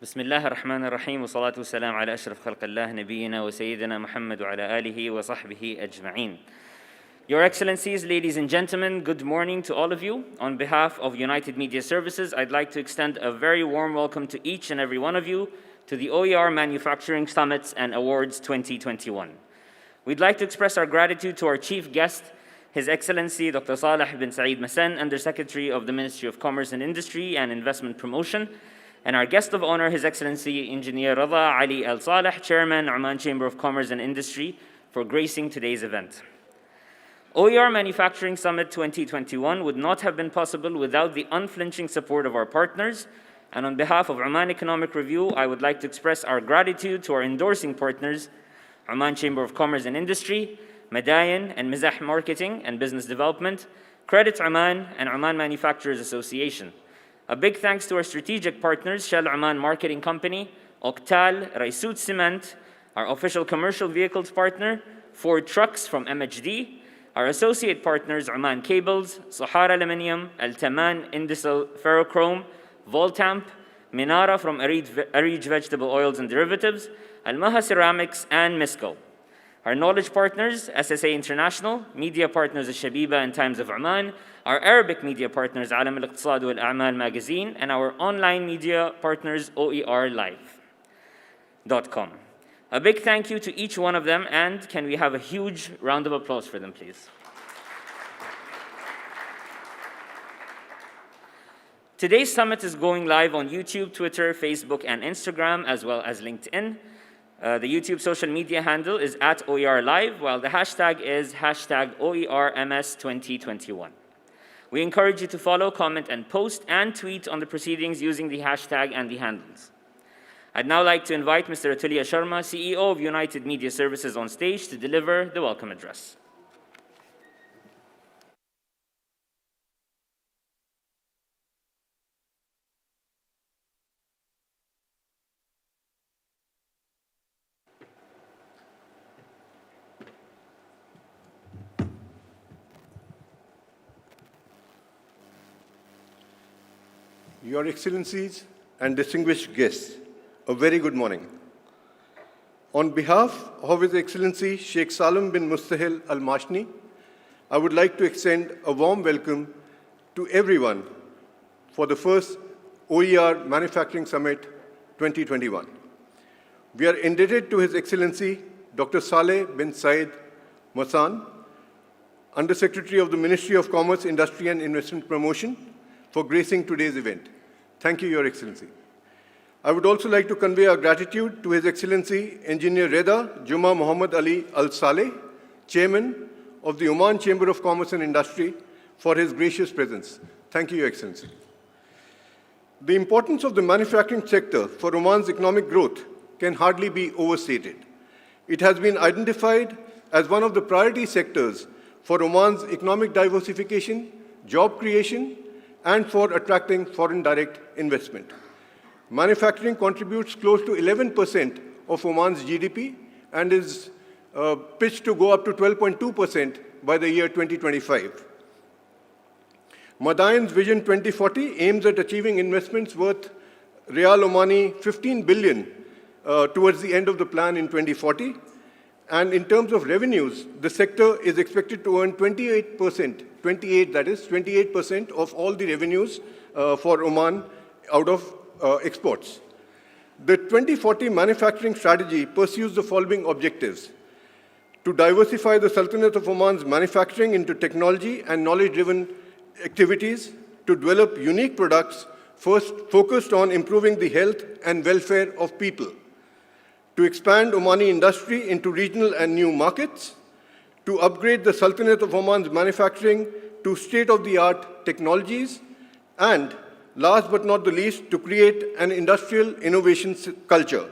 بسم الله الرحمن الرحيم والصلاة والسلام على أشرف خلق الله نبينا وسيدنا محمد وعلى آله وصحبه أجمعين. Your Excellencies, ladies and gentlemen, good morning to all of you. On behalf of United Media Services, I'd like to extend a very warm welcome to each and every one of you to the OER Manufacturing Summits and Awards 2021. We'd like to express our gratitude to our chief guest, His Excellency Dr. Saleh bin Saeed Masan, Undersecretary of the Ministry of Commerce and Industry and Investment Promotion, and our guest of honor, His Excellency Engineer Rada Ali Al Saleh, Chairman, Oman Chamber of Commerce and Industry, for gracing today's event. OER Manufacturing Summit 2021 would not have been possible without the unflinching support of our partners, and on behalf of Oman Economic Review, I would like to express our gratitude to our endorsing partners, Oman Chamber of Commerce and Industry, Madayan and Mizah Marketing and Business Development, Credit Oman, and Oman Manufacturers Association. A big thanks to our strategic partners, Shell Oman Marketing Company, Octal, Raisut Cement, our official commercial vehicles partner, Ford Trucks from MHD, our associate partners, Oman Cables, Sahara Aluminium, Al-Taman Indusal Ferrochrome, Voltamp, Minara from Arij Vegetable Oils and Derivatives, Al-Maha Ceramics, and Misco. Our knowledge partners, SSA International, media partners Al-Shabiba and Times of Oman, our Arabic media partners, Alam Al-Iqtisad wal-A'mal magazine, and our online media partners, OERlive.com. A big thank you to each one of them, and can we have a huge round of applause for them, please? Today's summit is going live on YouTube, Twitter, Facebook, and Instagram, as well as LinkedIn. The YouTube social media handle is @OERLive, while the hashtag is #OERMS2021. We encourage you to follow, comment, and post, and tweet on the proceedings using the hashtag and the handles. I'd now like to invite Mr. Atulya Sharma, CEO of United Media Services, on stage to deliver the welcome address. Your Excellencies and distinguished guests, a very good morning. On behalf of His Excellency Sheikh Salim bin Mustahil Al Mashni, I would like to extend a warm welcome to everyone for the first OER Manufacturing Summit 2021. We are indebted to His Excellency Dr. Saleh bin Saeed Masan, Undersecretary of the Ministry of Commerce, Industry and Investment Promotion, for gracing today's event. Thank you, Your Excellency. I would also like to convey our gratitude to His Excellency Engineer Reda Juma Muhammad Ali Al Saleh, Chairman of the Oman Chamber of Commerce and Industry, for his gracious presence. Thank you, Your Excellency. The importance of the manufacturing sector for Oman's economic growth can hardly be overstated. It has been identified as one of the priority sectors for Oman's economic diversification, job creation, and for attracting foreign direct investment. Manufacturing contributes close to 11% of Oman's GDP and is pitched to go up to 12.2% by the year 2025. Madayan's Vision 2040 aims at achieving investments worth Riyal Omani 15 billion towards the end of the plan in 2040. And in terms of revenues, the sector is expected to earn 28% of all the revenues for Oman out of exports. The 2040 manufacturing strategy pursues the following objectives: to diversify the Sultanate of Oman's manufacturing into technology and knowledge-driven activities, to develop unique products first focused on improving the health and welfare of people, to expand Omani industry into regional and new markets, to upgrade the Sultanate of Oman's manufacturing to state-of-the-art technologies, and last but not the least, to create an industrial innovation culture.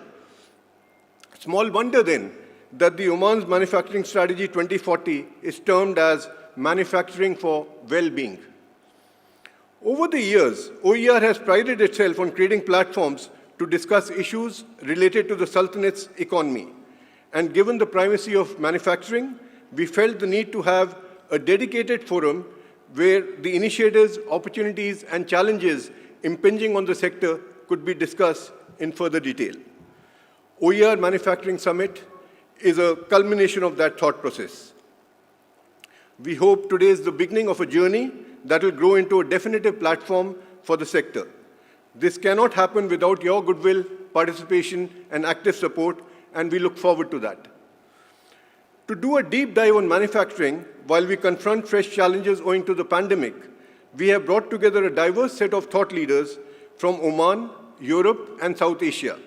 Small wonder then that the Oman's Manufacturing Strategy 2040 is termed as manufacturing for well-being. Over the years, OER has prided itself on creating platforms to discuss issues related to the Sultanate's economy. And given the primacy of manufacturing, we felt the need to have a dedicated forum where the initiatives, opportunities, and challenges impinging on the sector could be discussed in further detail. OER Manufacturing Summit is a culmination of that thought process. We hope today is the beginning of a journey that will grow into a definitive platform for the sector. This cannot happen without your goodwill, participation, and active support, and we look forward to that. To do a deep dive on manufacturing, while we confront fresh challenges owing to the pandemic, we have brought together a diverse set of thought leaders from Oman, Europe, and South Asia.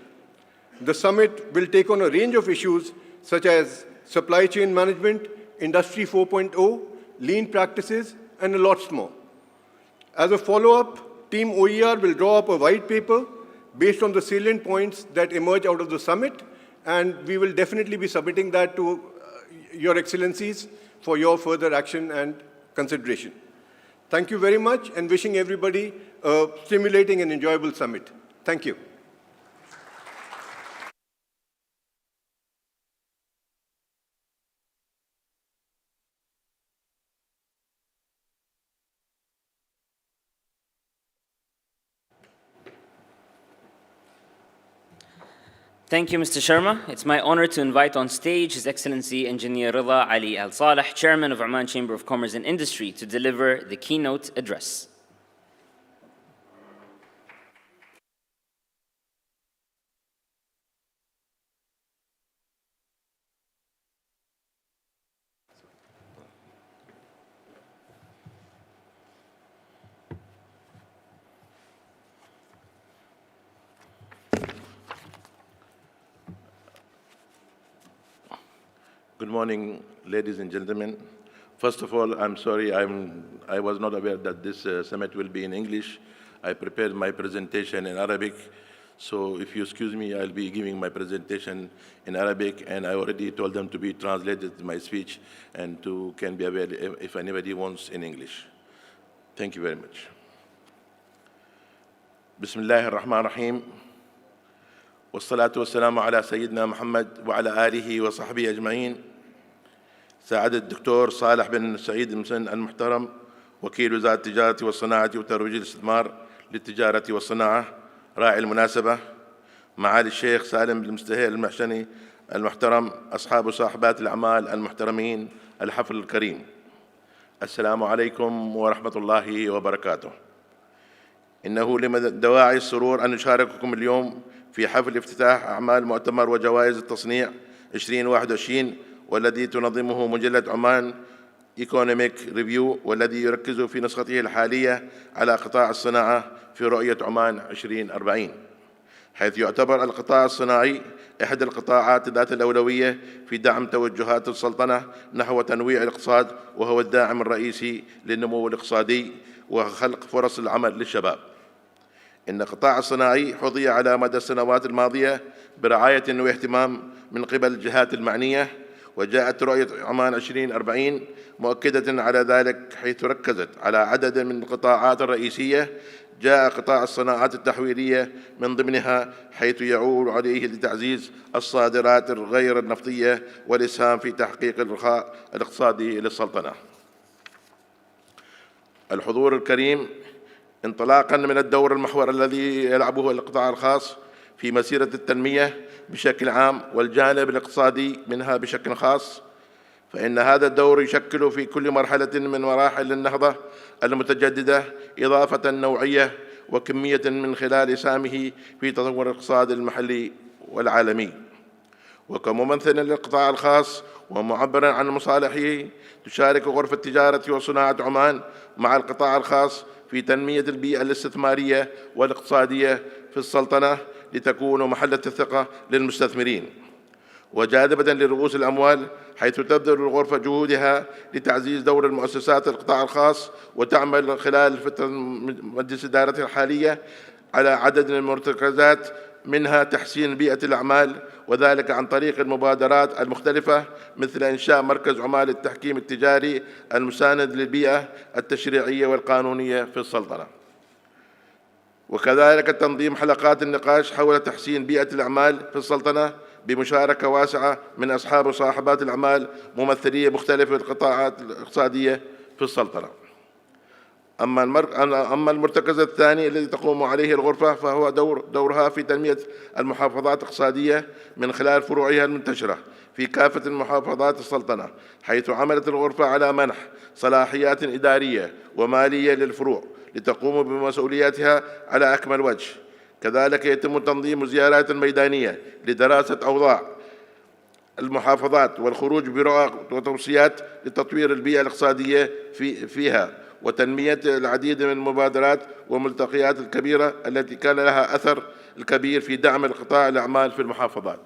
The summit will take on a range of issues such as supply chain management, Industry 4.0, lean practices, and a lot more. As a follow-up, Team OER will draw up a white paper based on the salient points that emerge out of the summit, and we will definitely be submitting that to Your Excellencies for your further action and consideration. Thank you very much, and wishing everybody a stimulating and enjoyable summit. Thank you. Thank you, Mr. Sharma. It's my honor to invite on stage His Excellency Engineer Rida Ali Al Saleh, Chairman of Oman Chamber of Commerce and Industry, to deliver the keynote address. Good morning, ladies and gentlemen. First of all, I'm sorry I was not aware that this summit will be in English. I prepared my presentation in Arabic, so if you excuse me, I'll be giving my presentation in Arabic, and I already told them to be translated my speech and can be available if anybody wants in English. Thank you very much. Bismillah ar-Rahman ar-Rahim. والصلاة والسلام على سيدنا محمد وعلى آله وصحبه أجمعين. سعادة الدكتور صالح بن سعيد المسن المحترم، وكيل وزارة التجارة والصناعة وترويج الاستثمار للتجارة والصناعة، راعي المناسبة، معالي الشيخ سالم بن مستهيل المحشني المحترم، أصحاب وصاحبات الأعمال المحترمين، الحفل الكريم، السلام عليكم ورحمة الله وبركاته. إنه لدواعي السرور أن نشارككم اليوم في حفل افتتاح أعمال مؤتمر وجوائز التصنيع 2021، والذي تنظمه مجلة عمان ايكونوميك ريفيو، والذي يركز في نسخته الحالية على قطاع الصناعة في رؤية عمان 2040، حيث يعتبر القطاع الصناعي إحدى القطاعات ذات الأولوية في دعم توجهات السلطنة نحو تنويع الاقتصاد، وهو الداعم الرئيسي للنمو الاقتصادي وخلق فرص العمل للشباب. إن القطاع الصناعي حظي على مدى السنوات الماضية برعاية واهتمام من قبل الجهات المعنية، وجاءت رؤية عمان 2040 مؤكدة على ذلك، حيث ركزت على عدد من القطاعات الرئيسية. جاء قطاع الصناعات التحويلية من ضمنها، حيث يعول عليه لتعزيز الصادرات الغير النفطية والإسهام في تحقيق الرخاء الاقتصادي للسلطنة. الحضور الكريم، انطلاقاً من الدور المحور الذي يلعبه القطاع الخاص في مسيرة التنمية بشكل عام والجانب الاقتصادي منها بشكل خاص، فإن هذا الدور يشكل في كل مرحلة من مراحل النهضة المتجددة إضافة نوعية وكمية من خلال إسهامه في تطور الاقتصاد المحلي والعالمي. وكممثل للقطاع الخاص ومعبراً عن مصالحه، تشارك غرفة التجارة وصناعة عمان مع القطاع الخاص في تنمية البيئة الاستثمارية والاقتصادية في السلطنة لتكون محل الثقة للمستثمرين وجاذبة لرؤوس الأموال، حيث تبذل الغرفة جهودها لتعزيز دور المؤسسات القطاع الخاص، وتعمل خلال فترة مجلس إدارتها الحالية على عدد من المرتكزات، منها تحسين بيئة الأعمال، وذلك عن طريق المبادرات المختلفة مثل إنشاء مركز عمان للتحكيم التجاري المساند للبيئة التشريعية والقانونية في السلطنة، وكذلك تنظيم حلقات النقاش حول تحسين بيئة الأعمال في السلطنة بمشاركة واسعة من أصحاب وصاحبات الأعمال ممثلية مختلفة القطاعات الاقتصادية في السلطنة. أما المرتكز الثاني الذي تقوم عليه الغرفة فهو دورها في تنمية المحافظات الاقتصادية من خلال فروعها المنتشرة في كافة المحافظات السلطنة، حيث عملت الغرفة على منح صلاحيات إدارية ومالية للفروع لتقوم بمسؤولياتها على أكمل وجه. كذلك يتم تنظيم زيارات ميدانية لدراسة أوضاع المحافظات والخروج برؤى وتوصيات لتطوير البيئة الاقتصادية فيها وتنمية العديد من المبادرات والملتقيات الكبيرة التي كان لها أثر الكبير في دعم القطاع الأعمال في المحافظات.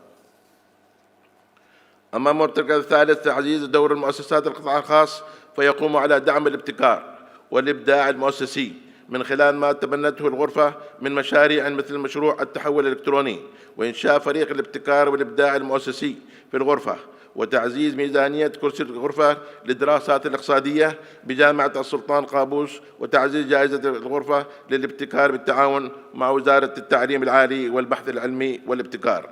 أما المرتكز الثالث تعزيز دور المؤسسات القطاع الخاص، فيقوم على دعم الابتكار والإبداع المؤسسي من خلال ما تبنته الغرفة من مشاريع مثل مشروع التحول الإلكتروني وإنشاء فريق الابتكار والإبداع المؤسسي في الغرفة، وتعزيز ميزانية كرسي الغرفة للدراسات الاقتصادية بجامعة السلطان قابوس، وتعزيز جائزة الغرفة للابتكار بالتعاون مع وزارة التعليم العالي والبحث العلمي والابتكار.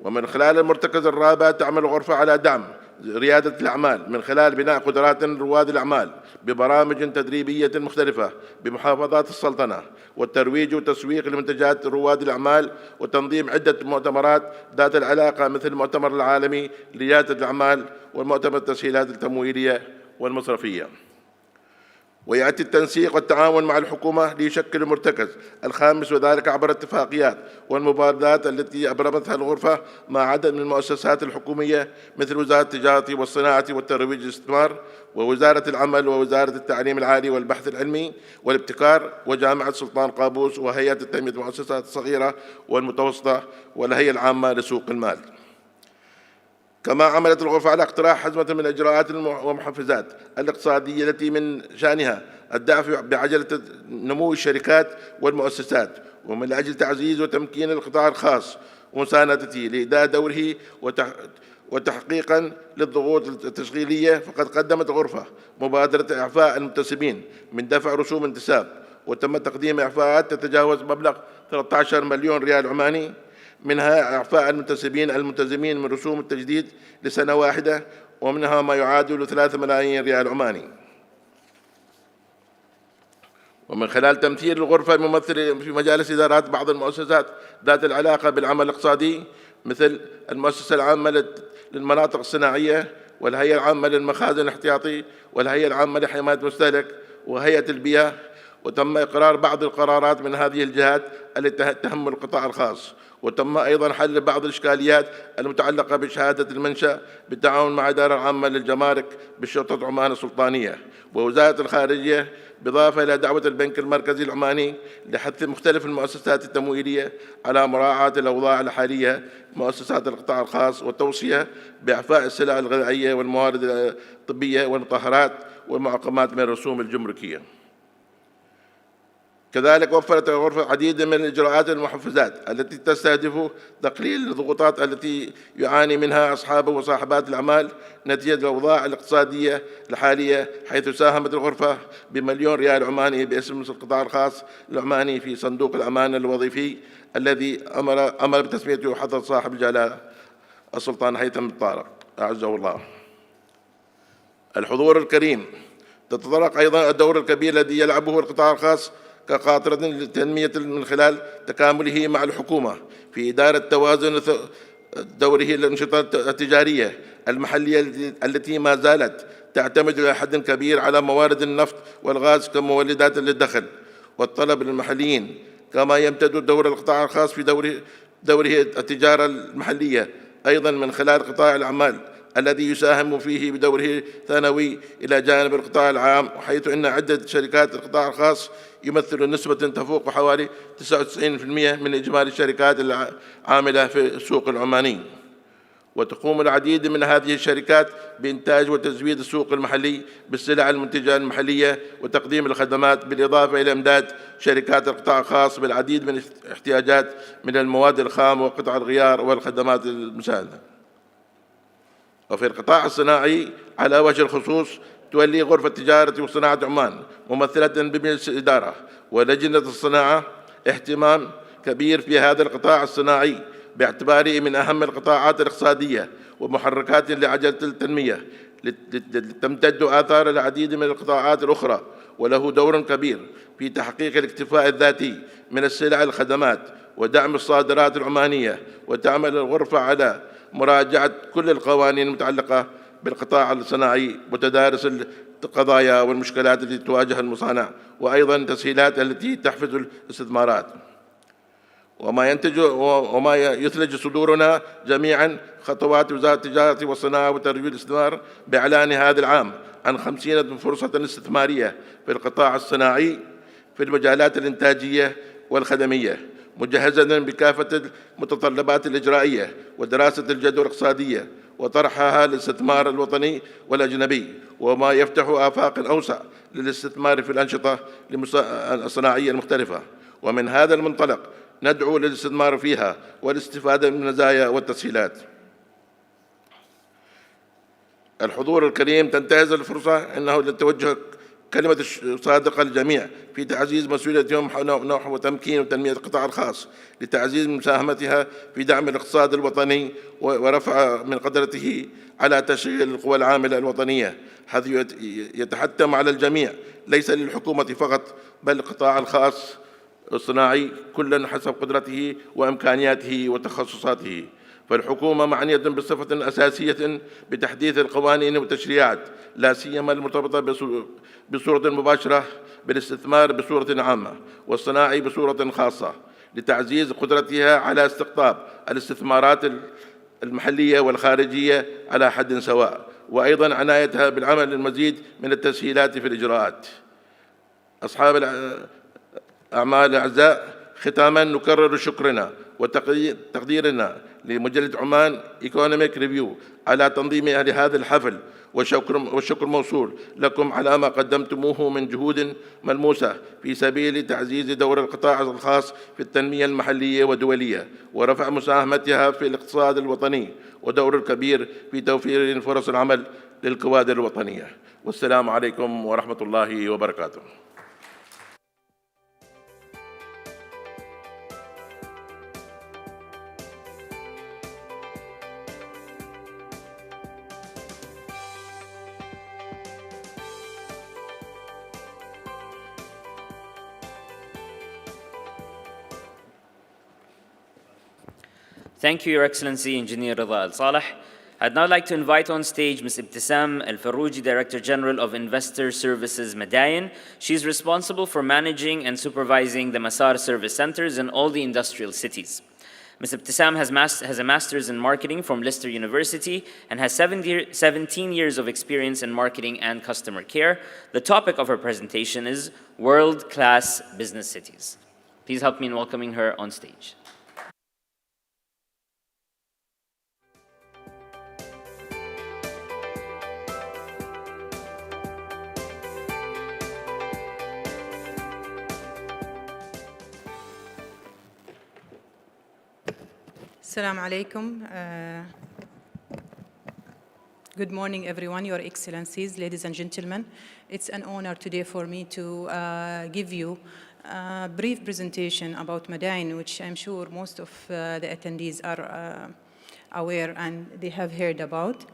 ومن خلال المرتكز الرابع تعمل الغرفة على دعم ريادة الأعمال من خلال بناء قدرات رواد الأعمال ببرامج تدريبية مختلفة بمحافظات السلطنة، والترويج وتسويق لمنتجات رواد الأعمال، وتنظيم عدة مؤتمرات ذات العلاقة مثل المؤتمر العالمي لريادة الأعمال والمؤتمر التسهيلات التمويلية والمصرفية. ويأتي التنسيق والتعاون مع الحكومة ليشكل المرتكز الخامس، وذلك عبر اتفاقيات والمبادرات التي أبرمتها الغرفة مع عدد من المؤسسات الحكومية مثل وزارة التجارة والصناعة والترويج والاستثمار، ووزارة العمل، ووزارة التعليم العالي والبحث العلمي والابتكار، وجامعة السلطان قابوس، وهيئة تنمية المؤسسات الصغيرة والمتوسطة، والهيئة العامة لسوق المال. كما عملت الغرفة على اقتراح حزمة من الإجراءات والمحفزات الاقتصادية التي من شأنها الدفع بعجلة نمو الشركات والمؤسسات، ومن أجل تعزيز وتمكين القطاع الخاص ومساندته لإداء دوره وتحقيقا للضغوط التشغيلية، فقد قدمت الغرفة مبادرة إعفاء المنتسبين من دفع رسوم انتساب، وتم تقديم إعفاءات تتجاوز مبلغ 13 مليون ريال عماني، منها إعفاء المنتسبين الملتزمين من رسوم التجديد لسنة واحدة، ومنها ما يعادل 3 ملايين ريال عماني. ومن خلال تمثيل الغرفة ممثل في مجالس إدارات بعض المؤسسات ذات العلاقة بالعمل الاقتصادي مثل المؤسسة العامة للمناطق الصناعية، والهيئة العامة للمخازن الاحتياطي، والهيئة العامة لحماية المستهلك، وهيئة البيئة. وتم إقرار بعض القرارات من هذه الجهات التي تهم القطاع الخاص، وتم أيضا حل بعض الإشكاليات المتعلقة بشهادة المنشأ بالتعاون مع الإدارة العامة للجمارك بشرطة عمان السلطانية ووزارة الخارجية، بالإضافة إلى دعوة البنك المركزي العماني لحث مختلف المؤسسات التمويلية على مراعاة الأوضاع الحالية مؤسسات القطاع الخاص، والتوصية بإعفاء السلع الغذائية والموارد الطبية والمطهرات والمعقمات من الرسوم الجمركية. كذلك وفرت الغرفة العديد من الإجراءات المحفزات التي تستهدف تقليل الضغوطات التي يعاني منها أصحاب وصاحبات الأعمال نتيجة الأوضاع الاقتصادية الحالية، حيث ساهمت الغرفة بمليون ريال عماني باسم القطاع الخاص العماني في صندوق الأمان الوظيفي الذي أمر بتسميته حضرة صاحب الجلالة السلطان هيثم الطارق أعزه الله. الحضور الكريم، تتطرق أيضا الدور الكبير الذي يلعبه القطاع الخاص كقاطرة للتنمية من خلال تكامله مع الحكومة في إدارة توازن دوره الأنشطة التجارية المحلية التي ما زالت تعتمد إلى حد كبير على موارد النفط والغاز كمولدات للدخل والطلب للمحليين. كما يمتد دور القطاع الخاص في دوره التجارة المحلية أيضا من خلال قطاع الأعمال الذي يساهم فيه بدوره ثانوي إلى جانب القطاع العام، حيث أن عدة شركات القطاع الخاص يمثل نسبة تفوق حوالي 99% من إجمالي الشركات العاملة في السوق العماني. وتقوم العديد من هذه الشركات بإنتاج وتزويد السوق المحلي بالسلع المنتجة المحلية وتقديم الخدمات، بالإضافة إلى إمداد شركات القطاع الخاص بالعديد من الاحتياجات من المواد الخام وقطع الغيار والخدمات المساعدة. وفي القطاع الصناعي على وجه الخصوص تولي غرفة التجارة وصناعة عمان ممثلة بمجلس الإدارة ولجنة الصناعة اهتمام كبير في هذا القطاع الصناعي، باعتباره من أهم القطاعات الاقتصادية ومحركات لعجلة التنمية، تمتد آثار العديد من القطاعات الأخرى، وله دور كبير في تحقيق الاكتفاء الذاتي من السلع والخدمات ودعم الصادرات العمانية، وتعمل الغرفة على مراجعة كل القوانين المتعلقة بالقطاع الصناعي وتدارس القضايا والمشكلات التي تواجه المصانع، وأيضاً التسهيلات التي تحفز الاستثمارات. وما يثلج صدورنا جميعاً خطوات وزارة التجارة والصناعة وترويج الاستثمار بإعلان هذا العام عن 50 فرصة استثمارية في القطاع الصناعي في المجالات الإنتاجية والخدمية، مجهزة بكافة المتطلبات الإجرائية ودراسة الجدوى الاقتصادية وطرحها للاستثمار الوطني والأجنبي، وما يفتح آفاق أوسع للاستثمار في الأنشطة الصناعية المختلفة. ومن هذا المنطلق ندعو للاستثمار فيها والاستفادة من المزايا والتسهيلات. الحضور الكريم، تنتهز الفرصة أنه لتوجه كلمة صادقة للجميع في تعزيز مسؤوليتهم نحو تمكين وتنمية القطاع الخاص لتعزيز مساهمتها في دعم الاقتصاد الوطني ورفع من قدرته على تشغيل القوى العاملة الوطنية، حيث يتحتم على الجميع ليس للحكومة فقط بل القطاع الخاص الصناعي كلا حسب قدرته وإمكانياته وتخصصاته. فالحكومة معنية بصفة أساسية بتحديث القوانين والتشريعات، لا سيما المرتبطة بصورة مباشرة بالاستثمار بصورة عامة والصناعي بصورة خاصة، لتعزيز قدرتها على استقطاب الاستثمارات المحلية والخارجية على حد سواء، وأيضا عنايتها بالعمل المزيد من التسهيلات في الإجراءات. أصحاب الأعمال الأعزاء، ختاما نكرر شكرنا وتقديرنا لمجلة عمان إيكونوميك ريفيو على تنظيم هذا الحفل، والشكر موصول لكم على ما قدمتموه من جهود ملموسة في سبيل تعزيز دور القطاع الخاص في التنمية المحلية والدولية ورفع مساهمتها في الاقتصاد الوطني، ودور الكبير في توفير فرص العمل للكوادر الوطنية. والسلام عليكم ورحمة الله وبركاته. Thank you, Your Excellency, Engineer Rida Al-Saleh. I'd now like to invite on stage Ms. Ibtisam Al-Farouji, Director General of Investor Services Madain. She's responsible for managing and supervising the Masar service centers in all the industrial cities. Ms. Ibtisam has a master's in marketing from Leicester University and has 17 years of experience in marketing and customer care. The topic of her presentation is World-Class Business Cities. Please help me in welcoming her on stage. Assalamu alaikum. Good morning, everyone, Your Excellencies, ladies and gentlemen. It's an honor today for me to give you a brief presentation about Madain, which I'm sure most of the attendees are aware and they have heard about.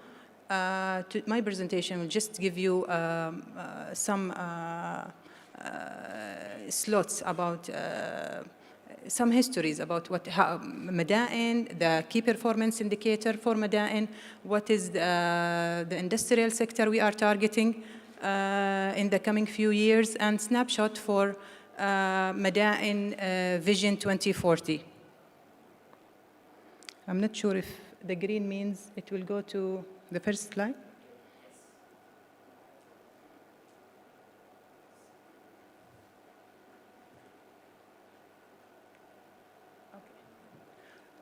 My presentation will just give you some slots about some histories about how Madain, the key performance indicator for Madain, what is the industrial sector we are targeting in the coming few years, and snapshot for Madain Vision 2040. I'm not sure if the green means it will go to the first slide.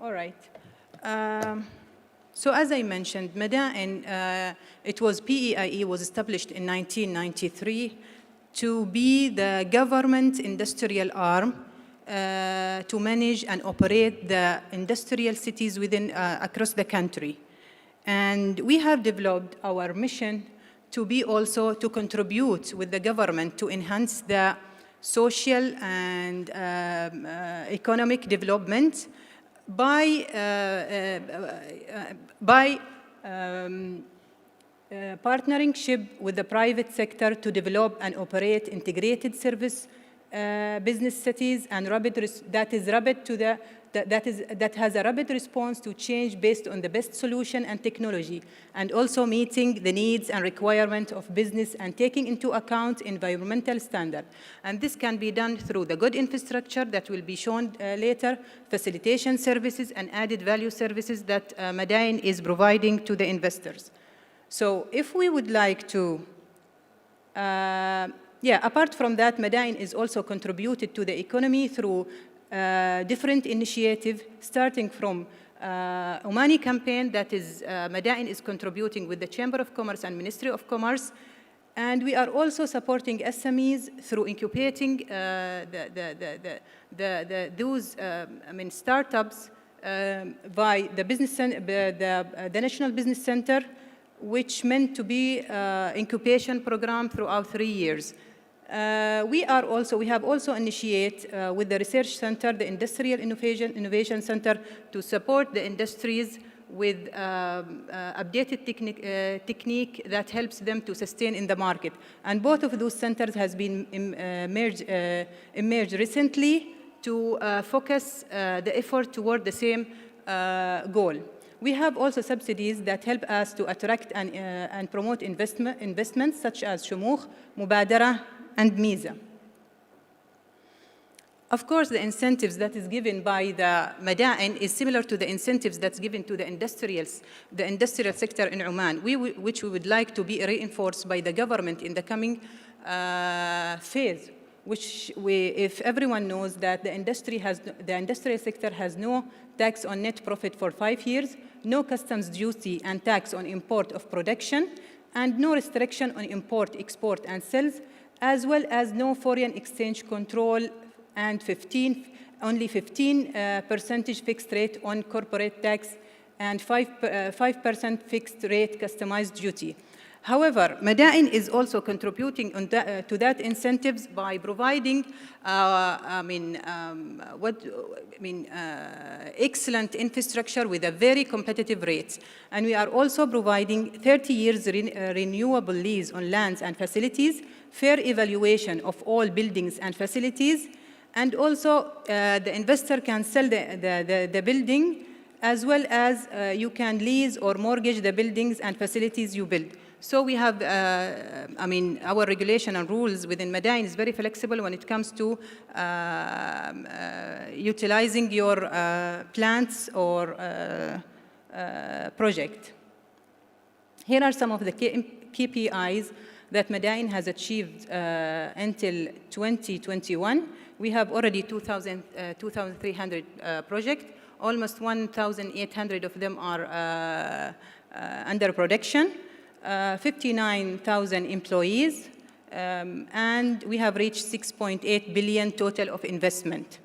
All right. So as I mentioned, Madain, it was PEIE was established in 1993 to be the government industrial arm to manage and operate the industrial cities within across the country. And we have developed our mission to be also to contribute with the government to enhance the social and economic development by partnering with the private sector to develop and operate integrated service business cities and that has a rapid response to change based on the best solution and technology, and also meeting the needs and requirements of business and taking into account environmental standards. And this can be done through the good infrastructure that will be shown later, facilitation services and added value services that Madain is providing to the investors. So if we would like to apart from that, Madain is also contributed to the economy through different initiatives, starting from Omani campaign that is Madain is contributing with the Chamber of Commerce and Ministry of Commerce. And we are also supporting SMEs through incubating those startups by the National Business Center, which meant to be incubation program throughout 3 years. We have also initiated with the Research Center, the Industrial Innovation Center, to support the industries with updated technique that helps them to sustain in the market. And both of those centers has been emerged recently to focus the effort toward the same goal. We have also subsidies that help us to attract and promote investments such as Shumukh, Mubadara, and Miza. Of course, the incentives that is given by the Madain is similar to the incentives that's given to the industrial sector in Oman, which we would like to be reinforced by the government in the coming phase, if everyone knows that the industrial sector has no tax on net profit for 5 years, no customs duty and tax on import of production, and no restriction on import, export, and sales, as well as no foreign exchange control and only 15% fixed rate on corporate tax and 5% fixed rate customized duty. However, Madain is also contributing to that incentives by providing excellent infrastructure with a very competitive rates. And we are also providing 30 years renewable lease on lands and facilities, fair evaluation of all buildings and facilities, and also the investor can sell the building, as well as you can lease or mortgage the buildings and facilities you build. So we have, our regulation and rules within Madain is very flexible when it comes to utilizing your plants or project. Here are some of the KPIs that Madain has achieved until 2021. We have already 2,300 projects. Almost 1,800 of them are under production. 59,000 employees, and we have reached 6.8 billion total of investment.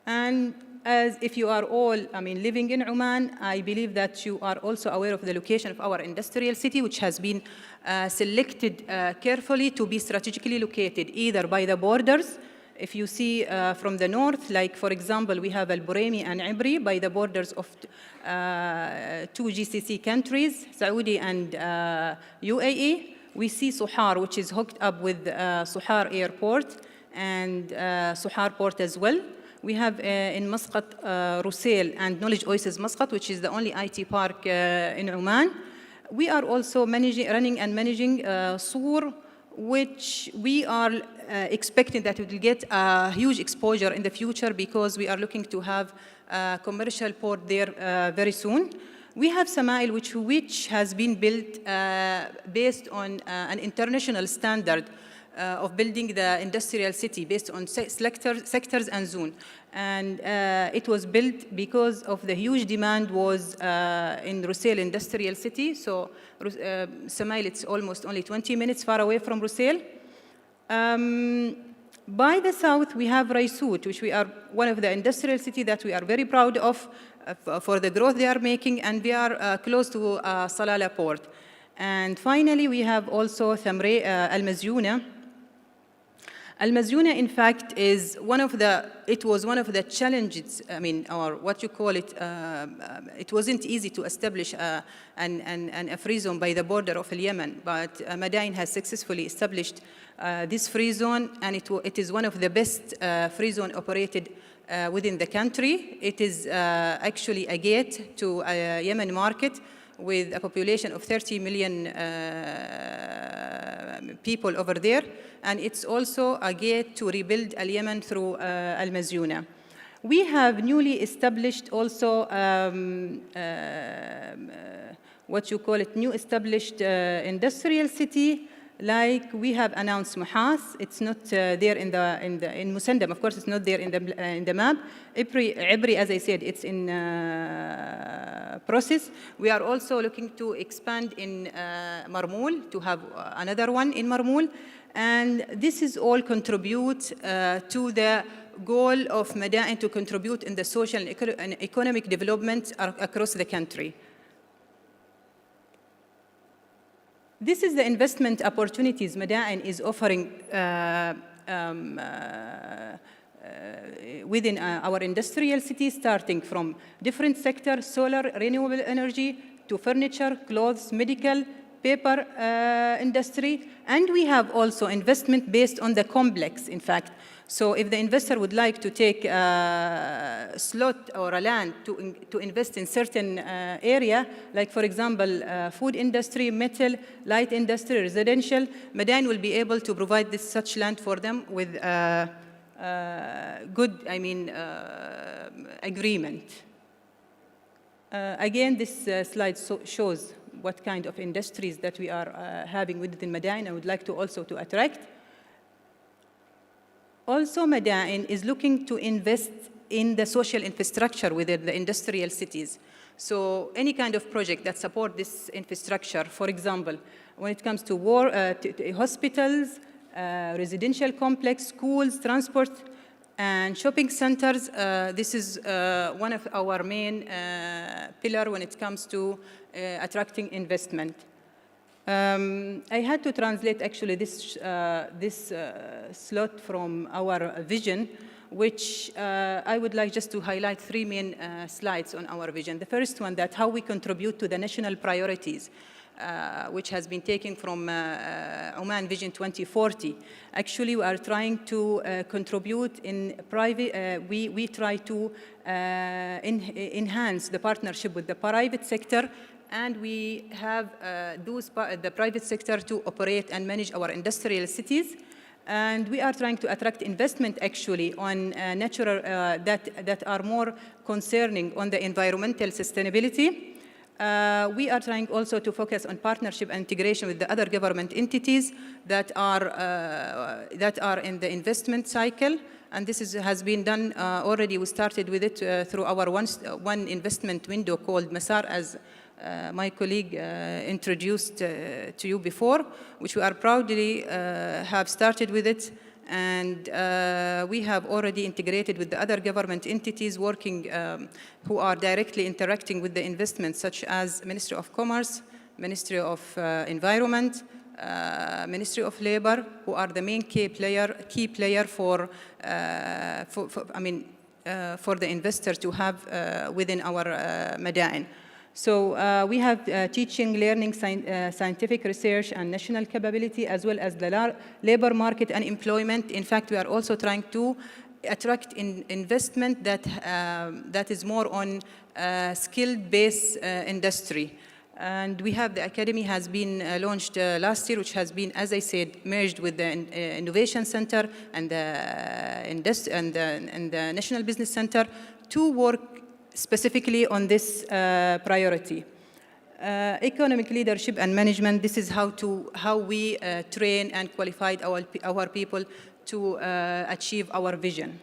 And as if you are all, living in Oman, I believe that you are also aware of the location of our industrial city, which has been selected carefully to be strategically located, either by the borders. If you see from the north, like for example, we have Al-Buraimi and Ibri by the borders of 2 GCC countries, Saudi and UAE. We see Suhar, which is hooked up with Suhar Airport and Suhar Port as well. We have in Muscat, Rusail and Knowledge Oasis Muscat, which is the only IT park in Oman. We are also running and managing Sur, which we are expecting that it will get a huge exposure in the future, because we are looking to have a commercial port there very soon. We have Samail, which has been built based on an international standard of building the industrial city based on sectors and zone. And it was built because of the huge demand was in Rusail industrial city. So Samail, it's almost only 20 minutes far away from Rusail. By the south, we have Raisut, which we are one of the industrial city that we are very proud of for the growth they are making, and we are close to Salalah port. And finally, we have also Thamre Al-Mazyouna. Al-Mazuna, in fact, it was one of the challenges, I mean, or what you call it, it wasn't easy to establish a free zone by the border of Yemen, but Madain has successfully established this free zone, and it is one of the best free zone operated within the country. It is actually a gate to a Yemen market with a population of 30 million people over there, and it's also a gate to rebuild Al-Yemen through Al-Mazuna. We have newly established also what you call it, new established industrial city. Like we have announced Muhas, it's not there in Musandam, of course it's not there in the map. Ibri, as I said, it's in process. We are also looking to expand in Marmoul, to have another one in Marmoul. And this is all contribute to the goal of Madain to contribute in the social and economic development across the country. This is the investment opportunities Madain is offering within our industrial city, starting from different sectors: solar, renewable energy, to furniture, clothes, medical, paper industry. And we have also investment based on the complex, in fact. So if the investor would like to take a slot or a land to invest in certain area, like for example, food industry, metal, light industry, residential, Madain will be able to provide such land for them with good, agreement. Again, this slide shows what kind of industries that we are having within Madain. I would like to also to attract. Also, Madain is looking to invest in the social infrastructure within the industrial cities. So any kind of project that support this infrastructure, for example, when it comes to hospitals, residential complex, schools, transport, and shopping centers, this is one of our main pillar when it comes to attracting investment. I had to translate actually this slot from our vision, which I would like just to highlight three main slides on our vision. The first one, that how we contribute to the national priorities, which has been taken from Oman Vision 2040. Actually, we are trying to contribute in private, we try to enhance the partnership with the private sector, and we have the private sector to operate and manage our industrial cities. And we are trying to attract investment actually on natural, that are more concerning on the environmental sustainability. We are trying also to focus on partnership and integration with the other government entities that are in the investment cycle. And this has been done already. We started with it through our one investment window called Masar, as my colleague introduced to you before, which we are proudly have started with it. And we have already integrated with the other government entities working, who are directly interacting with the investments, such as Ministry of Commerce, Ministry of Environment, Ministry of Labor, who are the main key player for the investor to have within our Madain. So we have teaching, learning, scientific research, and national capability, as well as the labor market and employment. In fact, we are also trying to attract investment that is more on skill-based industry. And we have the academy has been launched last year, which has been, as I said, merged with the Innovation Center and the National Business Center to work specifically on this priority. Economic leadership and management, this is how we train and qualify our people to achieve our vision.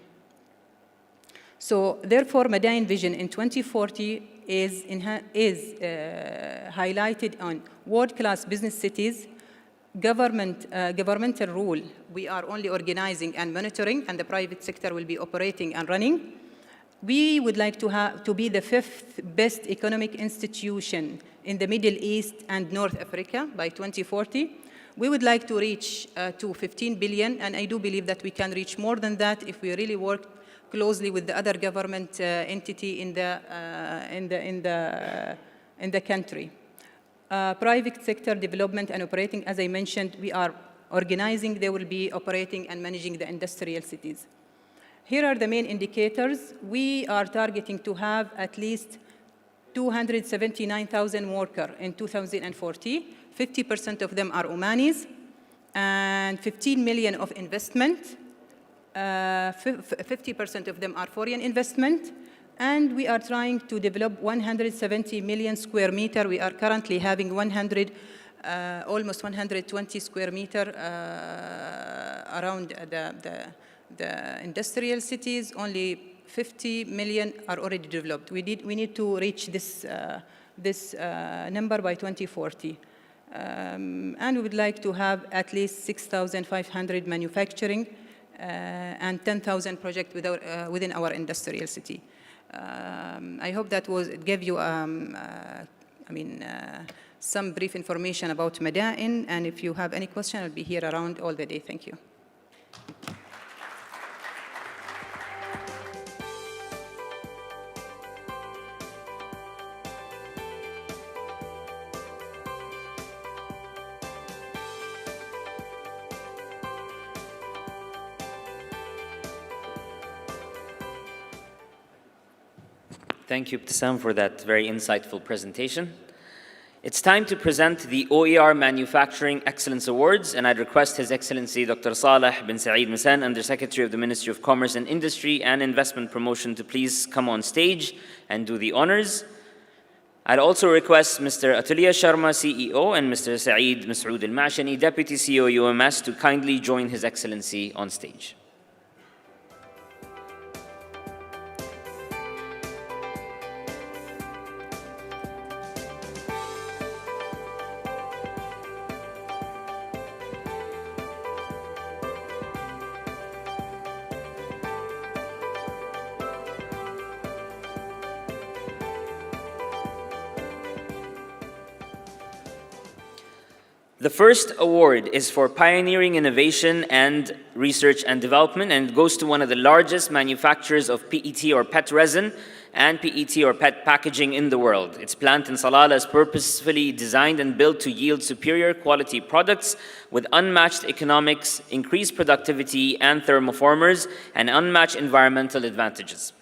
So therefore, Madain Vision in 2040 is highlighted on world-class business cities, governmental rule. We are only organizing and monitoring, and the private sector will be operating and running. We would like to be the 5th best economic institution in the Middle East and North Africa by 2040. We would like to reach to 15 billion, and I do believe that we can reach more than that if we really work closely with the other government entity in the country. Private sector development and operating, as I mentioned, we are organizing. They will be operating and managing the industrial cities. Here are the main indicators. We are targeting to have at least 279,000 workers in 2040. 50% of them are Omanis, and 15 million of investment. 50% of them are foreign investment, and we are trying to develop 170 million square meter. We are currently having almost 120 square meter around the industrial cities. Only 50 million are already developed. We need to reach this number by 2040. And we would like to have at least 6,500 manufacturing and 10,000 projects within our industrial city. I hope that gave you some brief information about Madain, and if you have any question, I'll be here around all the day. Thank you. Thank you, Ibtisam, for that very insightful presentation. It's time to present the OER Manufacturing Excellence Awards, and I'd request His Excellency Dr. Saleh bin Saeed Misan, Undersecretary of the Ministry of Commerce and Industry and Investment Promotion, to please come on stage and do the honors. I'd also request Mr. Atulia Sharma, CEO, and Mr. Saeed Masood Al-Mashani, Deputy CEO, UMS, to kindly join His Excellency on stage. The first award is for pioneering innovation and research and development, and it goes to one of the largest manufacturers of PET or PET resin and PET or PET packaging in the world. Its plant in Salalah is purposefully designed and built to yield superior quality products with unmatched economics, increased productivity and thermoformers, and unmatched environmental advantages.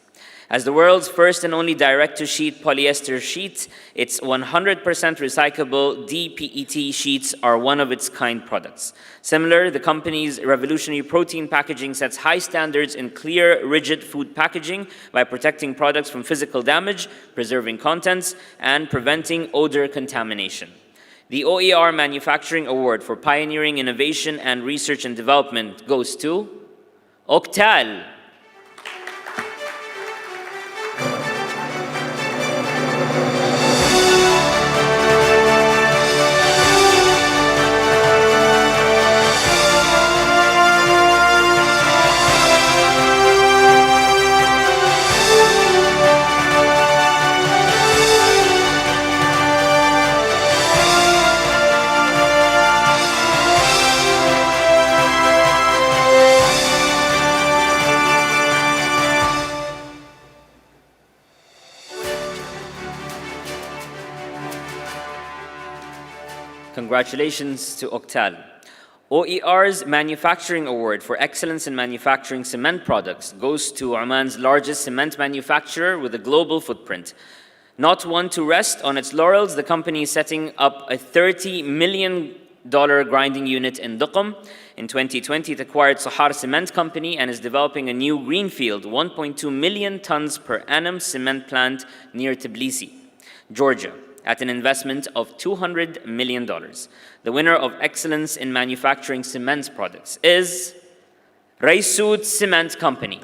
As the world's first and only direct-to-sheet polyester sheet, its 100% recyclable DPET sheets are one-of-its-kind products. Similar, the company's revolutionary protein packaging sets high standards in clear, rigid food packaging by protecting products from physical damage, preserving contents, and preventing odor contamination. The OER Manufacturing Award for Pioneering Innovation and Research and Development goes to Octal. Congratulations to Octal. OER's Manufacturing Award for Excellence in Manufacturing Cement Products goes to Oman's largest cement manufacturer with a global footprint. Not one to rest on its laurels, the company is setting up a $30 million grinding unit in Duqm. In 2020, it acquired Sahar Cement Company and is developing a new greenfield 1.2 million tons per annum cement plant near Tbilisi, Georgia, at an investment of $200 million. The winner of Excellence in Manufacturing Cement Products is Raisud Cement Company.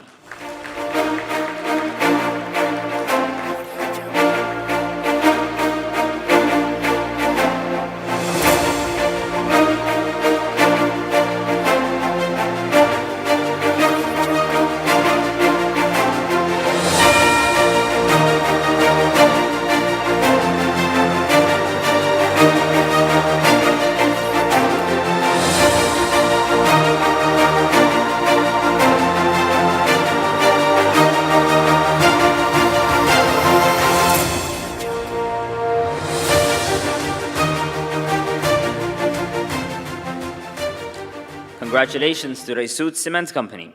Congratulations to Raisut Cement Company.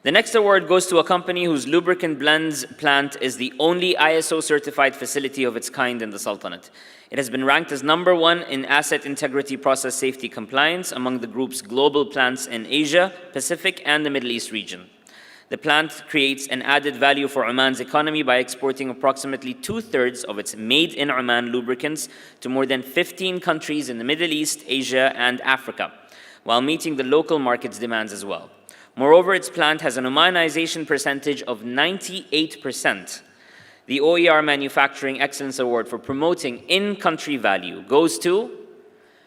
The next award goes to a company whose lubricant blends plant is the only ISO certified facility of its kind in the Sultanate. It has been ranked as #1 in asset integrity process safety compliance among the group's global plants in Asia, Pacific, and the Middle East region. The plant creates an added value for Oman's economy by exporting approximately 2/3 of its made in Oman lubricants to more than 15 countries in the Middle East, Asia, and Africa, while meeting the local market's demands as well. Moreover, its plant has an Omanization percentage of 98%. The OER Manufacturing Excellence Award for promoting in-country value goes to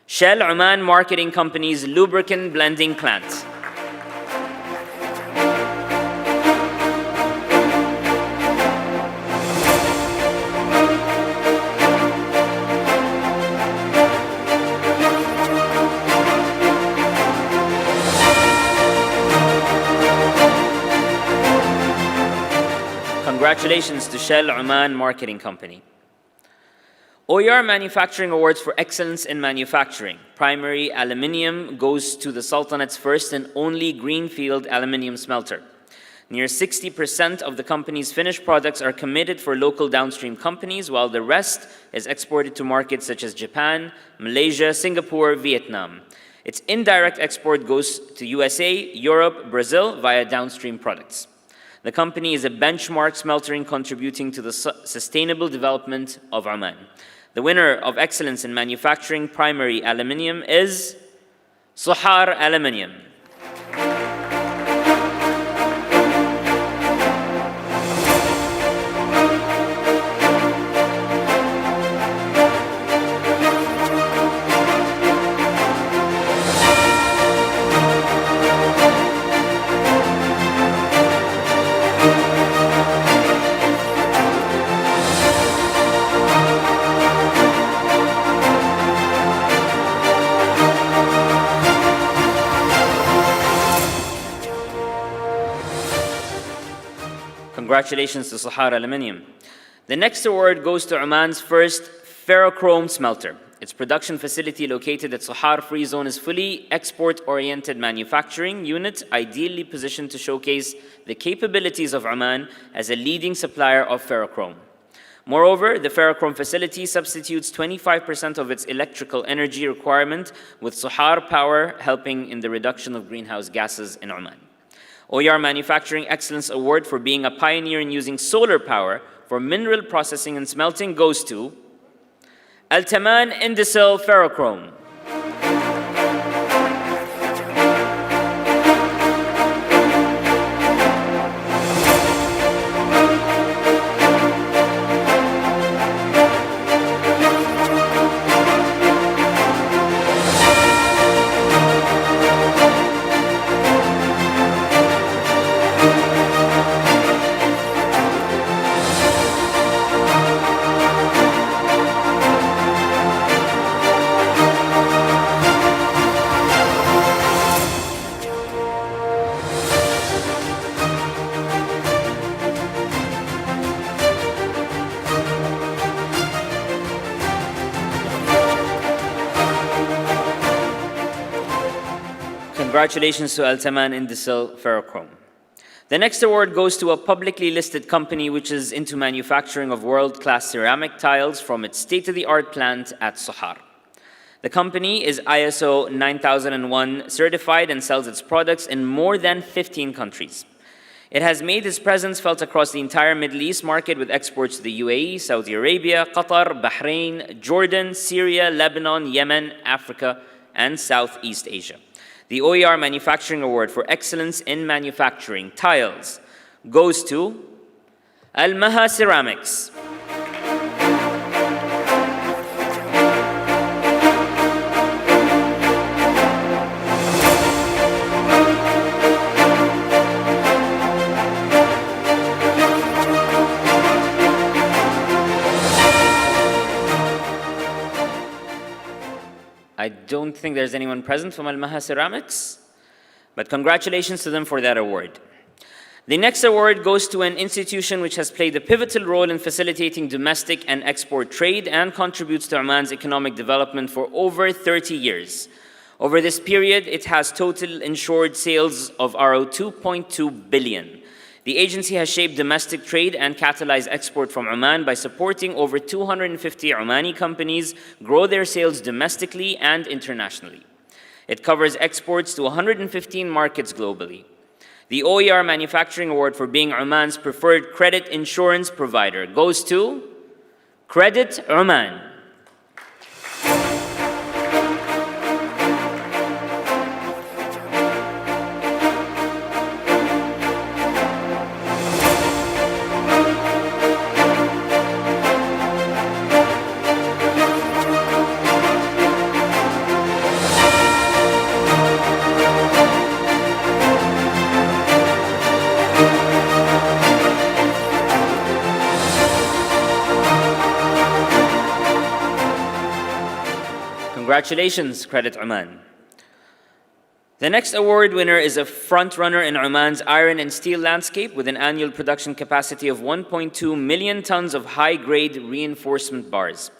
Shell Oman Marketing Company's lubricant blending plant. Congratulations to Shell Oman Marketing Company. OER Manufacturing Awards for Excellence in Manufacturing. Primary aluminium goes to the Sultanate's first and only greenfield aluminium smelter. Near 60% of the company's finished products are committed for local downstream companies, while the rest is exported to markets such as Japan, Malaysia, Singapore, Vietnam. Its indirect export goes to USA, Europe, Brazil via downstream products. The company is a benchmark smeltering contributing to the sustainable development of Oman. The winner of Excellence in Manufacturing Primary Aluminium is Sohar Aluminium. Congratulations to Sohar Aluminium. The next award goes to Oman's first ferrochrome smelter. Its production facility located at Sohar Free Zone is fully export-oriented manufacturing unit, ideally positioned to showcase the capabilities of Oman as a leading supplier of ferrochrome. Moreover, the ferrochrome facility substitutes 25% of its electrical energy requirement with Sohar power, helping in the reduction of greenhouse gases in Oman. OER Manufacturing Excellence Award for being a pioneer in using solar power for mineral processing and smelting goes to Al-Taman Indicel Ferrochrome. Congratulations to Al-Taman Indicel Ferrochrome. The next award goes to a publicly listed company which is into manufacturing of world-class ceramic tiles from its state-of-the-art plant at Sohar. The company is ISO 9001 certified and sells its products in more than 15 countries. It has made its presence felt across the entire Middle East market with exports to the UAE, Saudi Arabia, Qatar, Bahrain, Jordan, Syria, Lebanon, Yemen, Africa, and Southeast Asia. The OER Manufacturing Award for Excellence in Manufacturing Tiles goes to Al-Maha Ceramics. I don't think there's anyone present from Al-Maha Ceramics, but congratulations to them for that award. The next award goes to an institution which has played a pivotal role in facilitating domestic and export trade and contributes to Oman's economic development for over 30 years. Over this period, it has total insured sales of RO 2.2 billion. The agency has shaped domestic trade and catalyzed export from Oman by supporting over 250 Omani companies grow their sales domestically and internationally. It covers exports to 115 markets globally. The OER Manufacturing Award for being Oman's preferred credit insurance provider goes to Credit Oman. Congratulations, Credit Oman. The next award winner is a front-runner in Oman's iron and steel landscape with an annual production capacity of 1.2 million tons of high-grade reinforcement bars.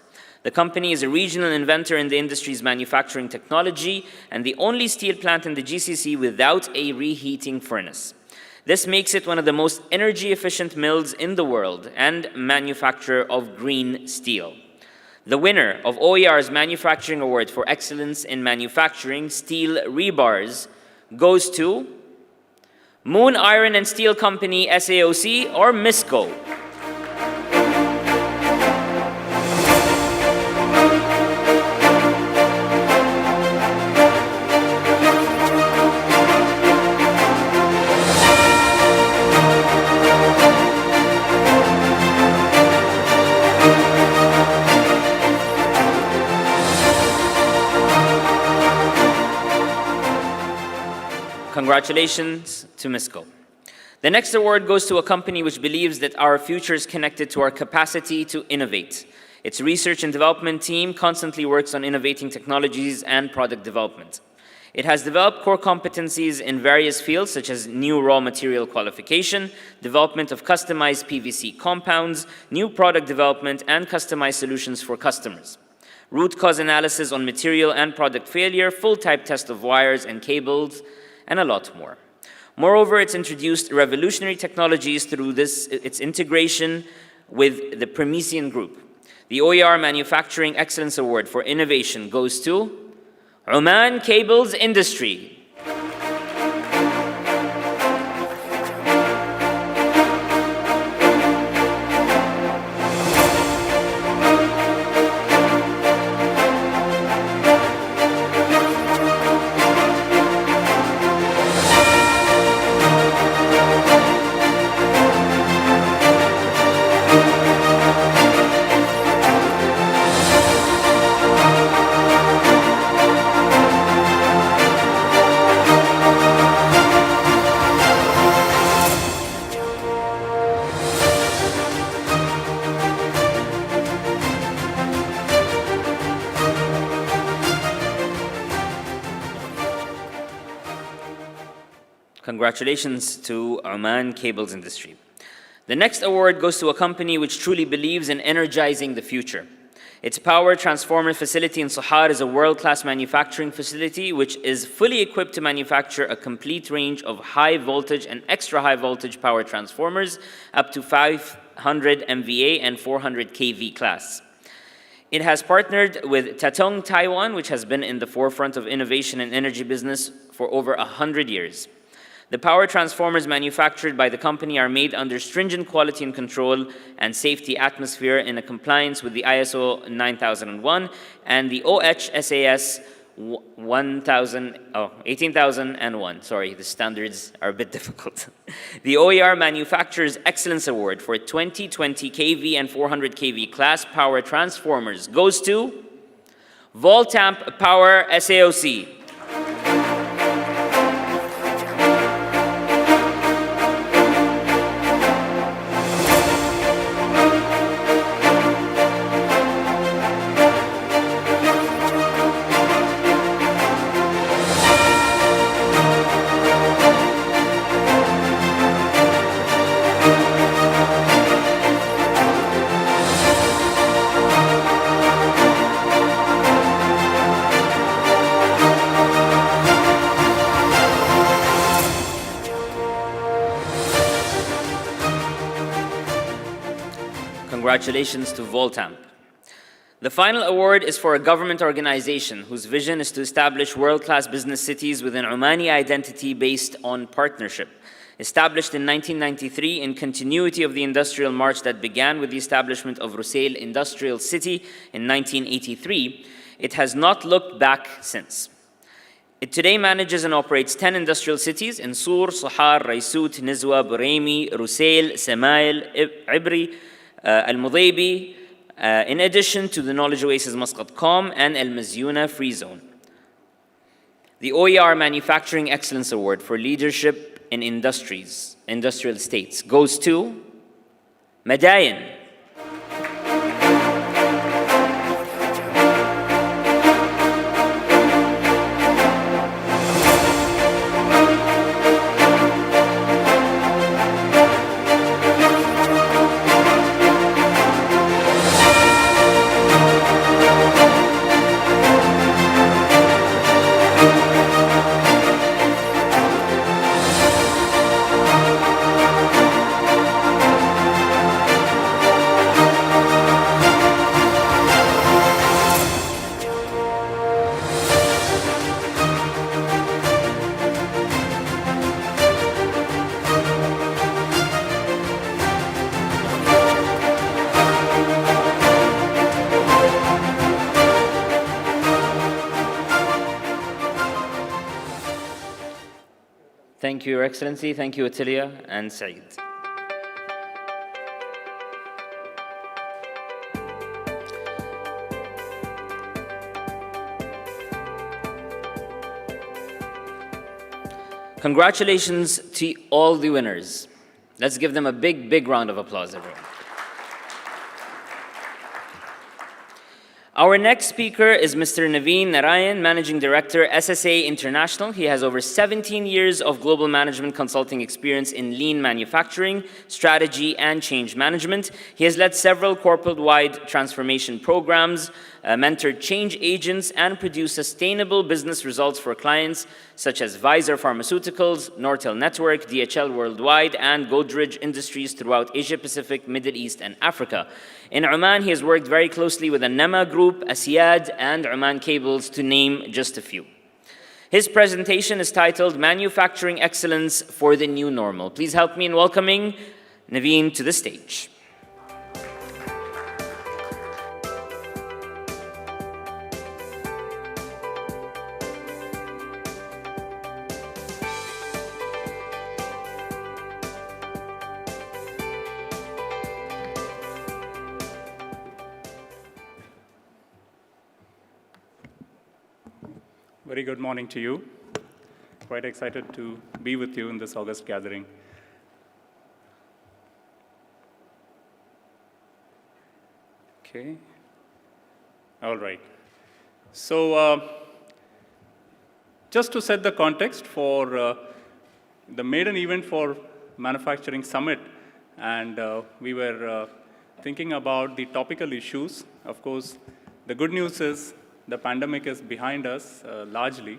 The company is a regional inventor in the industry's manufacturing technology and the only steel plant in the GCC without a reheating furnace. This makes it one of the most energy-efficient mills in the world and manufacturer of green steel. The winner of OER's Manufacturing Award for Excellence in Manufacturing Steel Rebars goes to Moon Iron and Steel Company SAOC or MISCO. Congratulations to MISCO. The next award goes to a company which believes that our future is connected to our capacity to innovate. Its research and development team constantly works on innovating technologies and product development. It has developed core competencies in various fields such as new raw material qualification, development of customized PVC compounds, new product development, and customized solutions for customers. Root cause analysis on material and product failure, full type test of wires and cables, and a lot more. Moreover, it's introduced revolutionary technologies through its integration with the Promethean Group. The OER Manufacturing Excellence Award for Innovation goes to Oman Cables Industry. Congratulations to Oman Cables Industry. The next award goes to a company which truly believes in energizing the future. Its power transformer facility in Sahar is a world-class manufacturing facility which is fully equipped to manufacture a complete range of high voltage and extra high voltage power transformers up to 500 MVA and 400 kV class. It has partnered with Tatong Taiwan, which has been in the forefront of innovation and energy business for over 100 years. The power transformers manufactured by the company are made under stringent quality and control and safety atmosphere in a compliance with the ISO 9001 and the OHSAS 18001. Sorry, the standards are a bit difficult. The OER Manufacturers Excellence Award for 2020 kV and 400 kV class power transformers goes to Voltamp Power SAOC. congratulations to Voltamp. The final award is for a government organization whose vision is to establish world-class business cities with an Omani identity based on partnership. Established in 1993 in continuity of the industrial march that began with the establishment of Rusail Industrial City in 1983, it has not looked back since. It today manages and operates 10 industrial cities in Sur, Sahar, Raisut, Nizwa, Buraimi, Rusail, Samail, Ibri, Al-Mudaybi, in addition to the Knowledge Oasis Muscat Com and Al Mazyuna Free Zone. The OER Manufacturing Excellence Award for Leadership in Industrial States goes to Madayan. Thank you, Your Excellency. Thank you, Attilia and Saeed. Congratulations to all the winners. Let's give them a big, big round of applause, everyone. Our next speaker is Mr. Naveen Narayan, Managing Director, SSA International. He has over 17 years of global management consulting experience in lean manufacturing, strategy, and change management. He has led several corporate-wide transformation programs, mentored change agents, and produced sustainable business results for clients such as Pfizer Pharmaceuticals, Nortel Network, DHL Worldwide, and Godrej Industries throughout Asia Pacific, Middle East, and Africa. In Oman, he has worked very closely with the Nema Group, Asiyad, and Oman Cables, to name just a few. His presentation is titled Manufacturing Excellence for the New Normal. Please help me in welcoming Naveen to the stage. Very good morning to you. Quite excited to be with you in this August gathering. Okay. All right. So just to set the context for the maiden event for Manufacturing Summit, and we were thinking about the topical issues. Of course, the good news is the pandemic is behind us largely,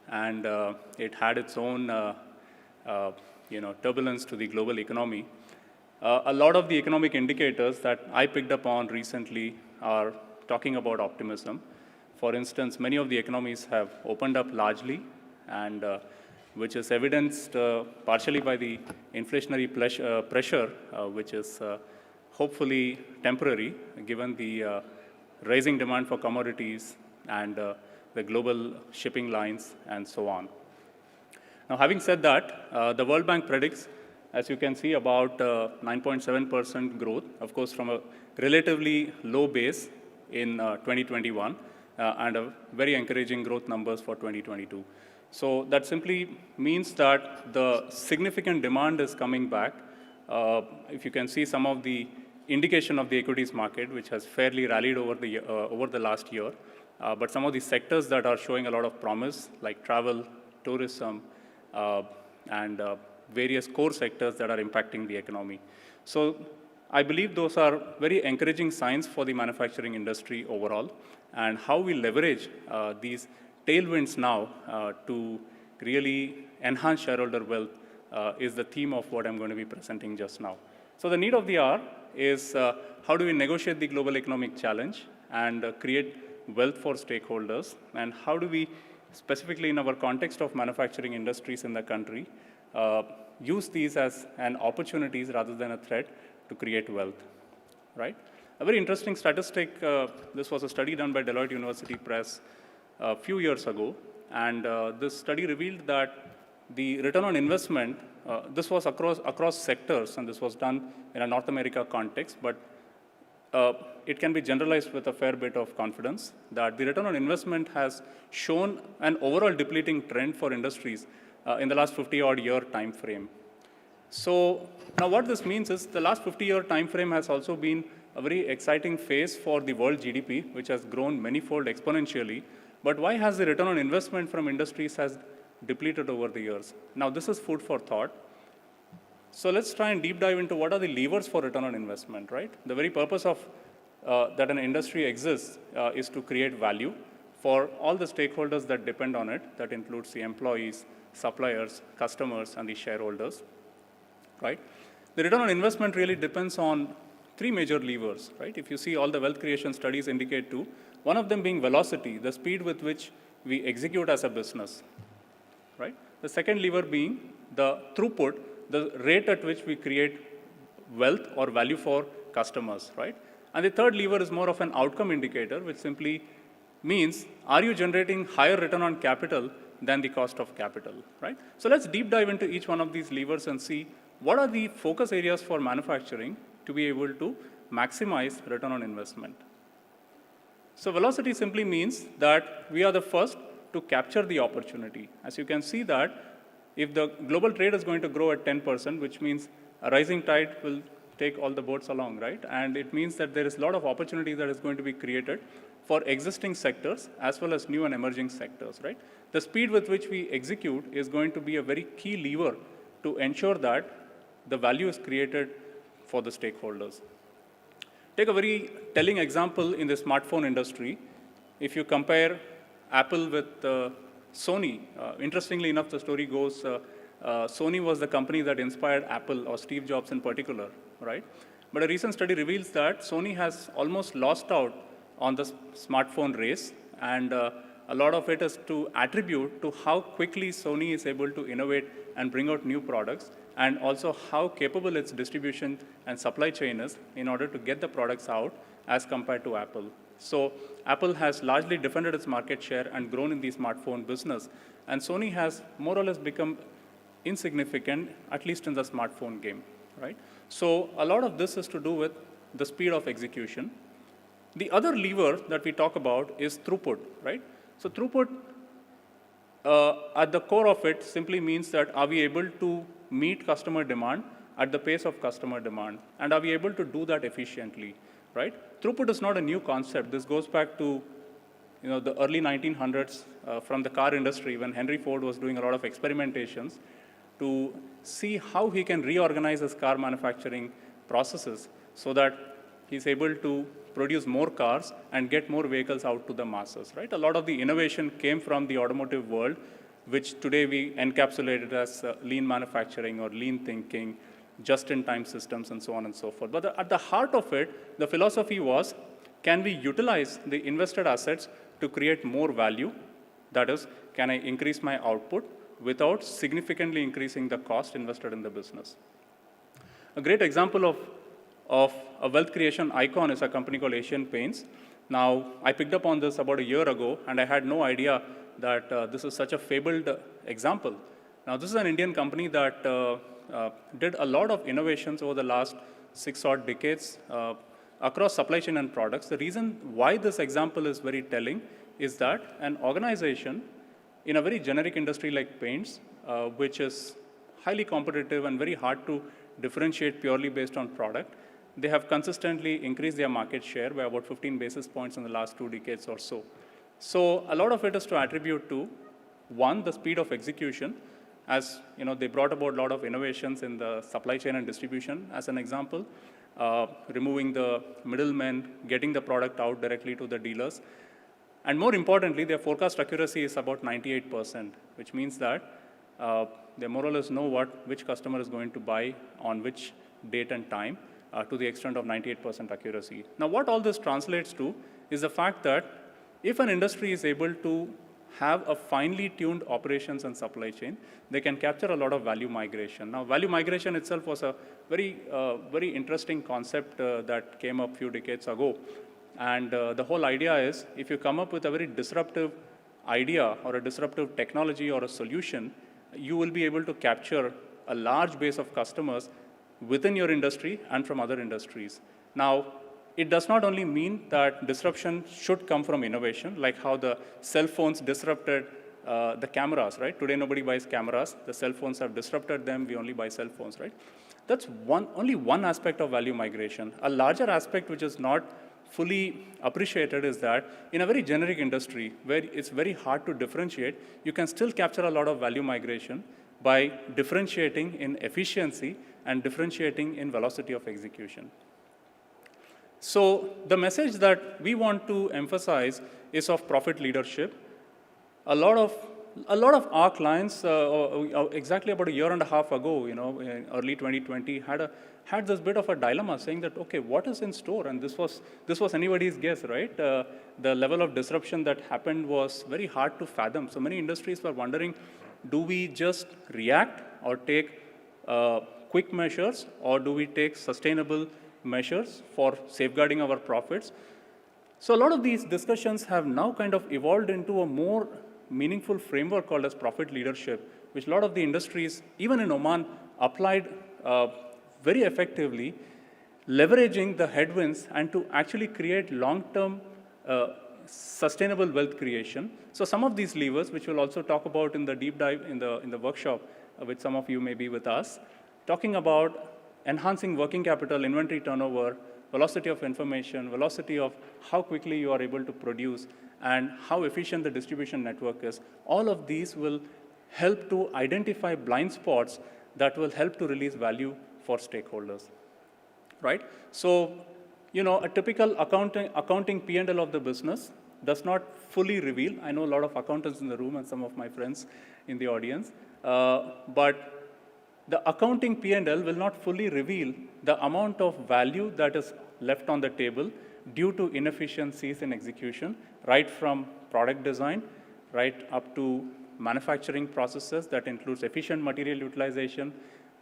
and it had its own turbulence to the global economy. A lot of the economic indicators that I picked up on recently are talking about optimism. For instance, many of the economies have opened up largely, and which is evidenced partially by the inflationary pressure, which is hopefully temporary, given the rising demand for commodities and the global shipping lines and so on. Now, having said that, the World Bank predicts, as you can see, about 9.7% growth, of course, from a relatively low base in 2021, and a very encouraging growth numbers for 2022. So that simply means that the significant demand is coming back. If you can see some of the indication of the equities market, which has fairly rallied over the last year, but some of the sectors that are showing a lot of promise, like travel, tourism, and various core sectors that are impacting the economy. So I believe those are very encouraging signs for the manufacturing industry overall, and how we leverage these tailwinds now to really enhance shareholder wealth is the theme of what I'm going to be presenting just now. So the need of the hour is how do we negotiate the global economic challenge and create wealth for stakeholders, and how do we, specifically in our context of manufacturing industries in the country, use these as an opportunities rather than a threat to create wealth, right? A very interesting statistic, this was a study done by Deloitte University Press a few years ago, and this study revealed that the return on investment, this was across sectors, and this was done in a North America context, but it can be generalized with a fair bit of confidence that the return on investment has shown an overall depleting trend for industries in the last 50-odd year time frame. So now what this means is the last 50-year time frame has also been a very exciting phase for the world GDP, which has grown manyfold exponentially. But why has the return on investment from industries has depleted over the years? Now this is food for thought. So let's try and deep dive into what are the levers for return on investment, right? The very purpose of that an industry exists is to create value for all the stakeholders that depend on it. That includes the employees, suppliers, customers, and the shareholders, right? The return on investment really depends on three major levers, right? If you see all the wealth creation studies indicate two, one of them being velocity, the speed with which we execute as a business, right? The second lever being the throughput, the rate at which we create wealth or value for customers, right? And the third lever is more of an outcome indicator, which simply means, are you generating higher return on capital than the cost of capital, right? So let's deep dive into each one of these levers and see what are the focus areas for manufacturing to be able to maximize return on investment. So velocity simply means that we are the first to capture the opportunity. As you can see that if the global trade is going to grow at 10%, which means a rising tide will take all the boats along, right? And it means that there is a lot of opportunity that is going to be created for existing sectors as well as new and emerging sectors, right? The speed with which we execute is going to be a very key lever to ensure that the value is created for the stakeholders. Take a very telling example in the smartphone industry. If you compare Apple with Sony, interestingly enough, the story goes, Sony was the company that inspired Apple, or Steve Jobs in particular, right? But a recent study reveals that Sony has almost lost out on the smartphone race, and a lot of it is to attribute to how quickly Sony is able to innovate and bring out new products, and also how capable its distribution and supply chain is in order to get the products out as compared to Apple. So Apple has largely defended its market share and grown in the smartphone business, and Sony has more or less become insignificant, at least in the smartphone game, right? So a lot of this is to do with the speed of execution. The other lever that we talk about is throughput, right? So throughput, at the core of it, simply means that are we able to meet customer demand at the pace of customer demand, and are we able to do that efficiently, right? Throughput is not a new concept. This goes back to the early 1900s from the car industry, when Henry Ford was doing a lot of experimentations to see how he can reorganize his car manufacturing processes so that he's able to produce more cars and get more vehicles out to the masses, right? A lot of the innovation came from the automotive world, which today we encapsulate it as lean manufacturing or lean thinking, just-in-time systems, and so on and so forth. But at the heart of it, the philosophy was, can we utilize the invested assets to create more value? That is, can I increase my output without significantly increasing the cost invested in the business? A great example of a wealth creation icon is a company called Asian Paints. Now, I picked up on this about a year ago, and I had no idea that this is such a fabled example. Now, this is an Indian company that did a lot of innovations over the last 6 odd decades across supply chain and products. The reason why this example is very telling is that an organization in a very generic industry like paints, which is highly competitive and very hard to differentiate purely based on product, they have consistently increased their market share by about 15 basis points in the last 2 decades or so. So a lot of it is to attribute to, one, the speed of execution. As they brought about a lot of innovations in the supply chain and distribution, as an example, removing the middlemen, getting the product out directly to the dealers. And more importantly, their forecast accuracy is about 98%, which means that they more or less know which customer is going to buy on which date and time. to the extent of 98% accuracy. Now, what all this translates to is the fact that if an industry is able to have a finely tuned operations and supply chain, they can capture a lot of value migration. Now, value migration itself was a very interesting concept that came up a few decades ago. And the whole idea is, if you come up with a very disruptive idea or a disruptive technology or a solution, you will be able to capture a large base of customers within your industry and from other industries. Now, it does not only mean that disruption should come from innovation, like how the cell phones disrupted the cameras, right? Today, nobody buys cameras. The cell phones have disrupted them. We only buy cell phones, right? That's only one aspect of value migration. A larger aspect, which is not fully appreciated, is that in a very generic industry where it's very hard to differentiate, you can still capture a lot of value migration by differentiating in efficiency and differentiating in velocity of execution. So the message that we want to emphasize is of profit leadership. A lot of our clients, exactly about a year and a half ago, in early 2020, had this bit of a dilemma, saying that, okay, what is in store? And this was anybody's guess, right? The level of disruption that happened was very hard to fathom. So many industries were wondering, do we just react or take quick measures, or do we take sustainable measures for safeguarding our profits? So a lot of these discussions have now kind of evolved into a more meaningful framework called as profit leadership, which a lot of the industries, even in Oman, applied very effectively, leveraging the headwinds and to actually create long-term sustainable wealth creation. So some of these levers, which we'll also talk about in the deep dive in the workshop, which some of you may be with us, talking about enhancing working capital, inventory turnover, velocity of information, velocity of how quickly you are able to produce, and how efficient the distribution network is. All of these will help to identify blind spots that will help to release value for stakeholders, right? So, a typical accounting P&L of the business does not fully reveal. I know a lot of accountants in the room and some of my friends in the audience, but the accounting P&L will not fully reveal the amount of value that is left on the table due to inefficiencies in execution, right from product design, right up to manufacturing processes that includes efficient material utilization,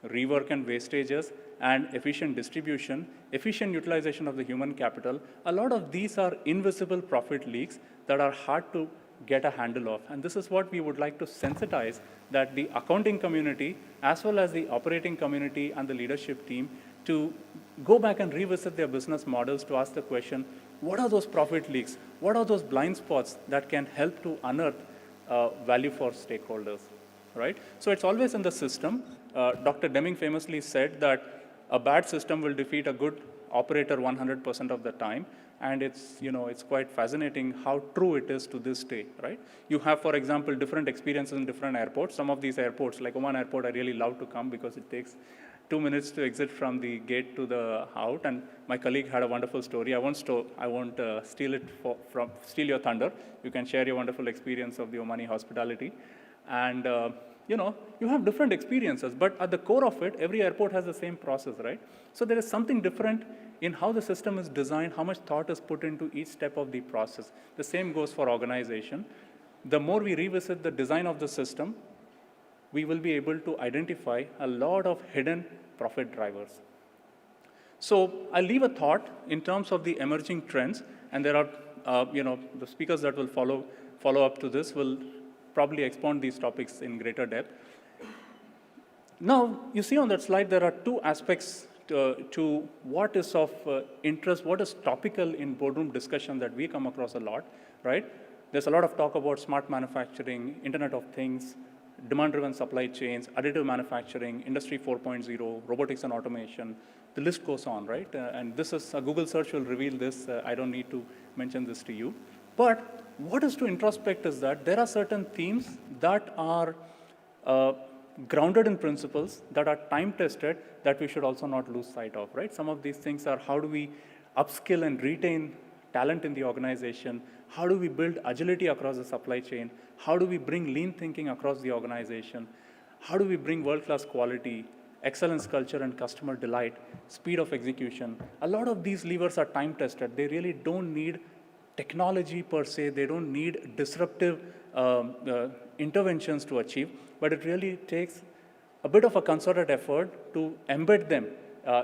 rework and wastages, and efficient distribution, efficient utilization of the human capital. A lot of these are invisible profit leaks that are hard to get a handle of. And this is what we would like to sensitize, that the accounting community, as well as the operating community and the leadership team, to go back and revisit their business models to ask the question, what are those profit leaks? What are those blind spots that can help to unearth value for stakeholders, right? So it's always in the system. Dr. Deming famously said that a bad system will defeat a good operator 100% of the time. And it's quite fascinating how true it is to this day, right? You have, for example, different experiences in different airports. Some of these airports, like Oman Airport, I really love to come because it takes 2 minutes to exit from the gate to the out. And my colleague had a wonderful story. I won't steal your thunder. You can share your wonderful experience of the Omani hospitality. And you have different experiences, but at the core of it, every airport has the same process, right? So there is something different in how the system is designed, how much thought is put into each step of the process. The same goes for organization. The more we revisit the design of the system, we will be able to identify a lot of hidden profit drivers. So I'll leave a thought in terms of the emerging trends, and there are, the speakers that will follow up to this will probably expound these topics in greater depth. Now, you see on that slide, there are two aspects to what is of interest, what is topical in boardroom discussion that we come across a lot, right? There's a lot of talk about smart manufacturing, Internet of Things, demand-driven supply chains, additive manufacturing, Industry 4.0, robotics and automation. The list goes on, right? And this is, a Google search will reveal this. I don't need to mention this to you. But what is to introspect is that there are certain themes that are grounded in principles, that are time-tested, that we should also not lose sight of, right? Some of these things are, how do we upskill and retain talent in the organization? How do we build agility across the supply chain? How do we bring lean thinking across the organization? How do we bring world-class quality? excellence culture and customer delight, speed of execution. A lot of these levers are time tested. They really don't need technology per se. They don't need disruptive interventions to achieve, but it really takes a bit of a concerted effort to embed them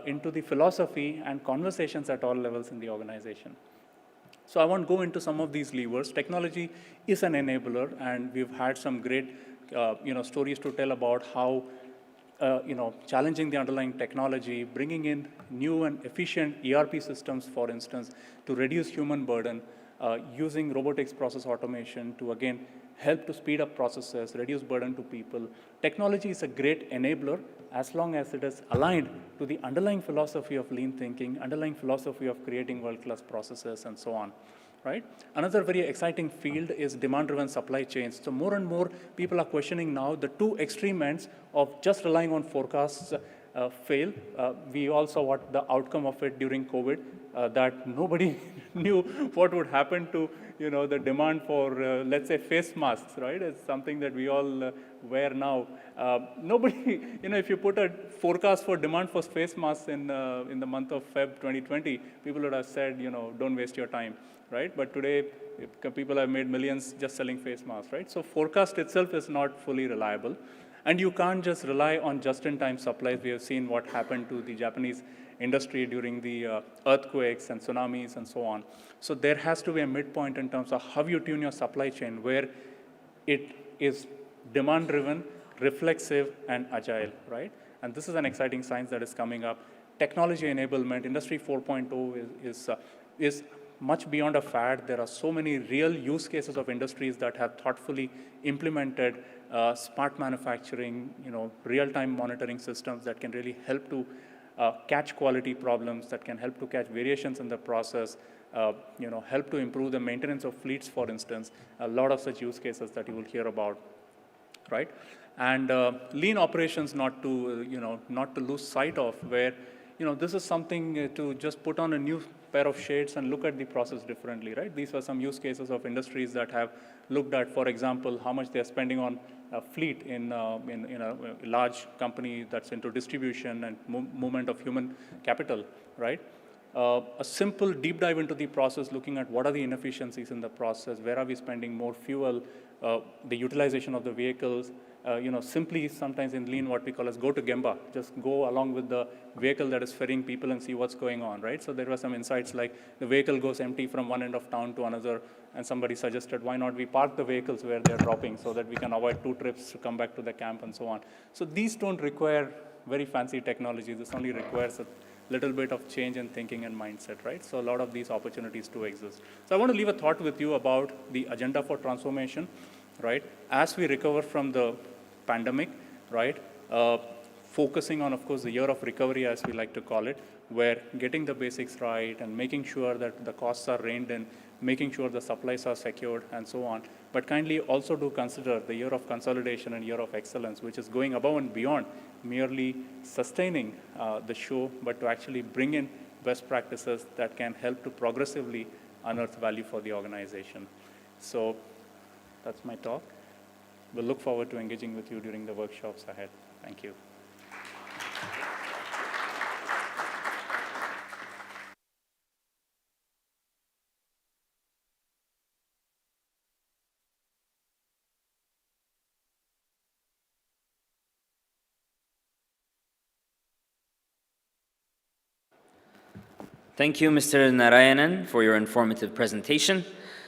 into the philosophy and conversations at all levels in the organization. So I won't go into some of these levers. Technology is an enabler, and we've had some great stories to tell about how challenging the underlying technology, bringing in new and efficient ERP systems, for instance, to reduce human burden, using robotics process automation to, again, help to speed up processes, reduce burden to people. Technology is a great enabler as long as it is aligned to the underlying philosophy of lean thinking, underlying philosophy of creating world-class processes, and so on. Right? Another very exciting field is demand-driven supply chains. So more and more people are questioning now the two extreme ends of just relying on forecasts fail. We all saw what the outcome of it during COVID, that nobody knew what would happen to the demand for, let's say, face masks, right? It's something that we all wear now. Nobody, if you put a forecast for demand for face masks in the month of Feb 2020, people would have said, don't waste your time, right? But today, people have made millions just selling face masks, right? So forecast itself is not fully reliable. And you can't just rely on just-in-time supplies. We have seen what happened to the Japanese industry during the earthquakes and tsunamis and so on. So there has to be a midpoint in terms of how you tune your supply chain, where it is demand-driven, reflexive, and agile, right? And this is an exciting science that is coming up. Technology enablement, Industry 4.0 is much beyond a fad. There are so many real use cases of industries that have thoughtfully implemented smart manufacturing, real-time monitoring systems that can really help to catch quality problems, that can help to catch variations in the process, help to improve the maintenance of fleets, for instance. A lot of such use cases that you will hear about, right? And lean operations, not to lose sight of, where this is something to just put on a new pair of shades and look at the process differently, right? These are some use cases of industries that have looked at, for example, how much they're spending on a fleet in a large company that's into distribution and movement of human capital, right? A simple deep dive into the process, looking at what are the inefficiencies in the process, where are we spending more fuel, the utilization of the vehicles, simply sometimes in lean what we call as go to Gemba, just go along with the vehicle that is ferrying people and see what's going on, right? So there were some insights like the vehicle goes empty from one end of town to another, and somebody suggested why not we park the vehicles where they're dropping so that we can avoid 2 trips to come back to the camp and so on. So these don't require very fancy technology. This only requires a little bit of change in thinking and mindset, right? So a lot of these opportunities do exist. So I want to leave a thought with you about the agenda for transformation, right? As we recover from the pandemic, right? Focusing on, of course, the year of recovery, as we like to call it, where getting the basics right and making sure that the costs are reined in, making sure the supplies are secured, and so on. But kindly also do consider the year of consolidation and year of excellence, which is going above and beyond merely sustaining the show, but to actually bring in best practices that can help to progressively unearth value for the organization. So that's my talk. We'll look forward to engaging with you during the workshops ahead. Thank you. Thank you, Mr. Narayanan, for your informative presentation.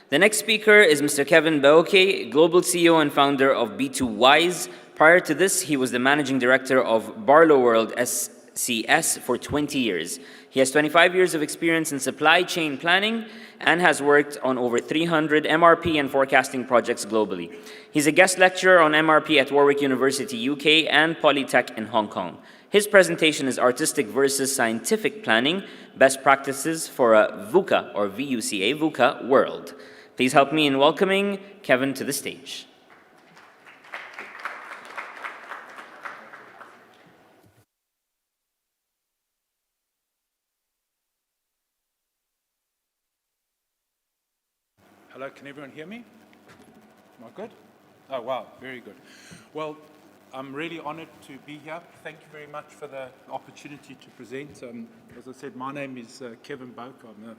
The next speaker is Mr. Kevin Baoke, Global CEO and founder of B2Wise. Prior to this, he was the managing director of Barlow World SCS for 20 years. He has 25 years of experience in supply chain planning and has worked on over 300 MRP and forecasting projects globally. He's a guest lecturer on MRP at Warwick University, UK and Polytech in Hong Kong. His presentation is Artistic versus Scientific Planning, Best Practices for a VUCA, or VUCA, VUCA world. Please help me in welcoming Kevin to the stage. Hello, can everyone hear me? Am I good? Oh, wow, very good. Well, I'm really honored to be here. Thank you very much for the opportunity to present. As I said, my name is Kevin Boak. I'm the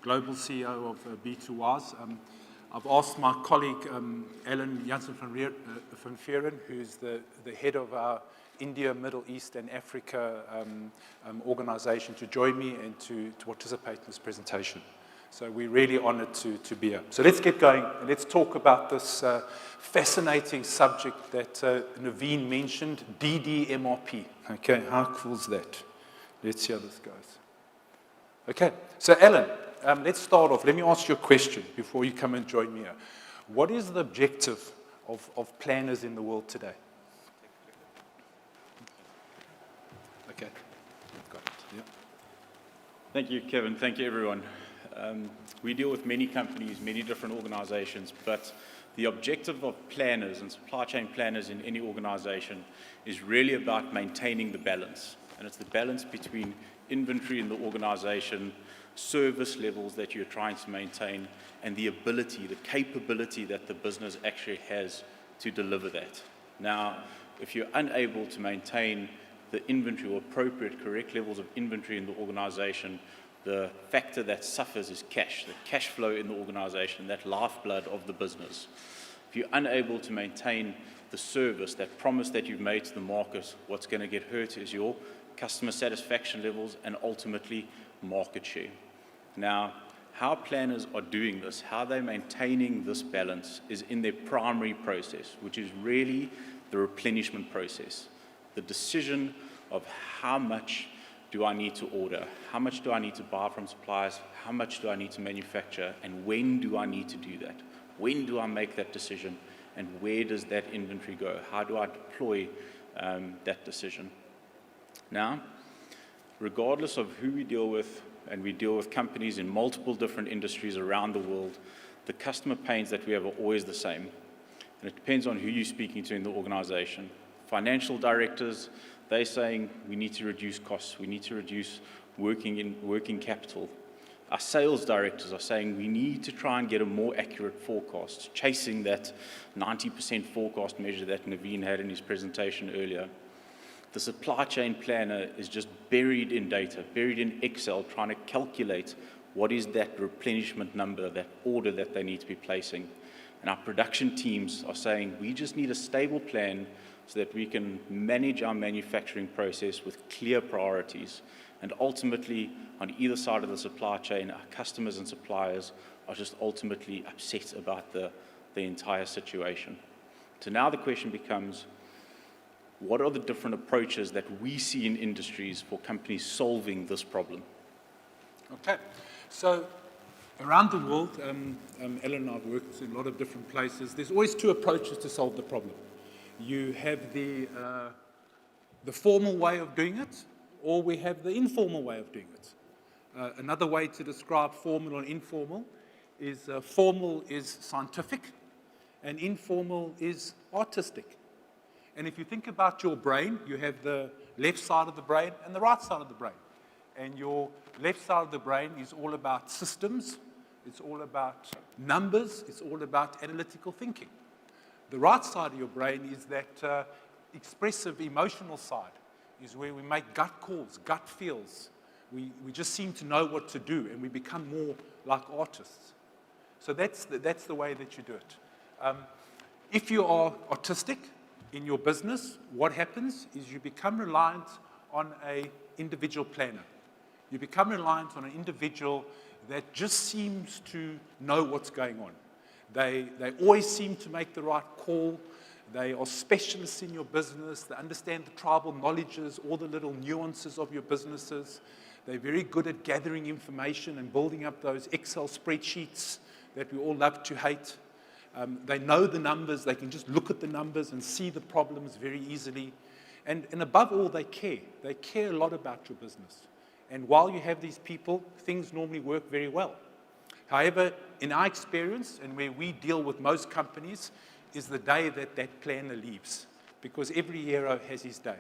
Global CEO of B2Wise. I've asked my colleague, Ellen Janssen van Vieren, who's the head of our India, Middle East, and Africa organization, to join me and to participate in this presentation. So we're really honored to be here. So let's get going and let's talk about this fascinating subject that Naveen mentioned, DDMRP. Okay, how cool is that? Let's see how this goes. Okay, so Ellen, let's start off. Let me ask you a question before you come and join me here. What is the objective of planners in the world today? Okay, got it. Yeah. Thank you, Kevin. Thank you, everyone. We deal with many companies, many different organizations, but the objective of planners and supply chain planners in any organization is really about maintaining the balance. And it's the balance between inventory in the organization, service levels that you're trying to maintain, and the ability, the capability that the business actually has to deliver that. Now, if you're unable to maintain the inventory or appropriate, correct levels of inventory in the organization, the factor that suffers is cash, the cash flow in the organization, that lifeblood of the business. If you're unable to maintain the service, that promise that you've made to the market, what's going to get hurt is your customer satisfaction levels and ultimately market share. Now, how planners are doing this, how they're maintaining this balance is in their primary process, which is really the replenishment process, the decision of how much do I need to order? How much do I need to buy from suppliers? How much do I need to manufacture? And when do I need to do that? When do I make that decision? And where does that inventory go? How do I deploy that decision? Now, regardless of who we deal with, and we deal with companies in multiple different industries around the world, the customer pains that we have are always the same. And it depends on who you're speaking to in the organization. Financial directors, they're saying we need to reduce costs, we need to reduce working capital. Our sales directors are saying we need to try and get a more accurate forecast, chasing that 90% forecast measure that Naveen had in his presentation earlier. The supply chain planner is just buried in data, buried in Excel, trying to calculate what is that replenishment number, that order that they need to be placing. And our production teams are saying we just need a stable plan so that we can manage our manufacturing process with clear priorities. And ultimately, on either side of the supply chain, our customers and suppliers are just ultimately upset about the entire situation. So now the question becomes, what are the different approaches that we see in industries for companies solving this problem? Okay, so around the world, Ellen and I have worked in a lot of different places. There's always two approaches to solve the problem. You have the formal way of doing it, or we have the informal way of doing it. Another way to describe formal and informal is formal is scientific, and informal is artistic. And if you think about your brain, you have the left side of the brain and the right side of the brain. And your left side of the brain is all about systems, it's all about numbers, it's all about analytical thinking. The right side of your brain is that expressive, emotional side, is where we make gut calls, gut feels. We just seem to know what to do, and we become more like artists. So that's the way that you do it. If you are artistic in your business, what happens is you become reliant on an individual planner. You become reliant on an individual that just seems to know what's going on. They always seem to make the right call. They are specialists in your business. They understand the tribal knowledges, all the little nuances of your businesses. They're very good at gathering information and building up those Excel spreadsheets that we all love to hate. They know the numbers. They can just look at the numbers and see the problems very easily. And above all, they care. They care a lot about your business. And while you have these people, things normally work very well. However, in our experience, and where we deal with most companies, is the day that that planner leaves, because every hero has his day.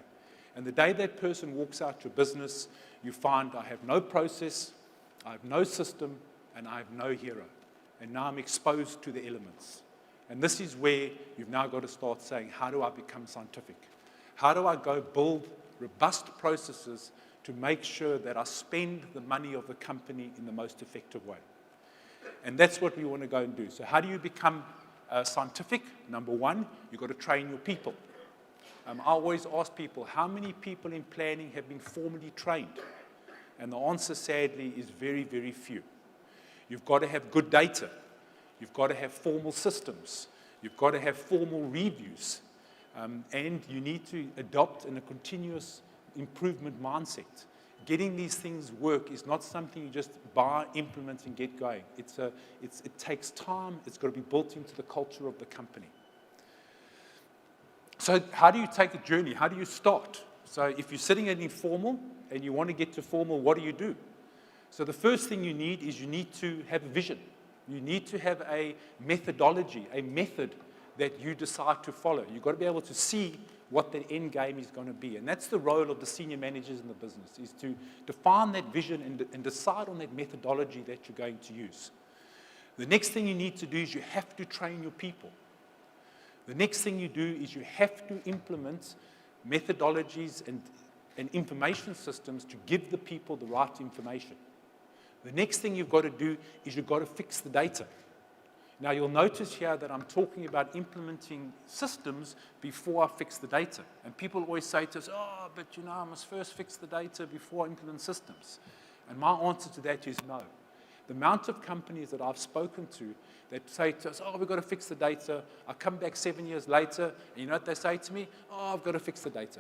And the day that person walks out your business, you find I have no process, I have no system, and I have no hero. And now I'm exposed to the elements. And this is where you've now got to start saying, how do I become scientific? How do I go build robust processes to make sure that I spend the money of the company in the most effective way? And that's what we want to go and do. So how do you become scientific? Number one, you've got to train your people. I always ask people, how many people in planning have been formally trained? And the answer, sadly, is very, very few. You've got to have good data. You've got to have formal systems. You've got to have formal reviews. And you need to adopt a continuous improvement mindset. Getting these things work is not something you just buy, implement, and get going. It takes time. It's got to be built into the culture of the company. So how do you take a journey? How do you start? So if you're sitting at informal and you want to get to formal, what do you do? So the first thing you need is you need to have a vision. You need to have a methodology, a method that you decide to follow. You've got to be able to see what the end game is going to be. And that's the role of the senior managers in the business, is to define that vision and decide on that methodology that you're going to use. The next thing you need to do is you have to train your people. The next thing you do is you have to implement methodologies and information systems to give the people the right information. The next thing you've got to do is you've got to fix the data. Now, you'll notice here that I'm talking about implementing systems before I fix the data. And people always say to us, oh, but you know, I must first fix the data before I implement systems. And my answer to that is no. The amount of companies that I've spoken to that say to us, oh, we've got to fix the data. I come back 7 years later, and you know what they say to me? Oh, I've got to fix the data.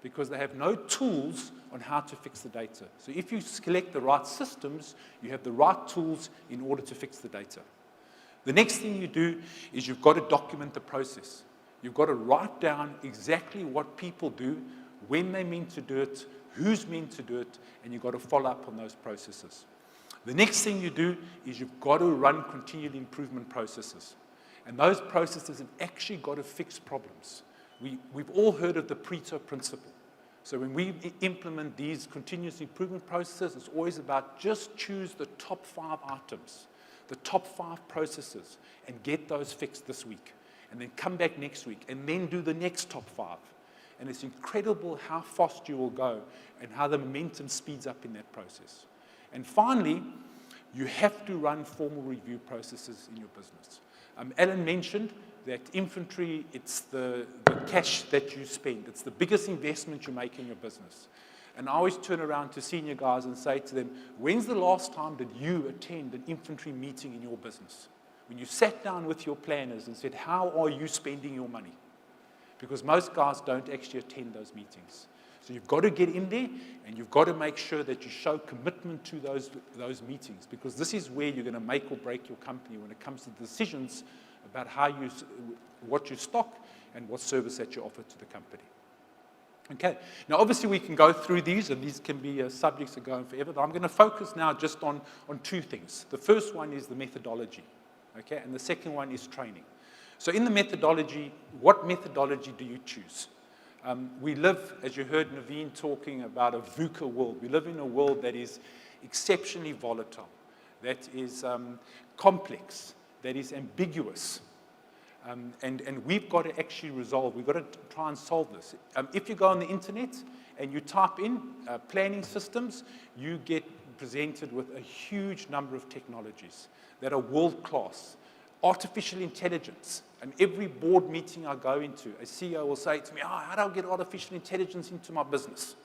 Because they have no tools on how to fix the data. So if you select the right systems, you have the right tools in order to fix the data. The next thing you do is you've got to document the process. You've got to write down exactly what people do, when they're meant to do it, who's meant to do it, and you've got to follow up on those processes. The next thing you do is you've got to run continual improvement processes. And those processes have actually got to fix problems. We've all heard of the Pareto principle. So when we implement these continuous improvement processes, it's always about just choose the top 5 items, the top 5 processes, and get those fixed this week. And then come back next week, and then do the next top 5. And it's incredible how fast you will go and how the momentum speeds up in that process. And finally, you have to run formal review processes in your business. Alan mentioned that infantry, it's the cash that you spend. It's the biggest investment you make in your business. And I always turn around to senior guys and say to them, when's the last time did you attend an infantry meeting in your business? When you sat down with your planners and said, how are you spending your money? Because most guys don't actually attend those meetings. So you've got to get in there, and you've got to make sure that you show commitment to those meetings, because this is where you're going to make or break your company when it comes to decisions about what you stock and what service that you offer to the company. Okay, now obviously we can go through these, and these can be subjects that go on forever, but I'm going to focus now just on 2 things. The first one is the methodology, okay, and the second one is training. So in the methodology, what methodology do you choose? We live, as you heard Naveen talking about, a VUCA world. We live in a world that is exceptionally volatile, that is complex, that is ambiguous. And we've got to actually resolve, we've got to try and solve this. If you go on the internet and you type in planning systems, you get presented with a huge number of technologies that are world-class. Artificial intelligence. And every board meeting I go into, a CEO will say to me, how do I get artificial intelligence into my business?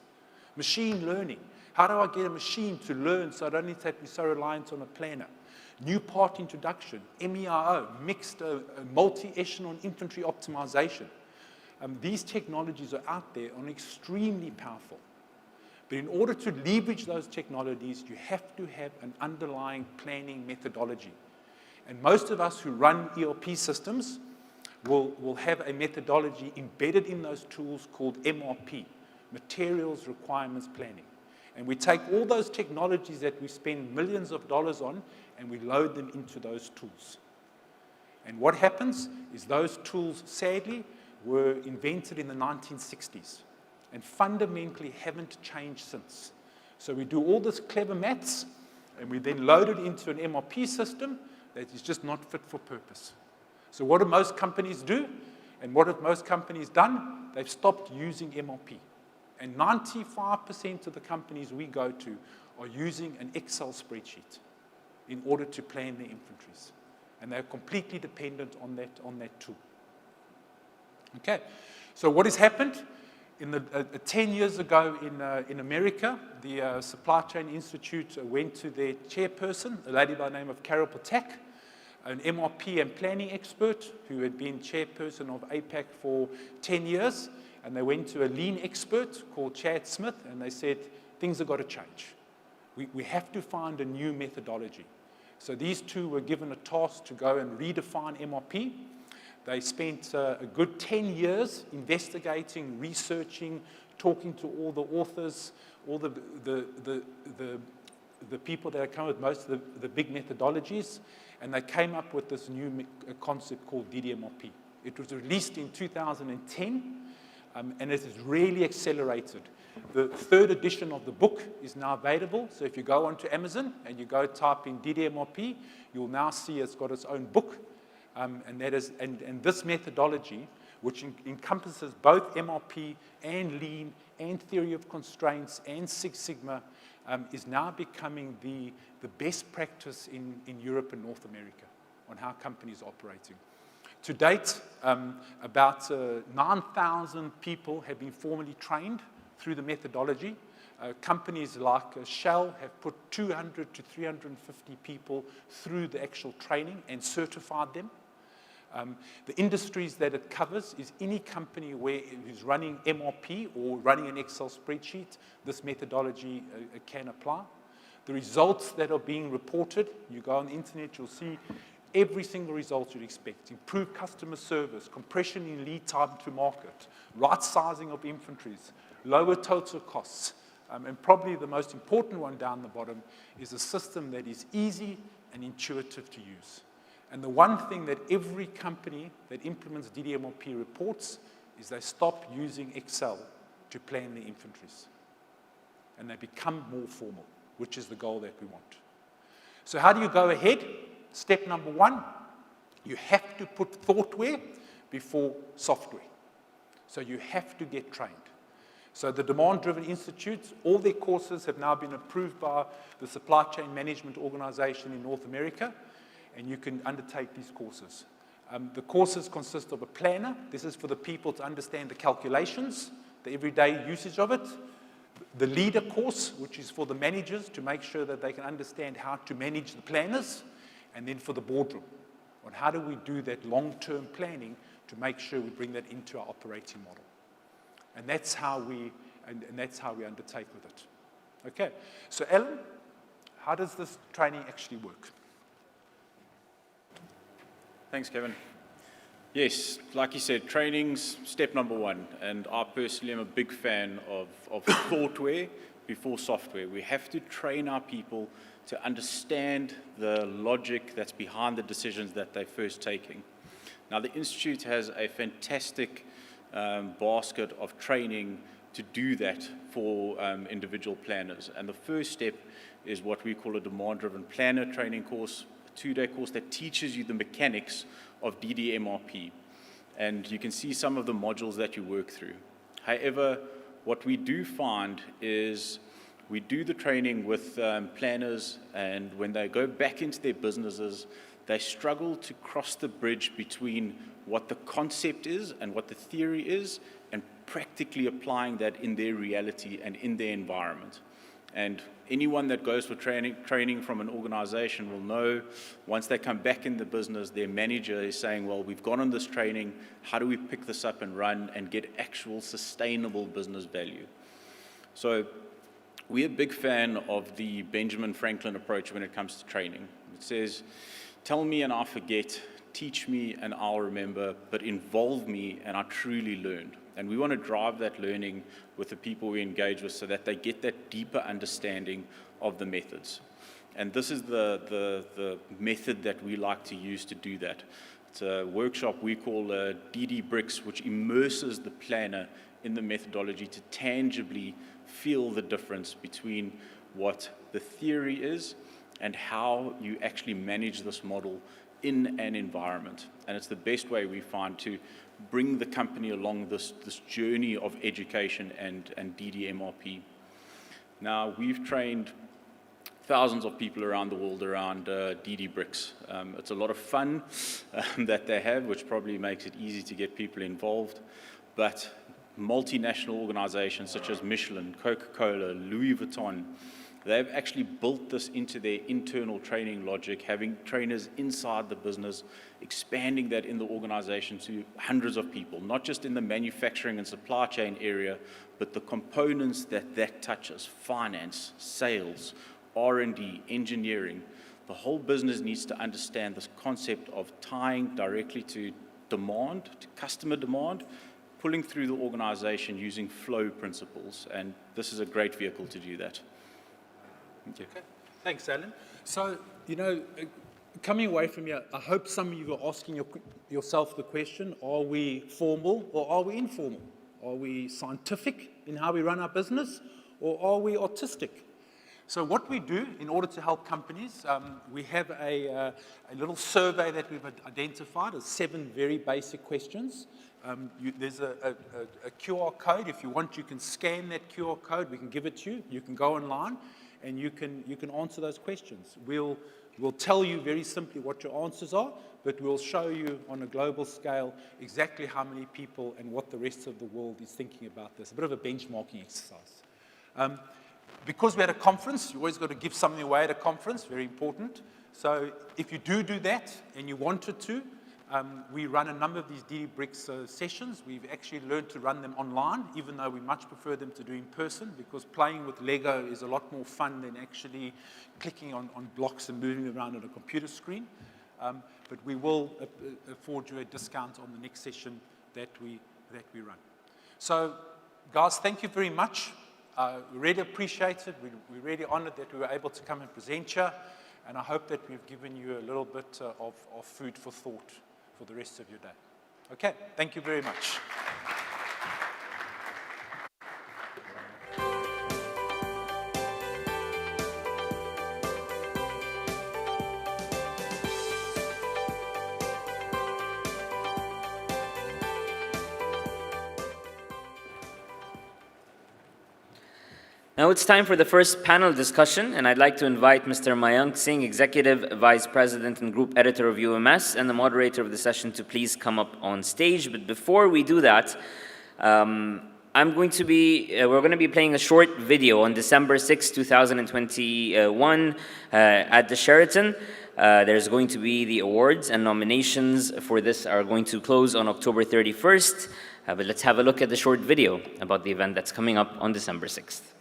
Machine learning. How do I get a machine to learn so I don't need to be so reliant on a planner? New part introduction, MERO, mixed multi-echelon infantry optimization. These technologies are out there and extremely powerful. But in order to leverage those technologies, you have to have an underlying planning methodology. And most of us who run ERP systems will have a methodology embedded in those tools called MRP, Materials Requirements Planning. And we take all those technologies that we spend millions of dollars on, and we load them into those tools. And what happens is those tools, sadly, were invented in the 1960s and fundamentally haven't changed since. So we do all this clever maths, and we then load it into an MRP system that is just not fit for purpose. So what do most companies do? And what have most companies done? They've stopped using MRP. And 95% of the companies we go to are using an Excel spreadsheet in order to plan their inventories. And they're completely dependent on that tool. Okay, so what has happened? 10 years ago in America, the Supply Chain Institute went to their chairperson, a lady by the name of Carol Patak, an MRP and planning expert who had been chairperson of APAC for 10 years, and they went to a lean expert called Chad Smith, and they said, things have got to change. We have to find a new methodology. So these two were given a task to go and redefine MRP. They spent a good 10 years investigating, researching, talking to all the authors, all the people that had come with most of the big methodologies, and they came up with this new concept called DDMRP. It was released in 2010, and it has really accelerated. The third edition of the book is now available, so if you go onto Amazon and you go type in DDMRP, you'll now see it's got its own book. And this methodology, which encompasses both MRP and Lean and theory of constraints and Six Sigma, is now becoming the best practice in Europe and North America on how companies are operating. To date, about 9,000 people have been formally trained through the methodology. Companies like Shell have put 200 to 350 people through the actual training and certified them. The industries that it covers is any company who's running MRP or running an Excel spreadsheet, this methodology can apply. The results that are being reported, you go on the internet, you'll see every single result you'd expect. Improved customer service, compression in lead time to market, right sizing of inventories, lower total costs, and probably the most important one down the bottom is a system that is easy and intuitive to use. And the one thing that every company that implements DDMRP reports is they stop using Excel to plan their inventories. And they become more formal, which is the goal that we want. So how do you go ahead? Step number one, you have to put thoughtware before software. So you have to get trained. So the Demand-Driven Institutes, all their courses have now been approved by the Supply Chain Management Organization in North America, and you can undertake these courses. The courses consist of a planner. This is for the people to understand the calculations, the everyday usage of it. The leader course, which is for the managers to make sure that they can understand how to manage the planners, and then for the boardroom on how do we do that long-term planning to make sure we bring that into our operating model. And that's how we undertake with it. Okay, so Alan, how does this training actually work? Thanks, Kevin. Yes, like you said, training's step number one, and I personally am a big fan of thoughtware before software. We have to train our people to understand the logic that's behind the decisions that they're first taking. Now, the Institute has a fantastic basket of training to do that for individual planners. And the first step is what we call a demand-driven planner training course, a 2-day course that teaches you the mechanics of DDMRP. And you can see some of the modules that you work through. However, what we do find is we do the training with planners, and when they go back into their businesses, they struggle to cross the bridge between what the concept is and what the theory is, and practically applying that in their reality and in their environment. And anyone that goes for training from an organization will know once they come back in the business, their manager is saying, well, we've gone on this training, how do we pick this up and run and get actual sustainable business value? So we're a big fan of the Benjamin Franklin approach when it comes to training. It says, tell me and I'll forget, teach me and I'll remember, but involve me and I truly learned. And we want to drive that learning with the people we engage with so that they get that deeper understanding of the methods. And this is the method that we like to use to do that. It's a workshop we call DD Bricks, which immerses the planner in the methodology to tangibly feel the difference between what the theory is and how you actually manage this model in an environment. And it's the best way we find to bring the company along this journey of education and DDMRP. Now, we've trained thousands of people around the world around DD bricks. It's a lot of fun that they have, which probably makes it easy to get people involved. But multinational organizations such as Michelin, Coca-Cola, Louis Vuitton, they've actually built this into their internal training logic, having trainers inside the business, expanding that in the organization to hundreds of people, not just in the manufacturing and supply chain area, but the components that touches, finance, sales, R&D, engineering. The whole business needs to understand this concept of tying directly to demand, to customer demand, pulling through the organization using flow principles, and this is a great vehicle to do that. Thank you. Okay. Thanks, Alan. So, coming away from here, I hope some of you are asking yourself the question, are we formal or are we informal? Are we scientific in how we run our business, or are we artistic? So what we do in order to help companies, we have a little survey that we've identified as 7 very basic questions. There's a QR code. If you want, you can scan that QR code. We can give it to you. You can go online and you can answer those questions. We'll tell you very simply what your answers are, but we'll show you on a global scale exactly how many people and what the rest of the world is thinking about this. A bit of a benchmarking exercise. Because we're at a conference, you always got to give something away at a conference, very important. So if you do that and you wanted to, we run a number of these DD Bricks sessions. We've actually learned to run them online, even though we much prefer them to do in person, because playing with Lego is a lot more fun than actually clicking on blocks and moving around on a computer screen. But we will afford you a discount on the next session that we run. So, guys, thank you very much. We really appreciate it. We're really honored that we were able to come and present here, and I hope that we've given you a little bit of food for thought for the rest of your day. Okay, thank you very much. Now it's time for the first panel discussion, and I'd like to invite Mr. Mayank Singh, Executive Vice President and Group Editor of UMS, and the moderator of the session to please come up on stage. But before we do that, we're going to be playing a short video on December 6, 2021 at the Sheraton. There's going to be the awards, and nominations for this are going to close on October 31st. But let's have a look at the short video about the event that's coming up on December 6th.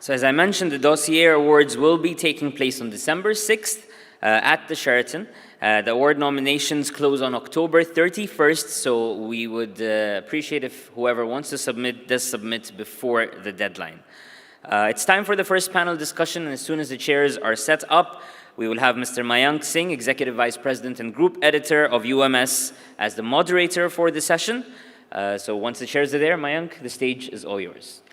So as I mentioned, the Dossier Awards will be taking place on December 6th at the Sheraton. The award nominations close on October 31st, so we would appreciate if whoever wants to submit does submit before the deadline. It's time for the first panel discussion, and as soon as the chairs are set up, we will have Mr. Mayank Singh, Executive Vice President and Group Editor of UMS, as the moderator for the session. So once the chairs are there, Mayank, the stage is all yours.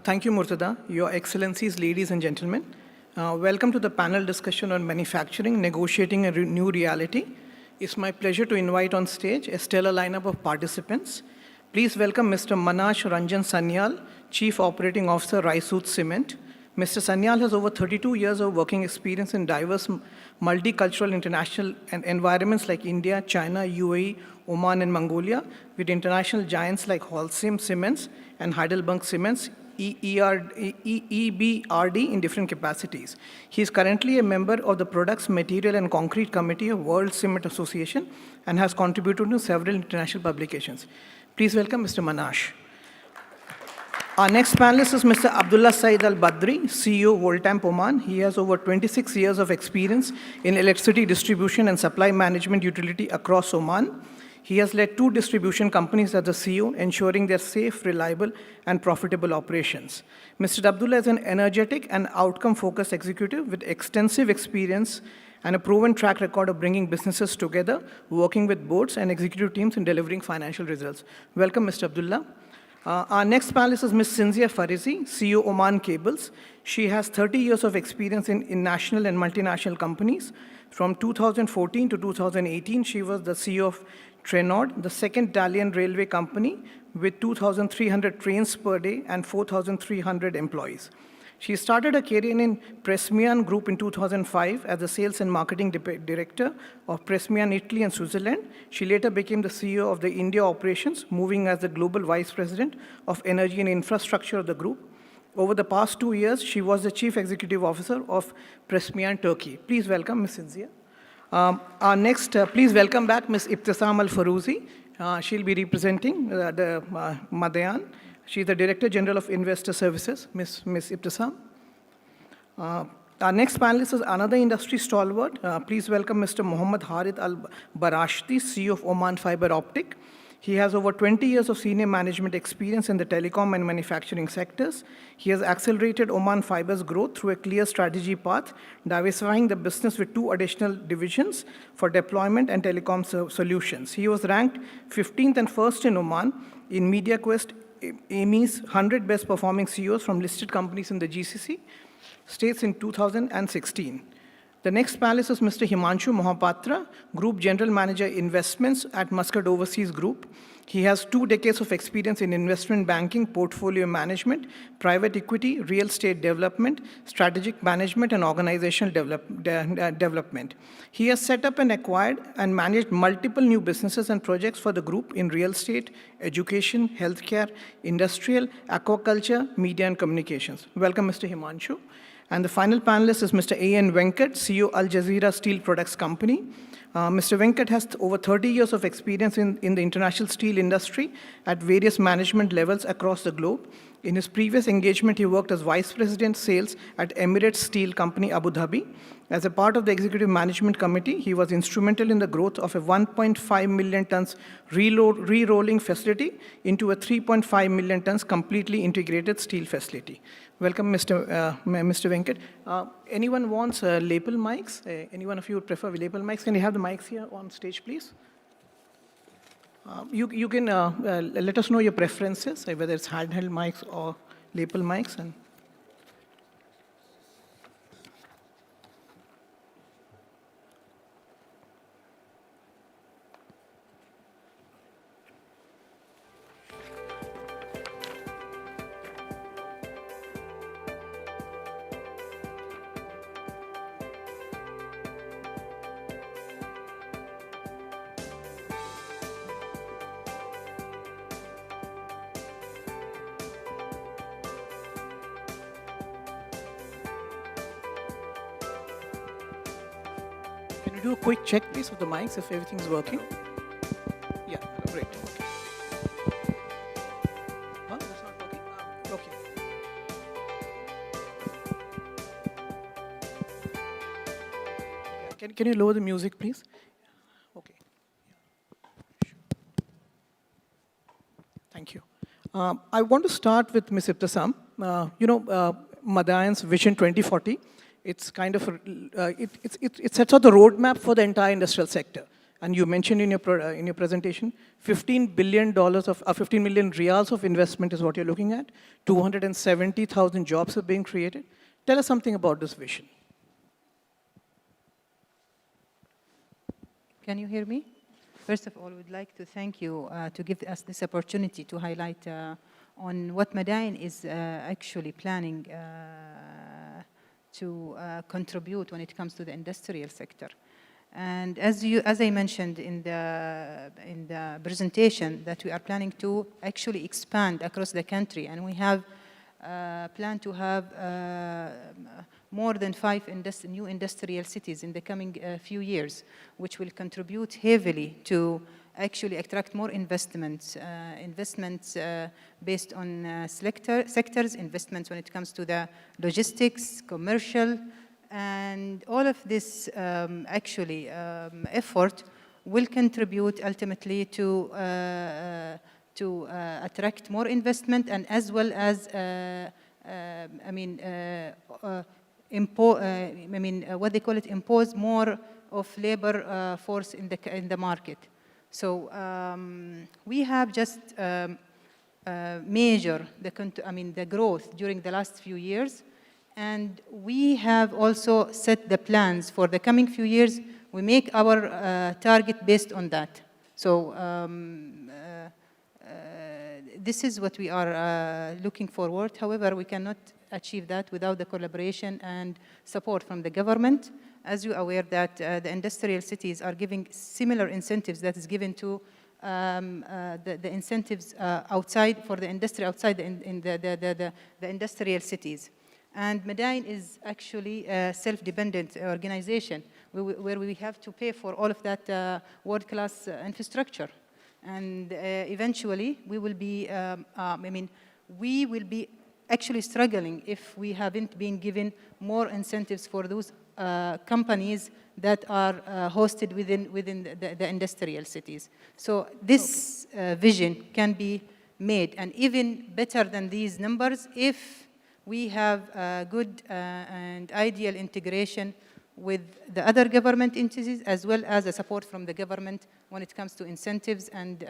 Thank you, Murtada. Your Excellencies, ladies and gentlemen. Welcome to the panel discussion on manufacturing, negotiating a new reality. It's my pleasure to invite on stage a stellar lineup of participants. Please welcome Mr. Manash Ranjan Sanyal, Chief Operating Officer, Raisooth Cement. Mr. Sanyal has over 32 years of working experience in diverse multicultural international environments like India, China, UAE, Oman, and Mongolia, with international giants like Holcim Cements and Heidelberg Cements, EBRD in different capacities. He is currently a member of the Products, Material and Concrete Committee of World Cement Association and has contributed to several international publications. Please welcome Mr. Manash. Our next panelist is Mr. Abdullah Said Al-Badri, CEO Voltamp Oman. He has over 26 years of experience in electricity distribution and supply management utility across Oman. He has led 2 distribution companies as the CEO, ensuring their safe, reliable, and profitable operations. Mr. Abdullah is an energetic and outcome-focused executive with extensive experience and a proven track record of bringing businesses together, working with boards and executive teams in delivering financial results. Welcome, Mr. Abdullah. Our next panelist is Ms. Cinzia Farizi, CEO Oman Cables. She has 30 years of experience in national and multinational companies. From 2014 to 2018, she was the CEO of Trenord, the second Italian railway company with 2,300 trains per day and 4,300 employees. She started her career in Pressmian Group in 2005 as the Sales and Marketing Director of Pressmian Italy and Switzerland. She later became the CEO of the India operations, moving as the Global Vice President of Energy and Infrastructure of the group. Over the past 2 years, she was the Chief Executive Officer of Pressmian Turkey. Please welcome Ms. Cinzia. Our next, please welcome back Ms. Ibtisam Al-Farouzi. She'll be representing the Madayan. She's the Director General of Investor Services, Ms. Ibtisam. Our next panelist is another industry stalwart. Please welcome Mr. Mohammad Harith Al-Barashti, CEO of Oman Fiber Optic. He has over 20 years of senior management experience in the telecom and manufacturing sectors. He has accelerated Oman Fiber's growth through a clear strategy path, diversifying the business with 2 additional divisions for deployment and telecom solutions. He was ranked 15th and 1st in Oman in MediaQuest Amy's 100 best performing CEOs from listed companies in the GCC states in 2016. The next panelist is Mr. Himanshu Mohapatra, Group General Manager Investments at Muscat Overseas Group. He has 2 decades of experience in investment banking, portfolio management, private equity, real estate development, strategic management, and organizational development. He has set up and acquired and managed multiple new businesses and projects for the group in real estate, education, healthcare, industrial, aquaculture, media, and communications. Welcome, Mr. Himanshu. And the final panelist is Mr. A.N. Venkat, CEO Al Jazeera Steel Products Company. Mr. Venkat has over 30 years of experience in the international steel industry at various management levels across the globe. In his previous engagement, he worked as Vice President Sales at Emirates Steel Company, Abu Dhabi. As a part of the Executive Management Committee, he was instrumental in the growth of a 1.5 million tons re-rolling facility into a 3.5 million tons completely integrated steel facility. Welcome, Mr. Venkat. Anyone wants lapel mics? Anyone of you would prefer lapel mics? Can you have the mics here on stage, please? You can let us know your preferences, whether it's handheld mics or lapel mics. And can you do a quick check, please, of the mics if everything's working? Yeah, great. Okay. Huh? That's not working? Okay. Yeah, can you lower the music, please? Okay. Sure. Thank you. I want to start with Ms. Ibtisam. Madayan's Vision 2040. It's kind of it sets out the roadmap for the entire industrial sector. And you mentioned in your presentation, $15 billion of 15 million riyals of investment is what you're looking at. 270,000 jobs are being created. Tell us something about this vision. Can you hear me? First of all, we'd like to thank you to give us this opportunity to highlight on what Madayan is actually planning to contribute when it comes to the industrial sector. And as I mentioned in the presentation, that we are planning to actually expand across the country, and we have planned to have more than 5 new industrial cities in the coming few years, which will contribute heavily to actually attract more investments based on sectors, investments when it comes to the logistics, commercial, and all of this effort will contribute ultimately to attract more investment, and as well as impose more of labor force in the market. So we have just measured the growth during the last few years, and we have also set the plans for the coming few years. We make our target based on that. So this is what we are looking forward. However, we cannot achieve that without the collaboration and support from the government. As you are aware that the industrial cities are giving similar incentives that is given to the incentives outside for the industry outside the industrial cities. And Madayan is actually a self-dependent organization where we have to pay for all of that world-class infrastructure. And eventually we will be, we will be actually struggling if we haven't been given more incentives for those companies that are hosted within the industrial cities. So this vision can be made, and even better than these numbers, if we have good and ideal integration with the other government entities, as well as the support from the government when it comes to incentives and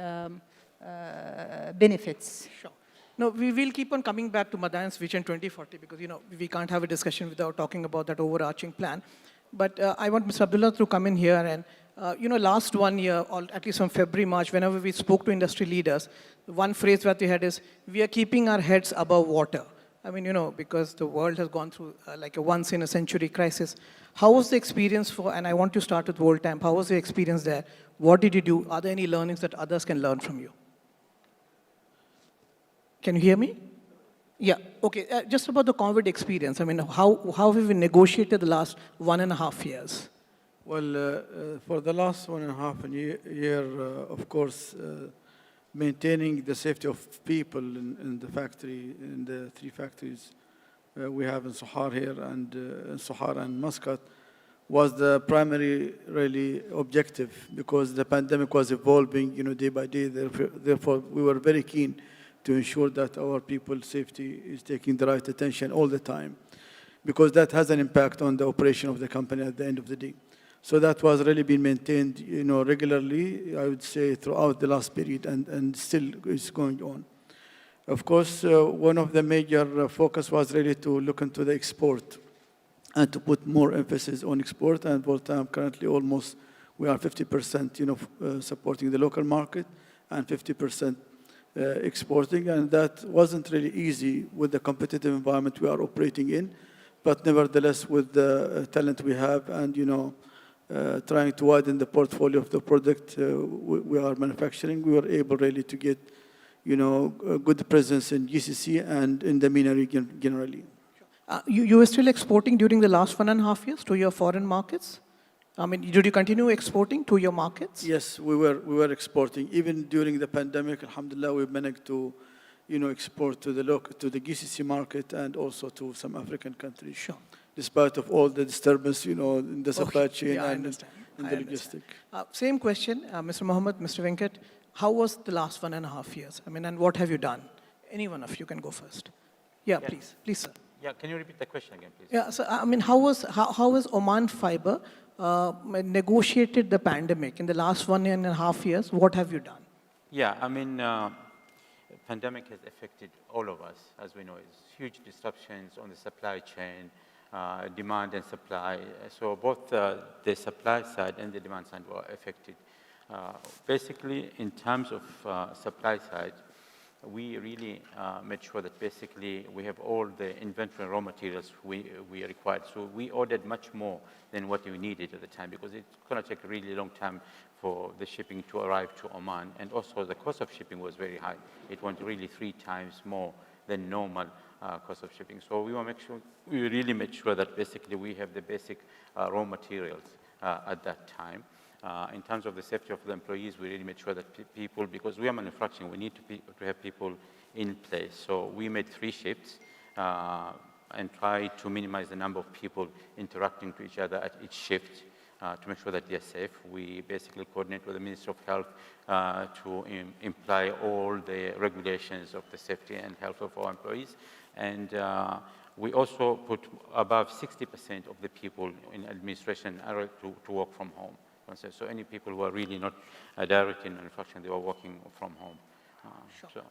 benefits. Sure. No, we will keep on coming back to Madayan's Vision 2040 because, we can't have a discussion without talking about that overarching plan. But I want Mr. Abdullah to come in here and, last 1 year, or at least from February, March, whenever we spoke to industry leaders, one phrase that we had is, we are keeping our heads above water. I mean, because the world has gone through like a once-in-a-century crisis. How was the experience and I want to start with World Temp, how was the experience there? What did you do? Are there any learnings that others can learn from you? Can you hear me? Yeah, okay. Just about the COVID experience. I mean, how have we negotiated the last 1.5 years? Well, for the last 1.5 year, of course, maintaining the safety of people in the factory, in the 3 factories we have in Sohar here and in Sohar and Muscat, was the primary really objective because the pandemic was evolving, day by day. Therefore, we were very keen to ensure that our people's safety is taking the right attention all the time, because that has an impact on the operation of the company at the end of the day. So that was really being maintained, regularly, I would say, throughout the last period, and still is going on. Of course, one of the major focus was really to look into the export and to put more emphasis on export. And for time, currently, almost we are 50%, supporting the local market and 50% exporting, and that wasn't really easy with the competitive environment we are operating in. But nevertheless, with the talent we have and, trying to widen the portfolio of the product we are manufacturing, we were able really to get, a good presence in GCC and in the MENA region generally. You were still exporting during the last 1.5 years to your foreign markets? I mean, did you continue exporting to your markets? Yes, we were exporting. Even during the pandemic, alhamdulillah, we managed to, export to the GCC market and also to some African countries. Sure. Despite of all the disturbance, in the supply chain and in the logistic. Same question, Mr. Mohammed, Mr. Venkat. How was the last 1.5 years? I mean, and what have you done? Any one of you can go first. Yeah, please, sir. Yeah, can you repeat the question again, please? Yeah, so I mean, how was Oman Fiber negotiated the pandemic in the last 1.5 years? What have you done? Yeah, I mean, pandemic has affected all of us, as we know. It's huge disruptions on the supply chain, demand and supply. So both the supply side and the demand side were affected. Basically, in terms of supply side, we really made sure that basically we have all the inventory raw materials we required. So we ordered much more than what we needed at the time because it's going to take a really long time for the shipping to arrive to Oman. And also the cost of shipping was very high. It went really 3 times more than normal cost of shipping. So we really made sure that basically we have the basic raw materials at that time. In terms of the safety of the employees, we really made sure that people, because we are manufacturing, we need to have people in place. So we made 3 shifts and tried to minimize the number of people interacting to each other at each shift to make sure that they're safe. We basically coordinate with the Ministry of Health to imply all the regulations of the safety and health of our employees. And we also put above 60% of the people in administration to work from home. So any people who are really not direct in manufacturing, they were working from home. Sure. So.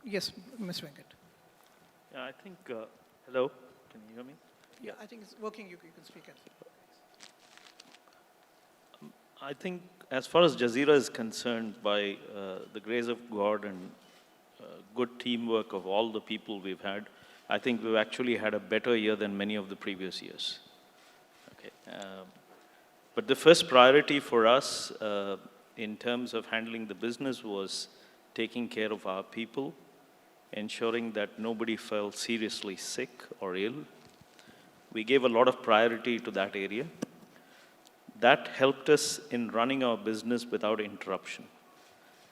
Yes, Ms. Venkat. Yeah, I think, hello, can you hear me? Yeah, I think it's working, you can speak. I think as far as Jazeera is concerned, by the grace of God and good teamwork of all the people we've had, I think we've actually had a better year than many of the previous years. Okay. But the first priority for us in terms of handling the business was taking care of our people, ensuring that nobody fell seriously sick or ill. We gave a lot of priority to that area. That helped us in running our business without interruption.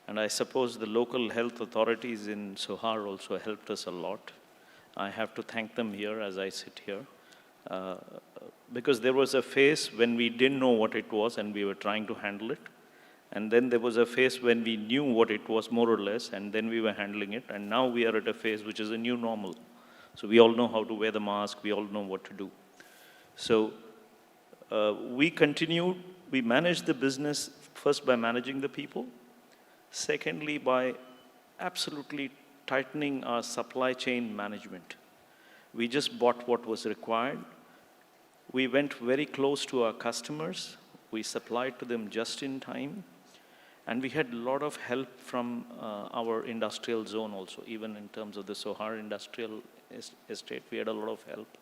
And I suppose the local health authorities in Sohar also helped us a lot. I have to thank them here as I sit here. Because there was a phase when we didn't know what it was and we were trying to handle it. And then there was a phase when we knew what it was more or less, and then we were handling it. And now we are at a phase which is a new normal. So we all know how to wear the mask, we all know what to do. So we continued, we managed the business first by managing the people. Secondly, by absolutely tightening our supply chain management. We just bought what was required. We went very close to our customers. We supplied to them just in time. And we had a lot of help from our industrial zone also, even in terms of the Sohar industrial estate, we had a lot of help.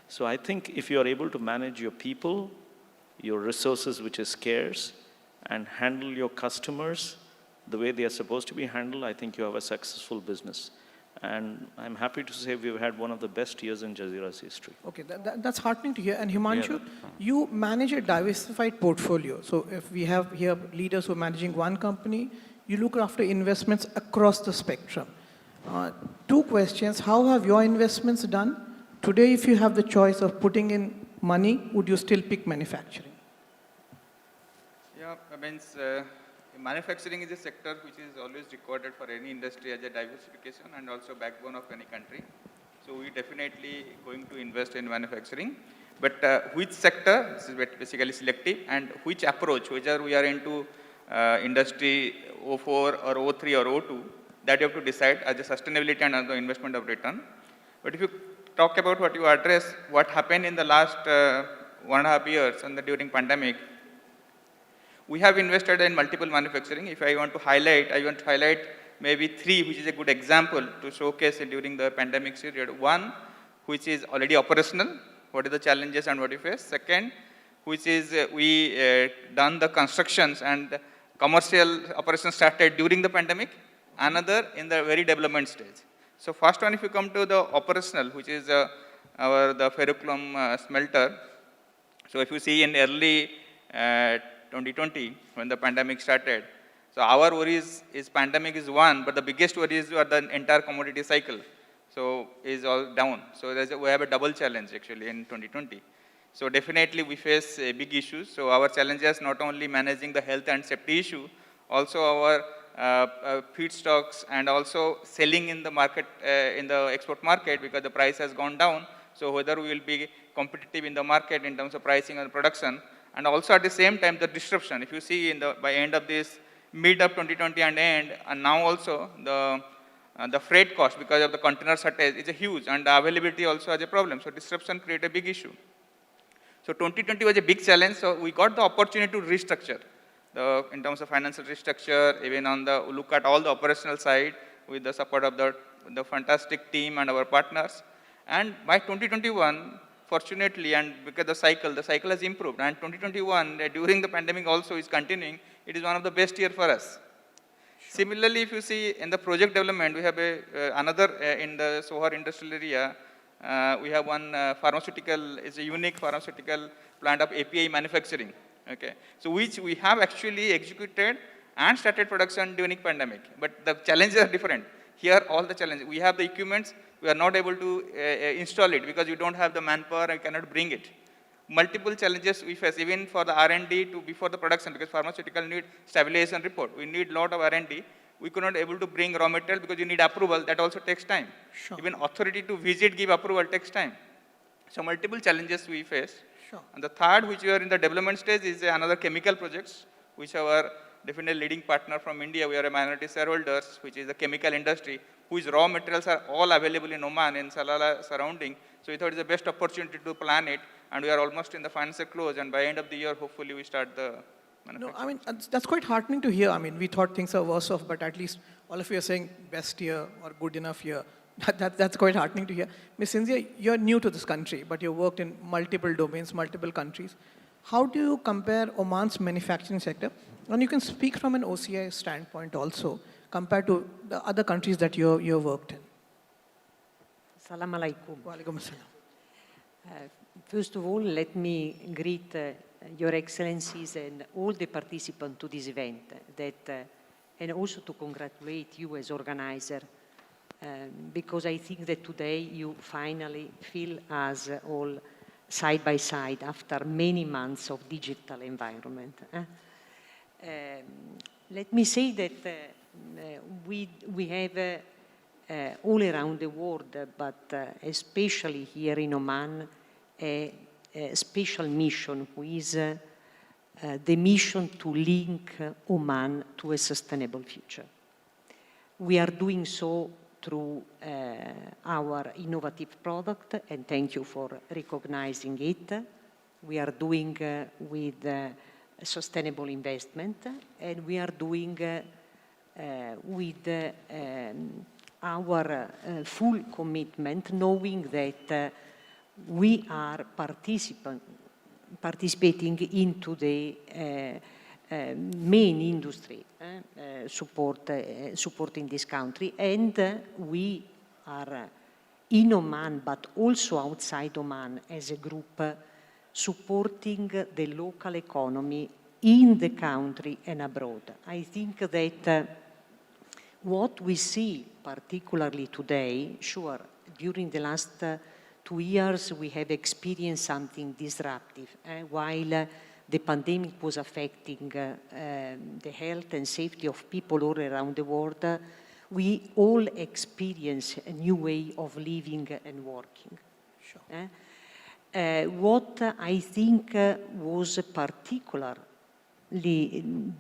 So I think if you are able to manage your people, your resources, which is scarce, and handle your customers the way they are supposed to be handled, I think you have a successful business. And I'm happy to say we've had one of the best years in Jazeera's history. Okay, that's heartening to hear. And Himanshu, you manage a diversified portfolio. So if we have here leaders who are managing one company, you look after investments across the spectrum. Two questions. How have your investments done? Today, if you have the choice of putting in money, would you still pick manufacturing? Yeah, manufacturing is a sector which is always recorded for any industry as a diversification and also backbone of any country. So we definitely going to invest in manufacturing. But which sector, this is basically selective, and which approach, whether we are into industry 04 or 03 or 02, that you have to decide as a sustainability and as the investment of return. But if you talk about what you address, what happened in the last 1.5 years and during pandemic, we have invested in multiple manufacturing. If I want to highlight maybe 3, which is a good example to showcase it during the pandemic period. 1, which is already operational, what are the challenges and what we face. Second, which is we done the constructions and commercial operations started during the pandemic. Another in the very development stage. So first one, if you come to the operational, which is the ferrochrome smelter. So if you see in early 2020, when the pandemic started, so our worries is pandemic is one, but the biggest worries are the entire commodity cycle. So is all down. So we have a double challenge actually in 2020. So definitely we face big issues. So our challenges not only managing the health and safety issue, also our feedstocks and also selling in the market, in the export market, because the price has gone down. So whether we will be competitive in the market in terms of pricing and production, and also at the same time the disruption. If you see in the by end of this mid of 2020 and now also the freight cost because of the container shortage is a huge, and the availability also has a problem. So disruption create a big issue. So 2020 was a big challenge. So we got the opportunity to restructure. In terms of financial restructure, even on the look at all the operational side with the support of the fantastic team and our partners. And by 2021, fortunately, and because the cycle has improved. And 2021, during the pandemic also is continuing. It is one of the best year for us. Sure. Similarly, if you see in the project development, we have another in the Sohar industrial area. We have one pharmaceutical, it's a unique pharmaceutical plant of API manufacturing. Okay, so which we have actually executed and started production during pandemic, but the challenges are different. Here, all the challenges, we have the equipments, we are not able to install it because you don't have the manpower and cannot bring it. Multiple challenges we face, even for the R&D to before the production, because pharmaceutical need stabilization report. We need lot of R&D. We could not able to bring raw material because you need approval, that also takes time. Sure. Even authority to visit, give approval takes time. So multiple challenges we face. Sure. And the third, which we are in the development stage, is another chemical projects, which our definitely leading partner from India, we are a minority shareholders, which is the chemical industry, whose raw materials are all available in Oman, in Salalah surrounding. So we thought it's the best opportunity to plan it, and we are almost in the financial close, and by end of the year, hopefully we start the manufacturing. No, I mean, that's quite heartening to hear. I mean, we thought things are worse off, but at least all of you are saying best year or good enough year. That's quite heartening to hear. Ms. Sindhia, you're new to this country, but you've worked in multiple domains, multiple countries. How do you compare Oman's manufacturing sector? And you can speak from an OCI standpoint also, compared to the other countries that you've worked in. Assalamu alaikum. Wa alaikum assalam. First of all, let me greet Your Excellencies and all the participants to this event, and also to congratulate you as organizer. Because I think that today you finally feel us all side by side after many months of digital environment. Let me say that we have all around the world, but especially here in Oman, a special mission, which is the mission to link Oman to a sustainable future. We are doing so through our innovative product, and thank you for recognizing it, we are doing with sustainable investment, and we are doing with our full commitment, knowing that we are participating into the main industry supporting this country, and we are in Oman, but also outside Oman as a group, supporting the local economy in the country and abroad. I think that what we see particularly today, sure, during the last 2 years we have experienced something disruptive. While the pandemic was affecting the health and safety of people all around the world, we all experience a new way of living and working. Sure. What I think was particularly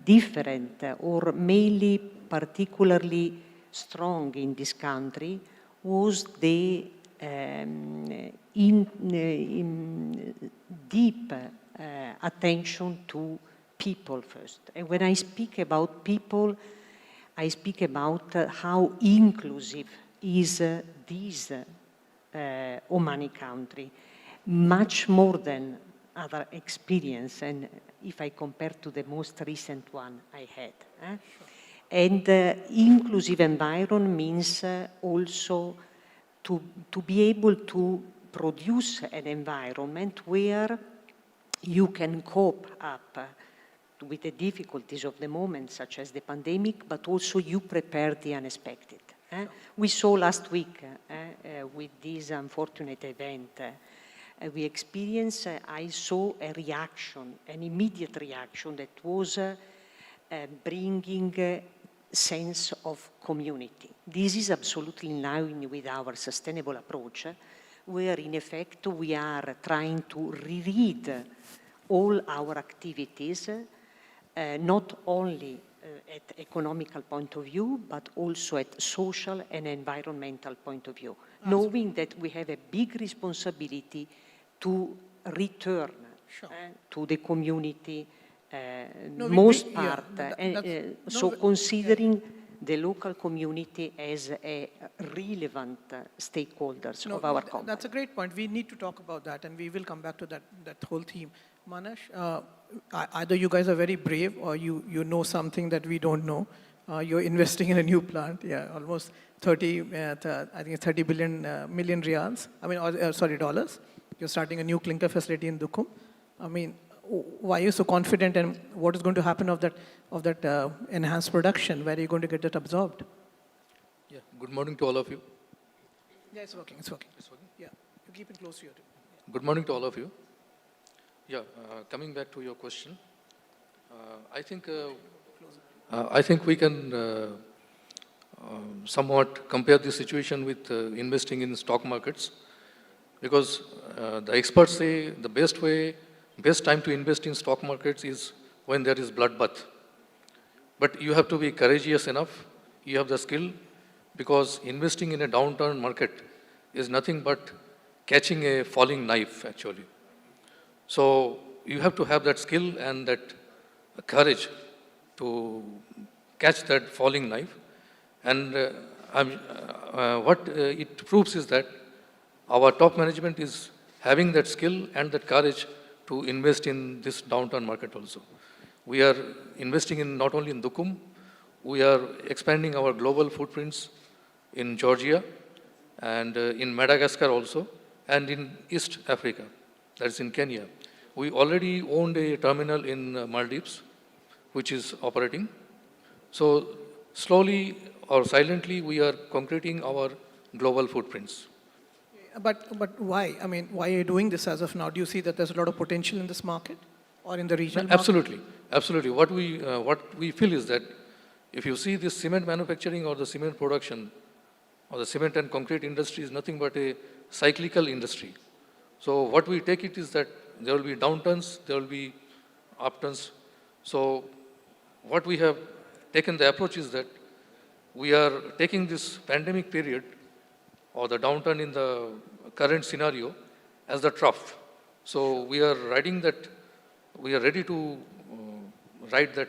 different or mainly particularly strong in this country was the deep attention to people first. And when I speak about people, I speak about how inclusive is this Omani country, much more than other experience, and if I compare to the most recent one I had. Sure. And inclusive environment means also to be able to produce an environment where you can cope up with the difficulties of the moment, such as the pandemic, but also you prepare the unexpected. We saw last week with this unfortunate event, we experienced, I saw a reaction, an immediate reaction that was bringing a sense of community. This is absolutely in line with our sustainable approach, where in effect we are trying to reread all our activities, not only at economical point of view, but also at social and environmental point of view, knowing that we have a big responsibility to return to the community most part. So considering the local community as a relevant stakeholders of our company. That's a great point. We need to talk about that, and we will come back to that whole theme. Manash, either you guys are very brave or you know something that we don't know. You're investing in a new plant, almost 30 million riyals. Dollars. You're starting a new clinker facility in Dukum. I mean, why are you so confident, and what is going to happen of that enhanced production? Where are you going to get that absorbed? Yeah. Good morning to all of you. Yeah, it's working. It's working. Yeah, you keep it close to you. Good morning to all of you. Yeah, coming back to your question, I think we can somewhat compare the situation with investing in stock markets, because the experts say the best time to invest in stock markets is when there is bloodbath. But you have to be courageous enough, you have the skill, because investing in a downturn market is nothing but catching a falling knife, actually. So you have to have that skill and that courage to catch that falling knife. And what it proves is that our top management is having that skill and that courage to invest in this downturn market also. We are investing in not only in Dukum, we are expanding our global footprints in Georgia and in Madagascar also, and in East Africa, that is in Kenya. We already owned a terminal in Maldives, which is operating. So slowly or silently, we are concreting our global footprints. But why? I mean, why are you doing this as of now? Do you see that there's a lot of potential in this market or in the regional Absolutely. market? Absolutely. What we feel is that if you see this cement manufacturing or the cement production or the cement and concrete industry is nothing but a cyclical industry. So what we take it is that there will be downturns, there will be upturns. So what we have taken the approach is that we are taking this pandemic period or the downturn in the current scenario as the trough. So we are riding that, we are ready to ride that.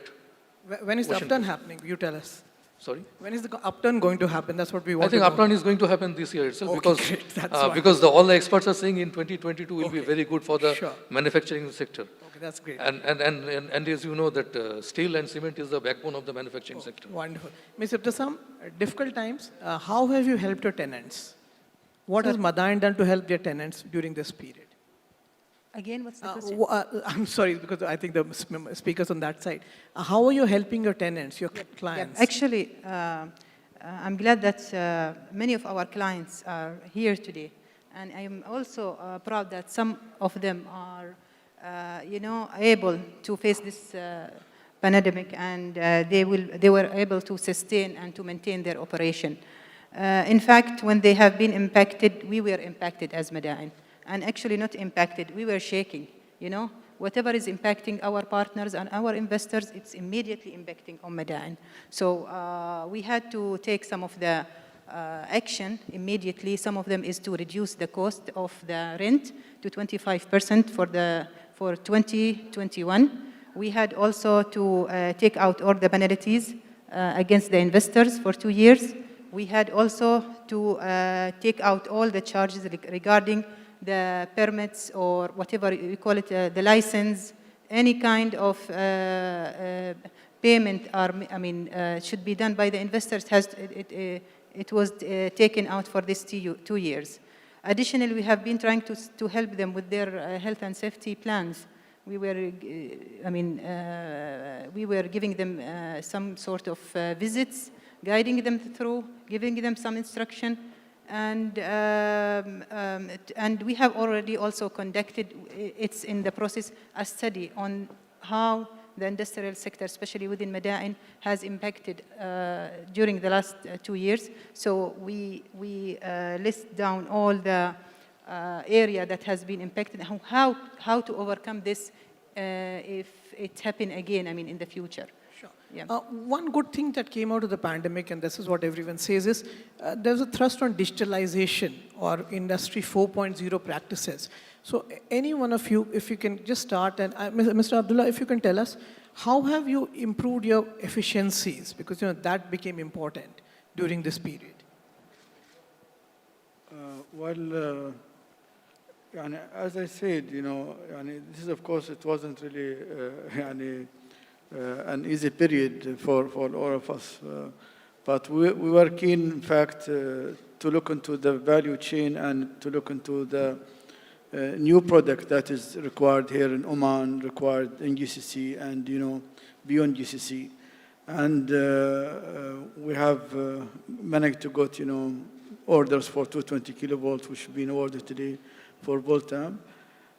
When is the ocean upturn coast. happening? You tell us. Sorry? When is the upturn going to happen? That's what we want I think to know. upturn is going to happen this year itself, Okay, because, great. That's because all the experts are saying in 2022 will be very good for the Sure. manufacturing sector. Okay, that's great. And as you know that steel and cement is the backbone of the manufacturing sector. Wonderful. Ms. Ibtisam, difficult times. How have you helped your tenants? What has Madain done to help their tenants during this period? Again, what's the question? I'm sorry, because I think the speakers on that side. How are you helping your tenants, your clients? Actually, I'm glad that many of our clients are here today. And I am also proud that some of them are, able to face this pandemic, and they were able to sustain and to maintain their operation. In fact, when they have been impacted, we were impacted as Madain. And actually not impacted, we were shaking, Whatever is impacting our partners and our investors, it's immediately impacting on Madain. So we had to take some of the action immediately. Some of them is to reduce the cost of the rent to 25% for 2021. We had also to take out all the penalties against the investors for 2 years. We had also to take out all the charges regarding the permits or whatever you call it, the license, any kind of payment should be done by the investors. It was taken out for this 2 years. Additionally, we have been trying to help them with their health and safety plans. We were, we were giving them some sort of visits, guiding them through, giving them some instruction. And we have already also conducted, it's in the process, a study on how the industrial sector, especially within Madain, has impacted during the last 2 years. So we list down all the area that has been impacted, how to overcome this if it happen again, in the future. Yeah. One good thing that came out of the pandemic, and this is what everyone says, is there's a thrust on digitalization or Industry 4.0 practices. So any one of you, if you can just start, and Mr. Abdullah, if you can tell us, how have you improved your efficiencies? Because that became important during this period. As I said, this is, of course, it wasn't really an easy period for all of us. But we were keen, in fact, to look into the value chain and to look into the new product that is required here in Oman, required in GCC and, beyond GCC. And we have managed to get, orders for 220 kilovolts, which have been ordered today for Voltam.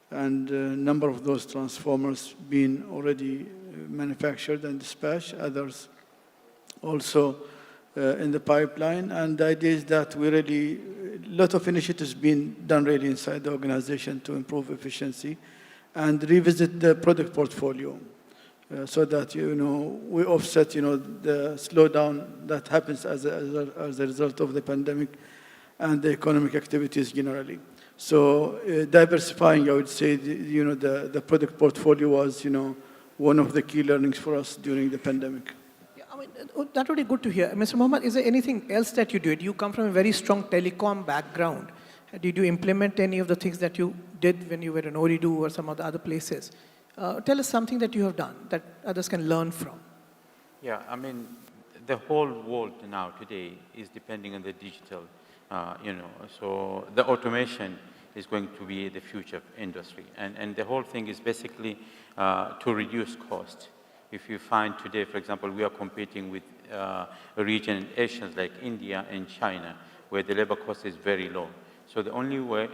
And a number of those transformers being already manufactured and dispatched, others also in the pipeline. And the idea is that a lot of initiatives being done really inside the organization to improve efficiency and revisit the product portfolio so that, we offset, the slowdown that happens as a result of the pandemic and the economic activities generally. So diversifying, I would say, the product portfolio was, one of the key learnings for us during the pandemic. Yeah, that would be good to hear. Mr. Mohammed, is there anything else that you did? You come from a very strong telecom background. Did you implement any of the things that you did when you were in Ooredoo or some of the other places? Tell us something that you have done that others can learn from. Yeah, the whole world now today is depending on the digital, so the automation is going to be the future of industry. And the whole thing is basically to reduce cost. If you find today, for example, we are competing with a region in Asia like India and China, where the labor cost is very low. So the only way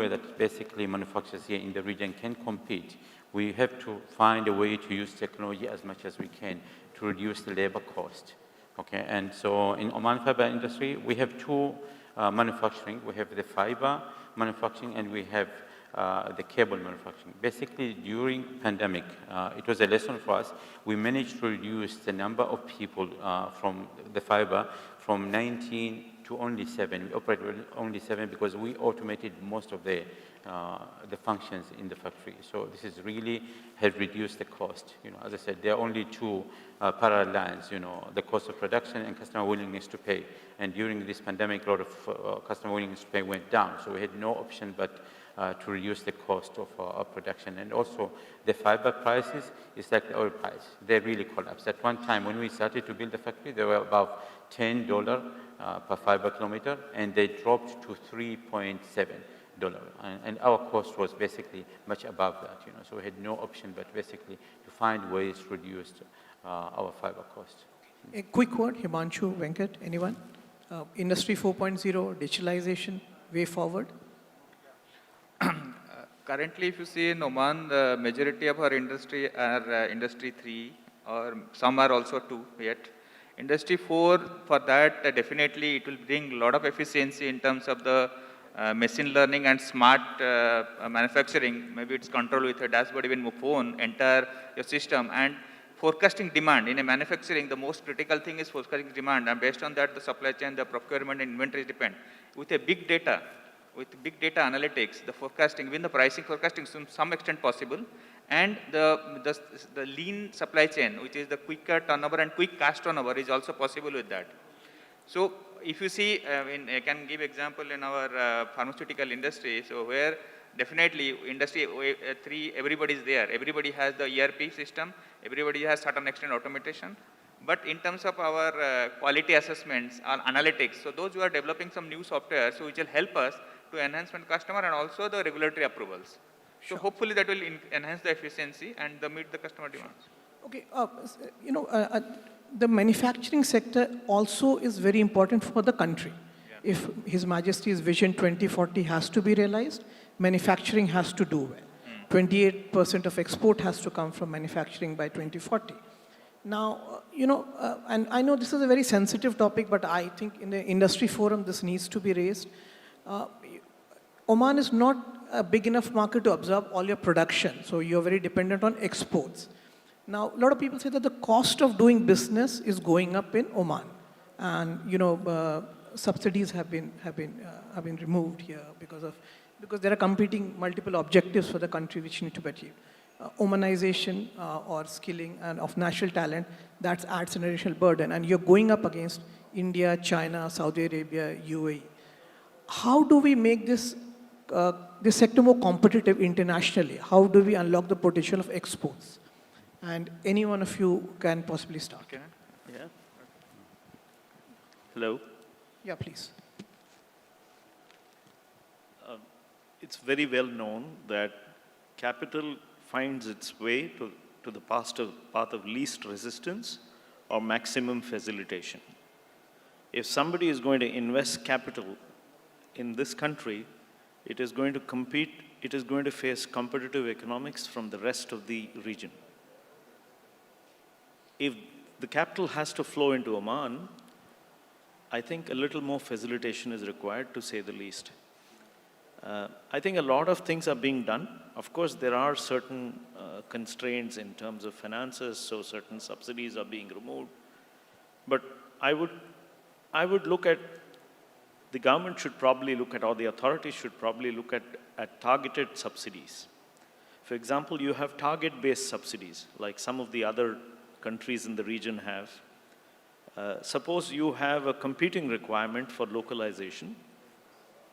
that basically manufacturers here in the region can compete, we have to find a way to use technology as much as we can to reduce the labor cost. Okay, and so in Oman fiber industry, we have two manufacturing. We have the fiber manufacturing and we have the cable manufacturing. Basically, during pandemic, it was a lesson for us. We managed to reduce the number of people from the fiber from 19 to only 7. We operate with only 7 because we automated most of the functions in the factory. So this is really has reduced the cost. As I said, there are only 2 parallel lines, the cost of production and customer willingness to pay. And during this pandemic, a lot of customer willingness to pay went down. So we had no option but to reduce the cost of our production. And also the fiber prices is like the oil price. They really collapsed. At one time when we started to build the factory, they were about $10 per fiber kilometer, and they dropped to $3.7. And our cost was basically much above that, So we had no option but basically to find ways to reduce our fiber cost. A quick word, Himanshu, Venkat, anyone? Industry 4.0, digitalization, way forward? Currently, if you see in Oman, the majority of our industry are industry 3, or some are also 2 yet. Industry 4, for that, definitely it will bring a lot of efficiency in terms of the machine learning and smart manufacturing. Maybe it's controlled with a dashboard, even phone, enter your system. And forecasting demand. In a manufacturing, the most critical thing is forecasting demand. And based on that, the supply chain, the procurement, and inventories depend. With big data analytics, the forecasting, even the pricing forecasting is to some extent possible. And the lean supply chain, which is the quicker turnover and quick cash turnover, is also possible with that. So if you see, I can give example in our pharmaceutical industry, so where definitely industry 3, everybody is there. Everybody has the ERP system. Everybody has certain extent automation. But in terms of our quality assessments or analytics, so those who are developing some new software, so which will help us to enhance the customer and also the regulatory approvals. So hopefully that will enhance the efficiency and meet the customer demands. Okay, the manufacturing sector also is very important for the country. Yeah. If His Majesty's Vision 2040 has to be realized, manufacturing has to do well. 28% of export has to come from manufacturing by 2040. Now, and I know this is a very sensitive topic, but I think in the industry forum this needs to be raised. Oman is not a big enough market to absorb all your production, so you're very dependent on exports. Now, a lot of people say that the cost of doing business is going up in Oman, and subsidies have been removed here because there are competing multiple objectives for the country which need to be achieved. Omanization or skilling and of national talent, that adds an additional burden, and you're going up against India, China, Saudi Arabia, UAE. How do we make this sector more competitive internationally? How do we unlock the potential of exports? And any one of you can possibly start. Okay. Yeah. Hello. Yeah, please. It's very well known that capital finds its way to the path of least resistance or maximum facilitation. If somebody is going to invest capital in this country, it is going to face competitive economics from the rest of the region. If the capital has to flow into Oman, I think a little more facilitation is required, to say the least. I think a lot of things are being done. Of course, there are certain constraints in terms of finances, so certain subsidies are being removed. But I would look at, the government should probably look at, or the authorities should probably look at targeted subsidies. For example, you have target-based subsidies, like some of the other countries in the region have. Suppose you have a competing requirement for localization.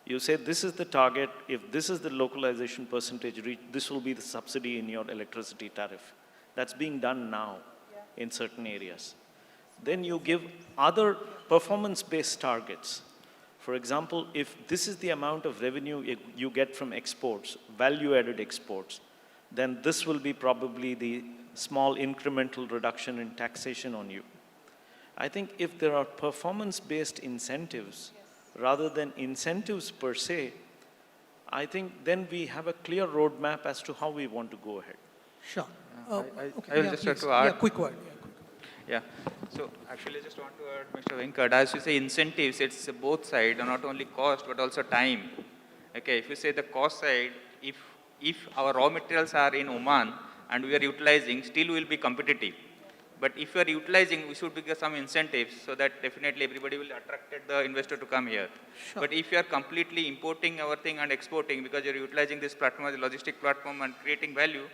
You say this is the target, if this is the localization percentage reached, this will be the subsidy in your electricity tariff. That's being done now in certain areas. Then you give other performance-based targets. For example, if this is the amount of revenue you get from exports, value-added exports, then this will be probably the small incremental reduction in taxation on you. I think if there are performance-based incentives, rather than incentives per se, I think then we have a clear roadmap as to how we want to go ahead. Sure. I will just have to add. Yeah, quick word. Yeah. So actually, I just want to add, Mr. Venkat, as you say, incentives, it's both sides, not only cost, but also time. Okay, if you say the cost side, if our raw materials are in Oman and we are utilizing, still we will be competitive. But if you are utilizing, we should give some incentives so that definitely everybody will attract the investor to come here. Sure. But if you are completely importing our thing and exporting because you're utilizing this platform as a logistic platform and creating value,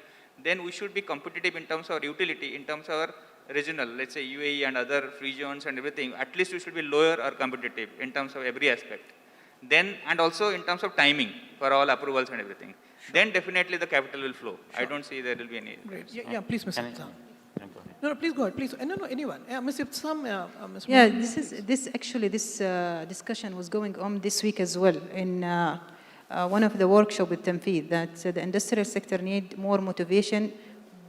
then we should be competitive in terms of our utility, in terms of our regional, let's say UAE and other free zones and everything. At least we should be lower or competitive in terms of every aspect. Then, and also in terms of timing for all approvals and everything. Sure. Then definitely the capital will flow. Sure. I don't see there will be any. Great. Yeah, please, Mr. Ibtisam. No, No, please go ahead, please. No, anyone. Ms. Ibtisam, Ms. Yeah, Mohammed. this discussion was going on this week as well in one of the workshops with Tanfeed, that the industrial sector need more motivation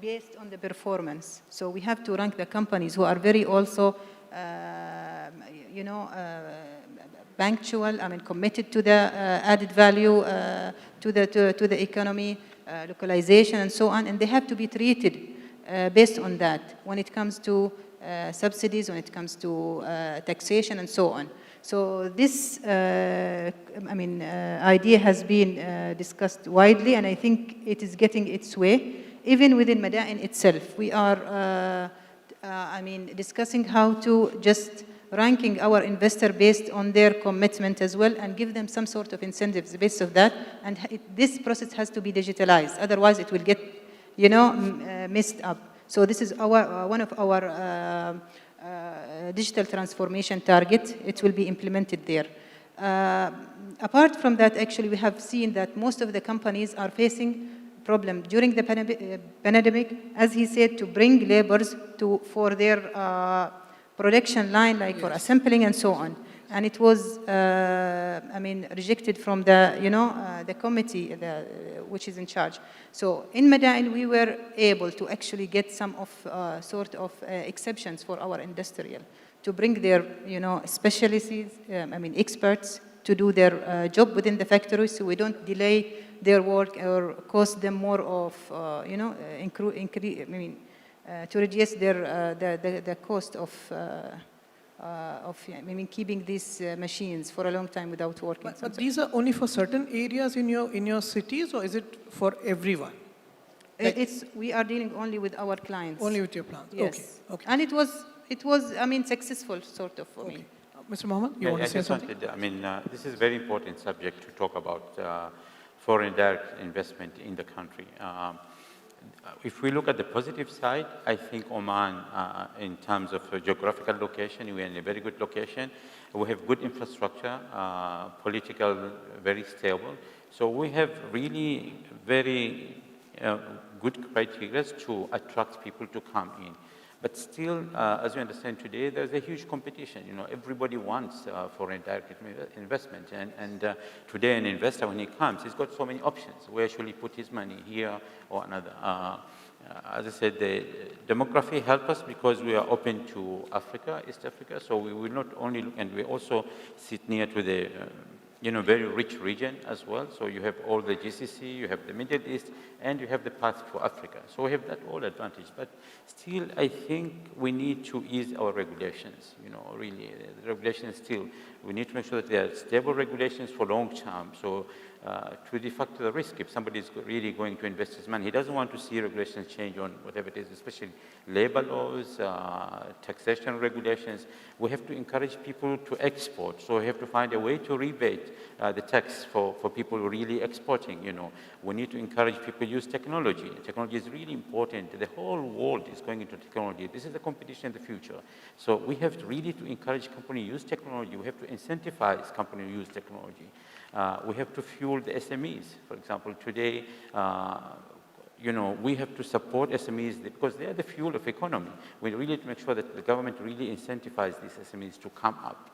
based on the performance. So we have to rank the companies who are very also, punctual, committed to the added value, to the economy, localization and so on, and they have to be treated based on that when it comes to subsidies, when it comes to taxation and so on. So this, idea has been discussed widely, and I think it is getting its way. Even within Madain itself, we are, discussing how to just ranking our investor based on their commitment as well, and give them some sort of incentives based on that. And this process has to be digitalized, otherwise it will get, messed up. So this is one of our digital transformation target. It will be implemented there. Apart from that, actually, we have seen that most of the companies are facing problem during the pandemic, as he said, to bring laborers for their production line, like for assembling and so on. And it was, rejected from the, the committee which is in charge. So in Madain, we were able to actually get some of sort of exceptions for our industrial to bring their, specialists, experts to do their job within the factory, so we don't delay their work or cost them more of, to reduce their the cost of keeping these machines for a long time without working. But these are only for certain areas in your cities, or is it for everyone? We are dealing only with our clients. Only with your plants. Yes. Okay. And it was successful sort of for me. Mr. Mohammed, you want to say something? This is a very important subject to talk about foreign direct investment in the country. If we look at the positive side, I think Oman, in terms of geographical location, we're in a very good location. We have good infrastructure, political, very stable. So we have really very good criteria to attract people to come in. But still, as you understand today, there's a huge competition. Everybody wants foreign direct investment. And today, an investor, when he comes, he's got so many options. Where should he put his money, here or another? As I said, the demography helps us because we are open to Africa, East Africa. So we will not only look, and we also sit near to the very rich region as well. So you have all the GCC, you have the Middle East, and you have the path to Africa. So we have that all advantage. But still, I think we need to ease our regulations. Really, the regulations still, we need to make sure that they are stable regulations for long term. So to defect the risk, if somebody is really going to invest his money, he doesn't want to see regulations change on whatever it is, especially labor laws, taxation regulations. We have to encourage people to export. So we have to find a way to rebate the tax for people really exporting. We need to encourage people to use technology. Technology is really important. The whole world is going into technology. This is the competition in the future. So we have to really to encourage companies to use technology. We have to incentivize companies to use technology. We have to fuel the SMEs. For example, today, we have to support SMEs because they are the fuel of economy. We really need to make sure that the government really incentivizes these SMEs to come up.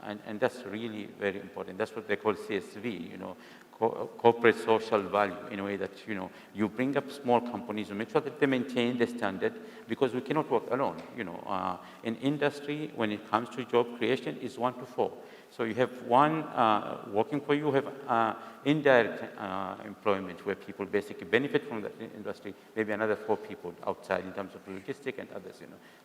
And that's really very important. That's what they call CSV, corporate social value, in a way that, you bring up small companies and make sure that they maintain the standard, because we cannot work alone. In industry, when it comes to job creation, is 1 to 4. So you have one working for you, have indirect employment where people basically benefit from that industry, maybe another 4 people outside in terms of logistics and others.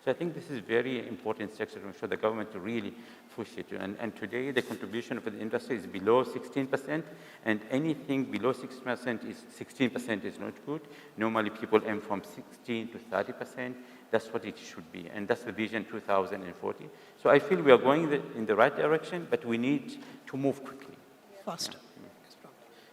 So I think this is very important sector to make sure the government to really push it. And today the contribution for the industry is below 16%, and anything below 6% is 16% is not good. Normally people aim from 16 to 30%. That's what it should be, and that's the vision 2040. So I feel we are going in the right direction, but we need to move quickly. Faster.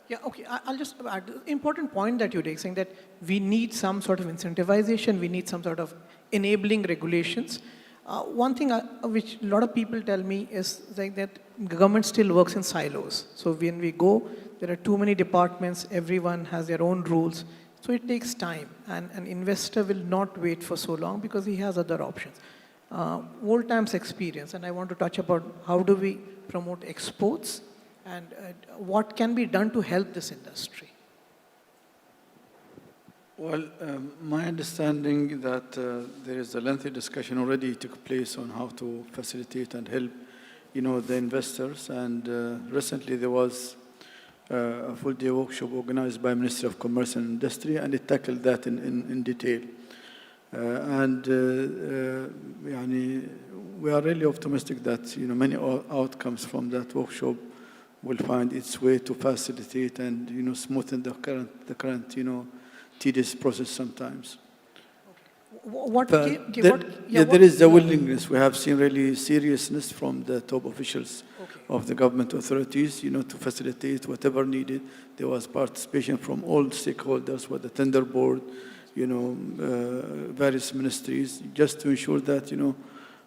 Yeah, okay, I'll just add the important point that you're raising, that we need some sort of incentivization, we need some sort of enabling regulations. One thing which a lot of people tell me is like that government still works in silos. So when we go, there are too many departments, everyone has their own rules. So it takes time, and an investor will not wait for so long because he has other options. Old times experience, and I want to touch about how do we promote exports and what can be done to help this industry. Well, my understanding that there is a lengthy discussion already took place on how to facilitate and help, the investors. And recently there was a full-day workshop organized by Ministry of Commerce and Industry, and it tackled that in detail. We are really optimistic that many outcomes from that workshop will find its way to facilitate and smoothen the current tedious process sometimes. There is a willingness. We have seen really seriousness from the top officials of the government authorities, to facilitate whatever needed. There was participation from all stakeholders, with the tender board, various ministries, just to ensure that,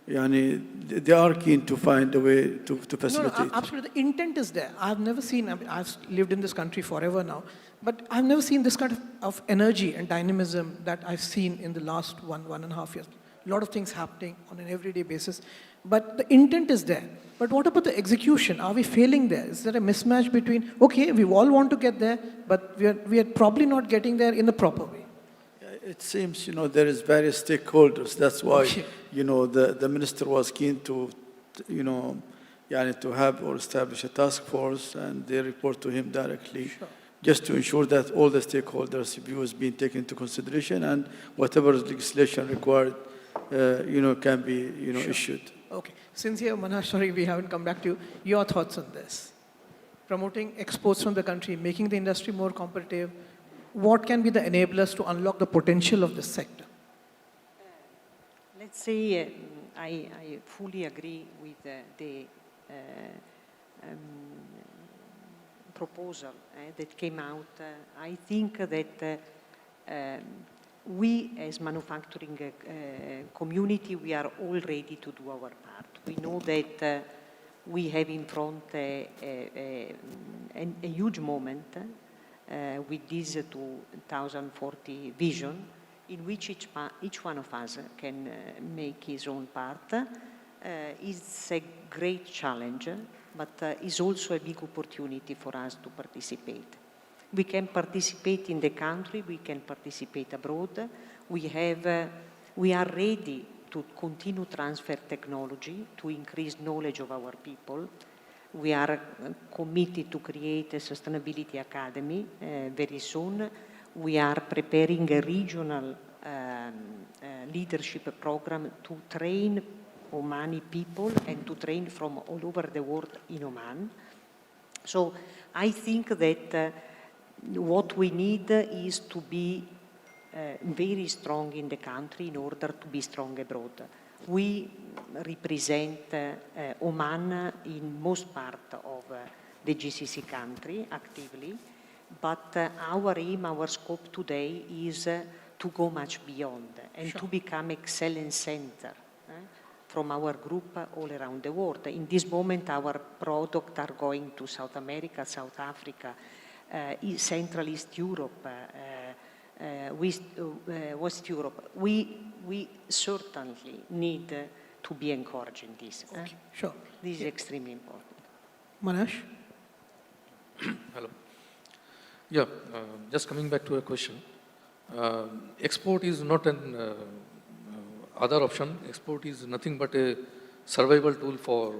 they are keen to find a way to facilitate. No, absolutely. The intent is there. I've never seen, I've lived in this country forever now, but I've never seen this kind of energy and dynamism that I've seen in the last 1.5 years. A lot of things happening on an everyday basis, but the intent is there. But what about the execution? Are we failing there? Is there a mismatch between, okay, we all want to get there, but we are probably not getting there in the proper way? It seems, there is various stakeholders. That's why, the minister was keen to have or establish a task force, and they report to him directly, just to ensure that all the stakeholders' views being taken into consideration, and whatever legislation required, can be, issued. Okay. Since here, Manash, sorry, we haven't come back to you. Your thoughts on this? Promoting exports from the country, making the industry more competitive. What can be the enablers to unlock the potential of this sector? Let's say I fully agree with the proposal that came out. I think that we as manufacturing community, we are all ready to do our part. We know that we have in front a huge moment with this 2040 vision, in which each one of us can make his own part. It's a great challenge, but it's also a big opportunity for us to participate. We can participate in the country, we can participate abroad. We are ready to continue transfer technology, to increase knowledge of our people. We are committed to create a sustainability academy very soon. We are preparing a regional leadership program to train Omani people and to train from all over the world in Oman. So I think that what we need is to be very strong in the country in order to be strong abroad. We represent Oman in most part of the GCC country actively, but our aim, our scope today is to go much beyond and to become excellence center from our group all around the world. In this moment, our products are going to South America, South Africa, Central East Europe, West Europe. We certainly need to be encouraging this. Okay, sure. This is extremely important. Manash? Hello. Yeah, just coming back to a question. Export is not an other option. Export is nothing but a survival tool for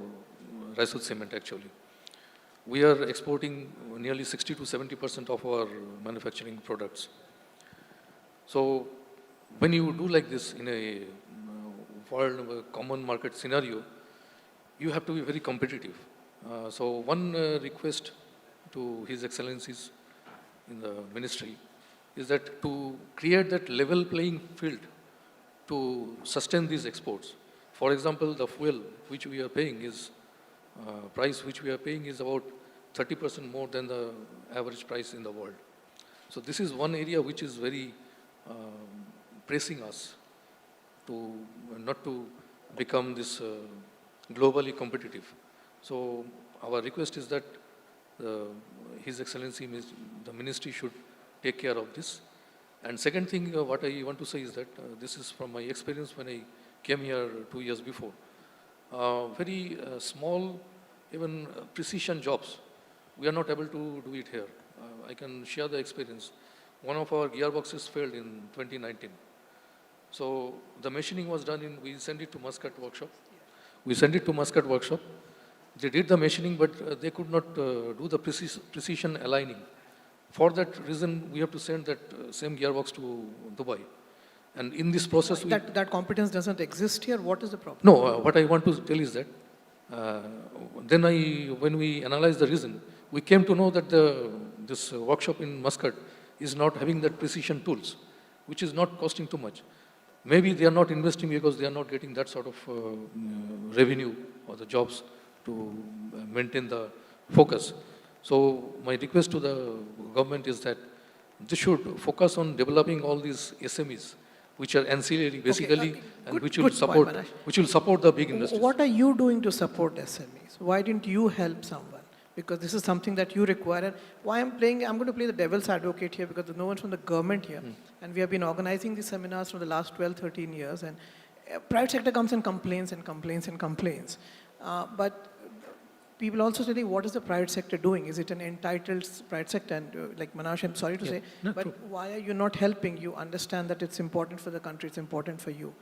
Raisut Cement actually. We are exporting nearly 60 to 70% of our manufacturing products. So when you do like this in a world common market scenario, you have to be very competitive. So one request to His Excellencies in the ministry is that to create that level playing field to sustain these exports. For example, the fuel which we are paying is, price which we are paying is about 30% more than the average price in the world. So this is one area which is very pressing us to not to become this globally competitive. So our request is that His Excellency, the Ministry should take care of this. And second thing, what I want to say is that this is from my experience when I came here 2 years before. Very small, even precision jobs, we are not able to do it here. I can share the experience. One of our gearboxes failed in 2019. So the machining was done we sent it to Muscat workshop. We sent it to Muscat workshop. They did the machining, but they could not do the precision aligning. For that reason, we have to send that same gearbox to Dubai. And in this process, that competence doesn't exist here. What is the problem? No, what I want to tell is that when we analyzed the reason, we came to know that this workshop in Muscat is not having that precision tools, which is not costing too much. Maybe they are not investing because they are not getting that sort of revenue or the jobs to maintain the focus. So my request to the government is that they should focus on developing all these SMEs, which are ancillary basically, and which will support the big industries. What are you doing to support SMEs? Why didn't you help someone? Because this is something that you require. Why I'm going to play the devil's advocate here because there's no one from the government here. And we have been organizing these seminars for the last 12, 13 years. And private sector comes and complains and complains and complains. But people also say, what is the private sector doing? Is it an entitled private sector? And like Manash, I'm sorry to say, but true. why are you not helping? You understand that it's important for the country, it's important for you.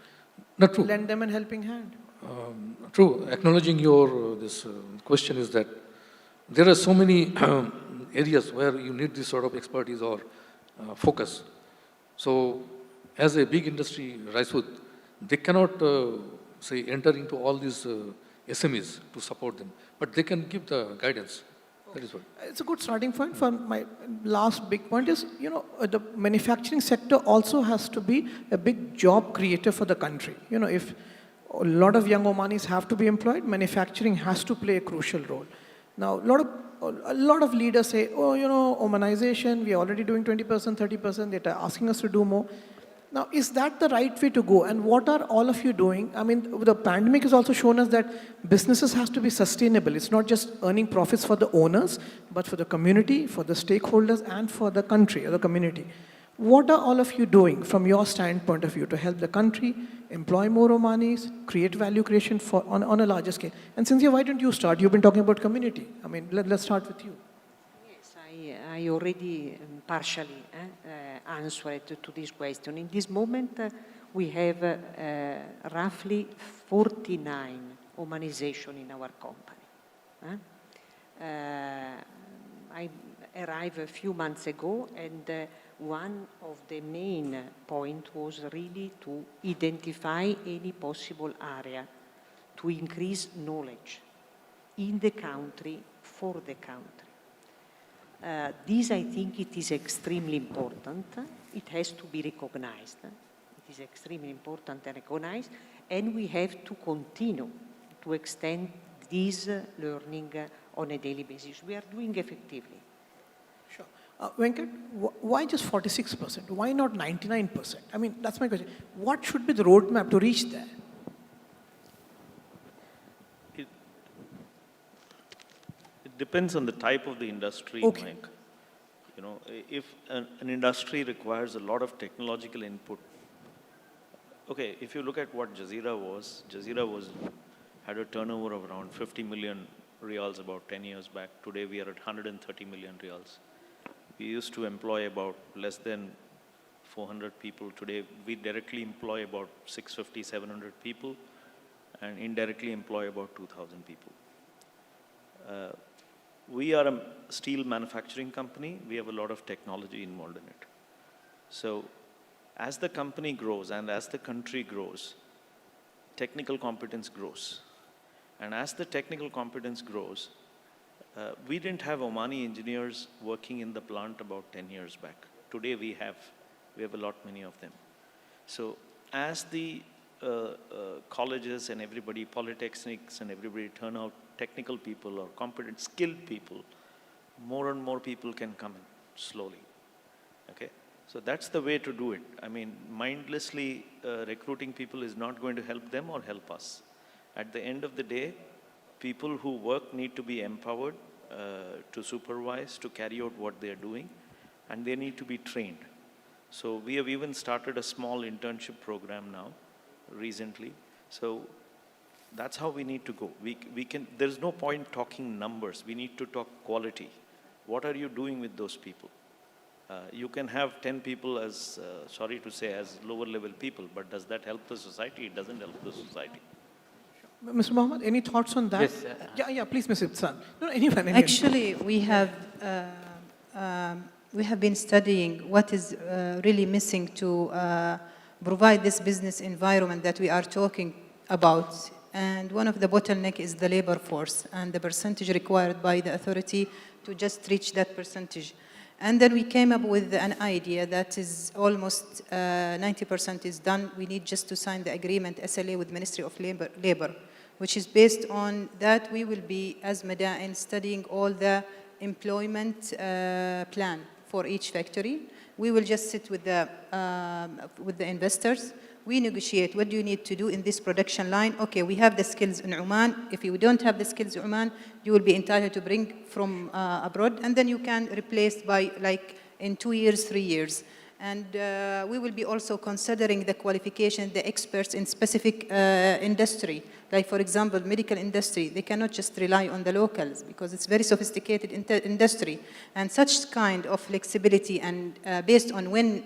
Not true. Lend them a helping hand. True. Acknowledging your this question is that there are so many areas where you need this sort of expertise or focus. So as a big industry, Ricewood, they cannot, say, enter into all these SMEs to support them, but they can give the guidance. That is what. It's a good starting point. For my last big point is, the manufacturing sector also has to be a big job creator for the country. If a lot of young Omanis have to be employed, manufacturing has to play a crucial role. Now, a lot of leaders say, Omanization, we are already doing 20%, 30%, they're asking us to do more. Now, is that the right way to go? And what are all of you doing? I mean, the pandemic has also shown us that businesses has to be sustainable. It's not just earning profits for the owners, but for the community, for the stakeholders, and for the country or the community. What are all of you doing from your standpoint of view to help the country, employ more Omanis, create value creation on a larger scale? And Cynthia, why don't you start? You've been talking about community. I mean, let's start with you. Yes, I already partially answered to this question. In this moment, we have roughly 49 Omanization in our company. I arrived a few months ago, and one of the main points was really to identify any possible area to increase knowledge in the country, for the country. This, I think, it is extremely important. It has to be recognized. It is extremely important and recognized, and we have to continue to extend this learning on a daily basis. We are doing effectively. Sure. Venkat, why just 46%? Why not 99%? I mean, that's my question. What should be the roadmap to reach there? It depends on the type of the industry, Okay. Mike. If an industry requires a lot of technological input, okay, if you look at what Jazeera had a turnover of around 50 million riyals about 10 years back. Today we are at 130 million riyals. We used to employ about less than 400 people. Today we directly employ about 650, 700 people and indirectly employ about 2,000 people. We are a steel manufacturing company. We have a lot of technology involved in it. So as the company grows and as the country grows, technical competence grows. And as the technical competence grows, we didn't have Omani engineers working in the plant about 10 years back. Today we have a lot many of them. So as the colleges and everybody, polytechnics and everybody turn out technical people or competent, skilled people, more and more people can come in slowly, okay? So that's the way to do it. I mean, mindlessly recruiting people is not going to help them or help us. At the end of the day, people who work need to be empowered to supervise, to carry out what they're doing, and they need to be trained. So we have even started a small internship program now, recently. So that's how we need to go. There's no point talking numbers. We need to talk quality. What are you doing with those people? You can have 10 people as, sorry to say, as lower level people, but does that help the society? It doesn't help the society. Mr. Mohammed, any thoughts on that? Yes. Yeah, please, Ms. Ibsan. No, anyone. Actually, we have been studying what is really missing to provide this business environment that we are talking about. And one of the bottleneck is the labor force and the percentage required by the authority to just reach that percentage. And then we came up with an idea that is almost 90% is done. We need just to sign the agreement, SLA, with Ministry of Labor, which is based on that we will be, as Madain, studying all the employment plan for each factory. We will just sit with the investors. We negotiate, what do you need to do in this production line? Okay, we have the skills in Oman. If you don't have the skills in Oman, you will be entitled to bring from abroad, and then you can replace by, like, in 2 years, 3 years. And we will be also considering the qualification, the experts in specific industry. Like, for example, medical industry, they cannot just rely on the locals because it's very sophisticated industry. And such kind of flexibility and based on win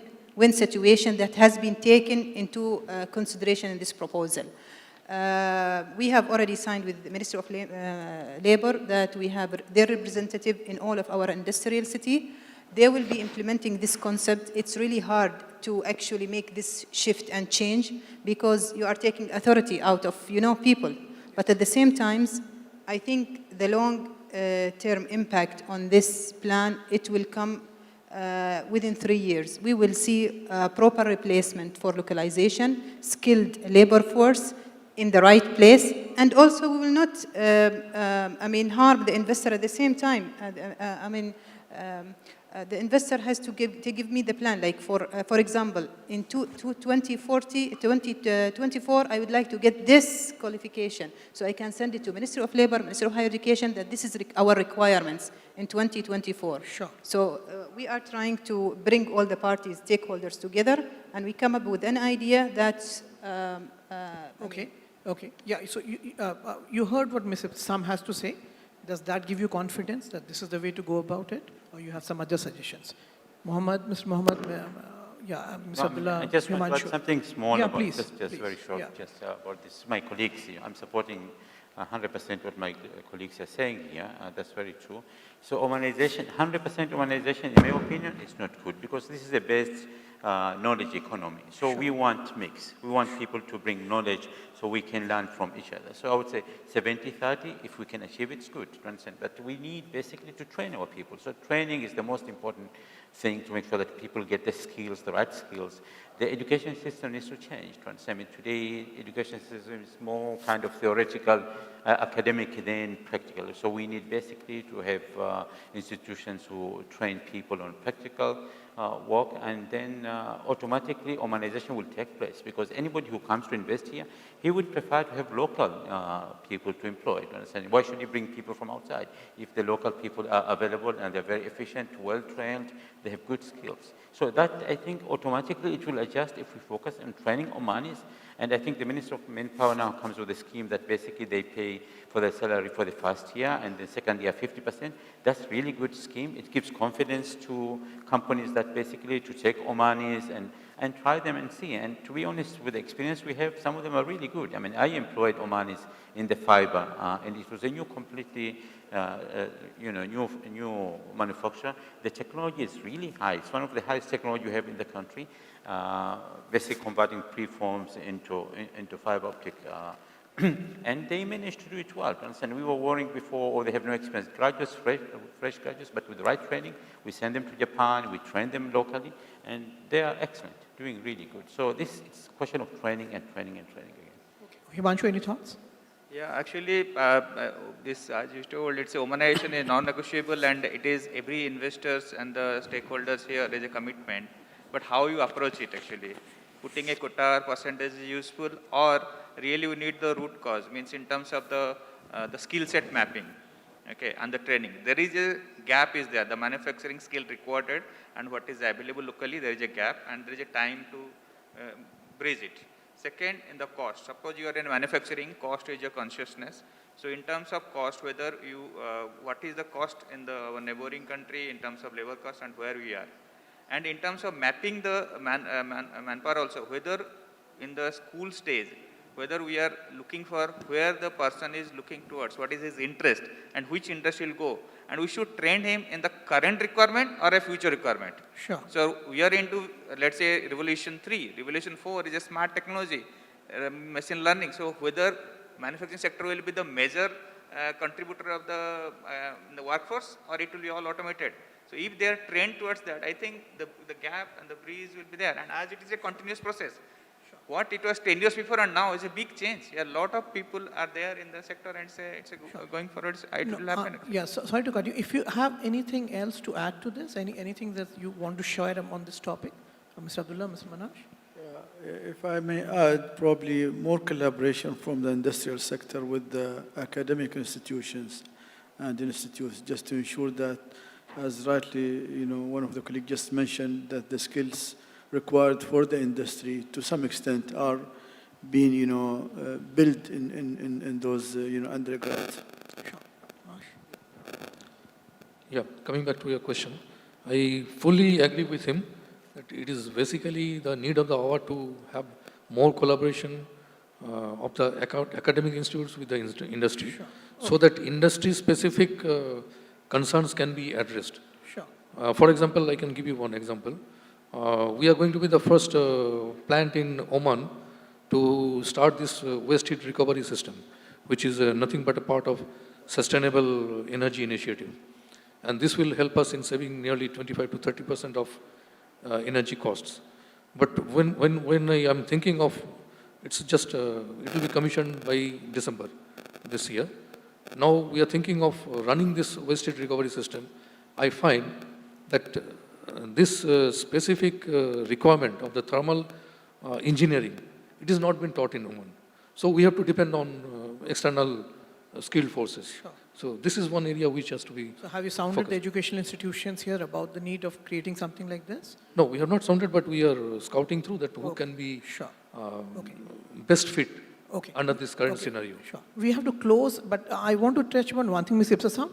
situation that has been taken into consideration in this proposal. We have already signed with the Ministry of Labor that we have their representative in all of our industrial city. They will be implementing this concept. It's really hard to actually make this shift and change because you are taking authority out of, people. But at the same time, I think the long-term impact on this plan, it will come within 3 years. We will see a proper replacement for localization, skilled labor force in the right place, and also we will not, harm the investor at the same time. The investor has to give me the plan. Like for example, in 2024, I would like to get this qualification, so I can send it to Ministry of Labor, Ministry of Higher Education, that this is our requirements in 2024. Sure. So we are trying to bring all the parties, stakeholders together, and we come up with an idea that. Okay. Yeah. So you heard what Ms. Sam has to say. Does that give you confidence that this is the way to go about it, or you have some other suggestions? Mr. Mohammed, Ms. Abdullah, I just want to add something small about please, just very short, just about this. My colleagues here, I'm supporting 100% what my colleagues are saying here. That's very true. So Omanization, 100% Omanization, in my opinion, is not good because this is a based knowledge economy. So we want mix. We want people to bring knowledge so we can learn from each other. So I would say 70-30, if we can achieve it, it's good, to understand. But we need basically to train our people. So training is the most important thing to make sure that people get the skills, the right skills. The education system needs to change, to understand. Today, education system is more kind of theoretical, academic than practical. So we need basically to have institutions who train people on practical work, and then automatically Omanization will take place, because anybody who comes to invest here, he would prefer to have local people to employ. To understand, why should he bring people from outside if the local people are available and they're very efficient, well trained, they have good skills? So that, I think, automatically it will adjust if we focus on training Omanis. And I think the Minister of Manpower now comes with a scheme that basically they pay for their salary for the first year and the second year 50%. That's really good scheme. It gives confidence to companies that basically to take Omanis and try them and see. And to be honest, with the experience we have, some of them are really good. I mean, I employed Omanis in the fiber, and it was a new, completely, new manufacture. The technology is really high. It's one of the highest technology you have in the country. Basically converting preforms into fiber optic And they managed to do it well. And we were worrying before, oh, they have no experience. Graduates, fresh graduates, but with the right training, we send them to Japan, we train them locally, and they are excellent, doing really good. So this is a question of training and training and training again. Himanshu, any thoughts? Yeah, actually, this, as you told, it's a humanization is non-negotiable, and it is every investors and the stakeholders here, there is a commitment. But how you approach it actually? Putting a quota percentage is useful, or really we need the root cause, means in terms of the skill set mapping, okay, and the training. There is a gap is there, the manufacturing skill required and what is available locally, there is a gap, and there is a time to bridge it. Second, in the cost. Suppose you are in manufacturing, cost is your consciousness. So in terms of cost, whether you, what is the cost in the neighboring country in terms of labor cost and where we are. And in terms of mapping the manpower also, whether in the school stage, whether we are looking for where the person is looking towards, what is his interest and which interest will go. And we should train him in the current requirement or a future requirement. Sure. So we are into, let's say, Revolution 3. Revolution 4 is a smart technology, machine learning. So whether manufacturing sector will be the major contributor of the workforce, or it will be all automated. So if they are trained towards that, I think the gap and the breeze will be there. And as it is a continuous process, what it was 10 years before and now is a big change. A lot of people are there in the sector and say it's going forward, it will happen. Yes, sorry to cut you. If you have anything else to add to this, anything that you want to share on this topic, Mr. Abdullah, Mr. Manash? If I may add, probably more collaboration from the industrial sector with the academic institutions and institutes, just to ensure that, as rightly, one of the colleagues just mentioned, that the skills required for the industry to some extent are being, built in those, undergrads. Yeah, coming back to your question, I fully agree with him that it is basically the need of the hour to have more collaboration of the academic institutes with the industry, so that industry-specific concerns can be addressed. Sure. For example, I can give you one example. We are going to be the first plant in Oman to start this waste heat recovery system, which is nothing but a part of sustainable energy initiative. And this will help us in saving nearly 25 to 30% of energy costs. But when I am thinking of, it's just, it will be commissioned by December this year. Now we are thinking of running this waste heat recovery system. I find that this specific requirement of the thermal engineering, it has not been taught in Oman. So we have to depend on external skilled forces. Sure. So this is one area which has to be So have you sounded the educational institutions here about the need of creating something like this? No, we have not sounded, but we are scouting through that who can be best fit under this current scenario. Sure. We have to close, but I want to touch upon one thing, Ms. Ipsasam.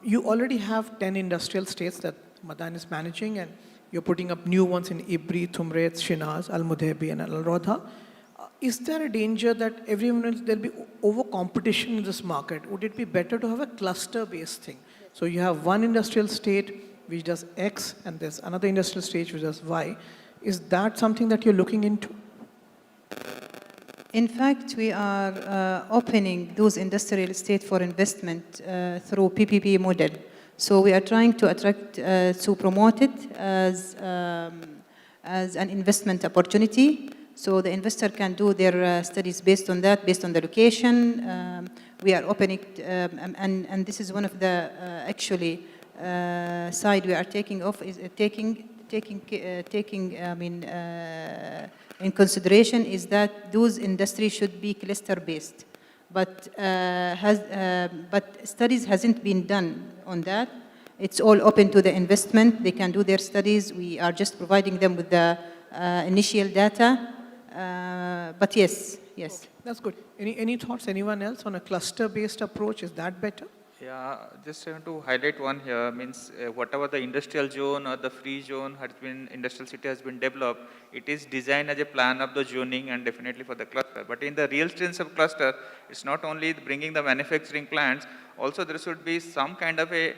You already have 10 industrial states that Madan is managing, and you're putting up new ones in Ibri, Thumret, Shinaz, Al Mudhebi, and Al Rodha. Is there a danger that there'll be over competition in this market? Would it be better to have a cluster-based thing? So you have one industrial state which does X, and there's another industrial state which does Y. Is that something that you're looking into? In fact, we are opening those industrial estates for investment through PPP model. So we are trying to attract, to promote it as an investment opportunity. So the investor can do their studies based on that, based on the location. We are opening, and this is one of the actually side we are taking off is in consideration is that those industries should be cluster based, but studies hasn't been done on that. It's all open to the investment. They can do their studies. We are just providing them with the initial data. But yes. Okay, that's good. Any thoughts, anyone else on a cluster-based approach? Is that better? Yeah, just want to highlight one here, means whatever the industrial zone or the free zone has been, industrial city has been developed, it is designed as a plan of the zoning and definitely for the cluster. But in the real sense of cluster, it's not only bringing the manufacturing plants, also there should be some kind of a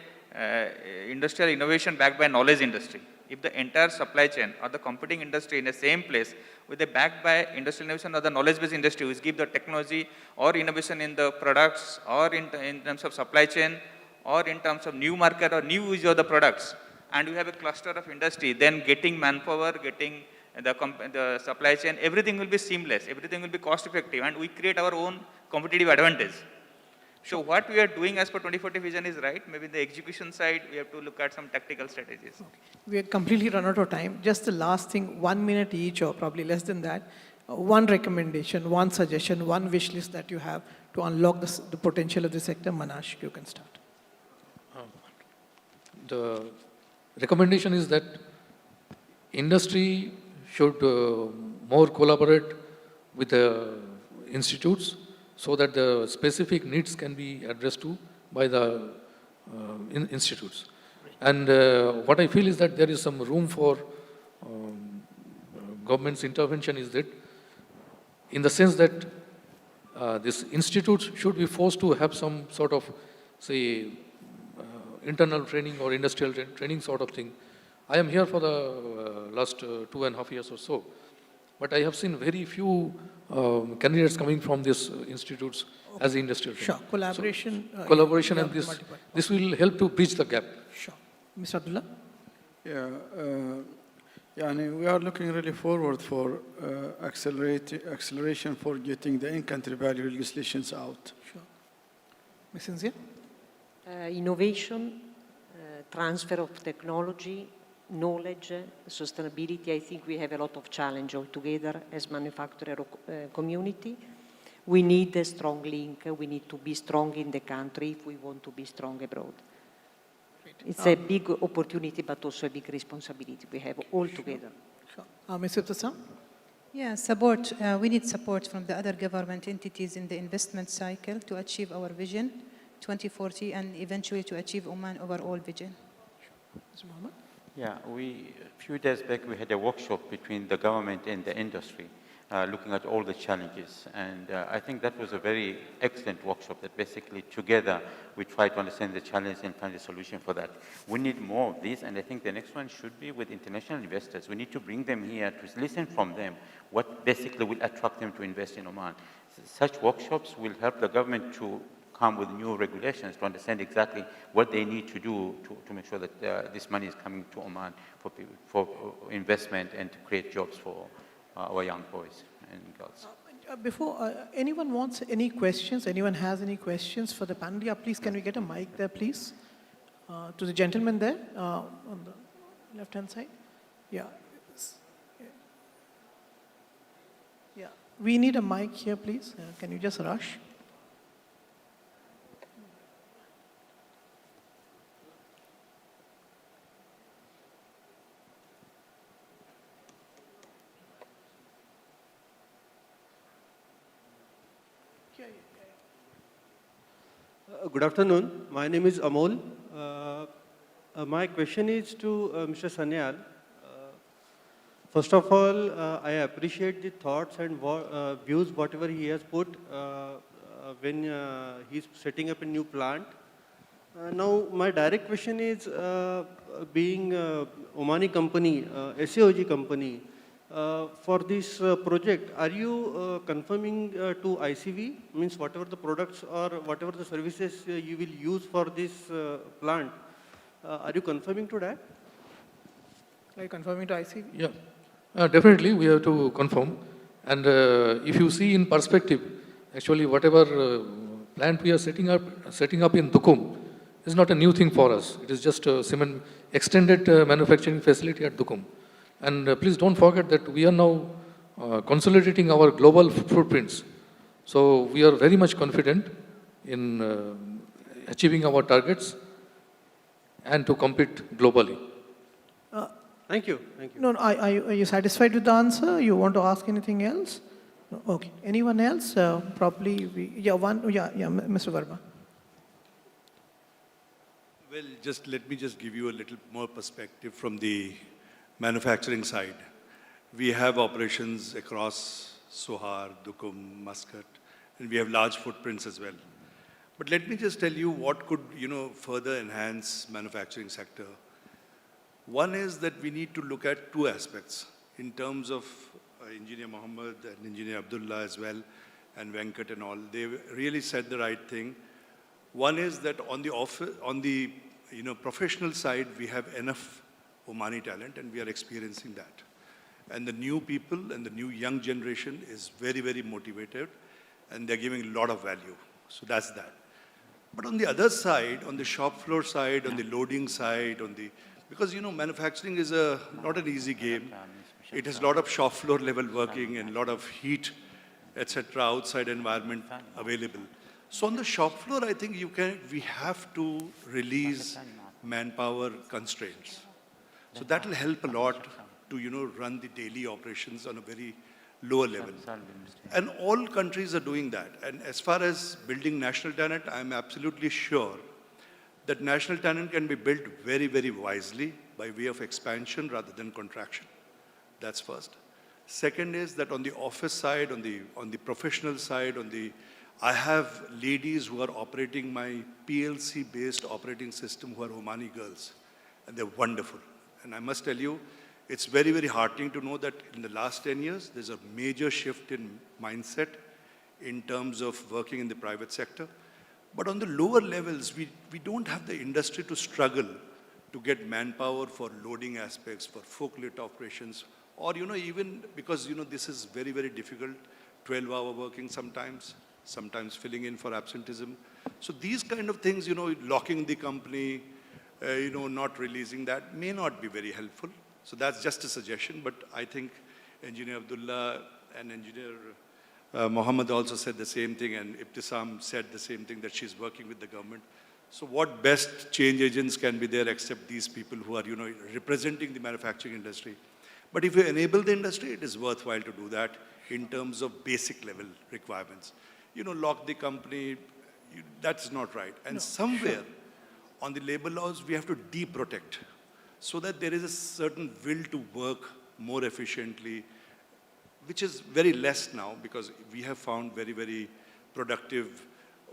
industrial innovation backed by knowledge industry. if the entire supply chain or the competing industry in the same place with a backed by industrial innovation or the knowledge-based industry which give the technology or innovation in the products or in terms of supply chain or in terms of new market or new use of the products, and we have a cluster of industry, then getting manpower, getting the supply chain, everything will be seamless, everything will be cost effective, and we create our own competitive advantage. So what we are doing as per 2040 vision is right. Maybe the execution side, we have to look at some tactical strategies. Okay. We are completely run out of time. Just the last thing, 1 minute each or probably less than that. One recommendation, one suggestion, one wish list that you have to unlock the potential of the sector. Manash, you can start. The recommendation is that industry should more collaborate with the institutes so that the specific needs can be addressed to by the institutes. And what I feel is that there is some room for government's intervention is that in the sense that these institutes should be forced to have some sort of, say, internal training or industrial training sort of thing. I am here for the last 2.5 years or so, but I have seen very few candidates coming from these institutes as industrial training. Sure, collaboration. So, collaboration and this will help to bridge the gap. Sure. Mr. Abdullah? Yeah, we are looking really forward for acceleration for getting the in-country value legislations out. Sure. Ms. Inzia? Innovation, transfer of technology, knowledge, sustainability. I think we have a lot of challenge altogether as manufacturer community. We need a strong link. We need to be strong in the country if we want to be strong abroad. It's a big opportunity, but also a big responsibility we have all together. Sure. Ms. Ibtasam? Yeah, support. We need support from the other government entities in the investment cycle to achieve our vision 2040 and eventually to achieve Oman overall vision. Mr. Mohammed? Yeah, a few days back we had a workshop between the government and the industry looking at all the challenges, and I think that was a very excellent workshop that basically together we try to understand the challenge and find a solution for that. We need more of these, and I think the next one should be with international investors. We need to bring them here to listen from them what basically will attract them to invest in Oman. Such workshops will help the government to come with new regulations to understand exactly what they need to do to make sure that this money is coming to Oman for people, for investment and to create jobs for our young boys and girls. Before anyone wants any questions, anyone has any questions for the panel, yeah, please can we get a mic there, please? To the gentleman there on the left-hand side. Yeah. Yeah. We need a mic here, please. Can you just rush? Good afternoon. My name is Amol. My question is to Mr. Sanyal. First of all, I appreciate the thoughts and views, whatever he has put when he's setting up a new plant. Now, my direct question is, being Omani company, SAOG company, for this project, are you confirming to ICV, means whatever the products or whatever the services you will use for this plant, are you confirming to that? Are you confirming to ICV? Yeah, definitely we have to confirm. And if you see in perspective, actually whatever plant we are setting up in Dukum is not a new thing for us. It is just a cement extended manufacturing facility at Dukum. And please don't forget that we are now consolidating our global footprints. So we are very much confident in achieving our targets and to compete globally. Thank you. Thank you. No, are you satisfied with the answer? You want to ask anything else? No? Okay. Anyone else? Probably, Mr. Verma. Well, let me give you a little more perspective from the manufacturing side. We have operations across Sohar, Dukum, Muscat, and we have large footprints as well. But let me just tell you what could, further enhance manufacturing sector. One is that we need to look at two aspects in terms of Engineer Mohammed and Engineer Abdullah as well, and Venkat and all. They really said the right thing. One is that on the professional side, we have enough Omani talent, and we are experiencing that. And the new people and the new young generation is very, very motivated, and they're giving a lot of value. So that's that. But on the other side, on the shop floor side, on the loading side, because manufacturing is not an easy game. It has a lot of shop floor level working and a lot of heat, etc., outside environment available. So on the shop floor, I think we have to release manpower constraints. So that will help a lot to run the daily operations on a very lower level. And all countries are doing that. And as far as building national talent, I'm absolutely sure that national talent can be built very, very wisely by way of expansion rather than contraction. That's first. Second is that on the office side, on the professional side, I have ladies who are operating my PLC-based operating system who are Omani girls, and they're wonderful. And I must tell you, it's very, very heartening to know that in the last 10 years, there's a major shift in mindset in terms of working in the private sector. But on the lower levels, we don't have the industry to struggle to get manpower for loading aspects, for forklift operations, or even because this is very, very difficult, 12-hour working sometimes filling in for absenteeism. So these kind of things, locking the company, not releasing that may not be very helpful. So that's just a suggestion, but I think Engineer Abdullah and Engineer Mohammed also said the same thing, and Ibtisam said the same thing, that she's working with the government. So what best change agents can be there except these people who are, representing the manufacturing industry. But if you enable the industry, it is worthwhile to do that in terms of basic level requirements. Lock the company, that's not right. And somewhere on the labor laws, we have to de-protect so that there is a certain will to work more efficiently, which is very less now because we have found very, very productive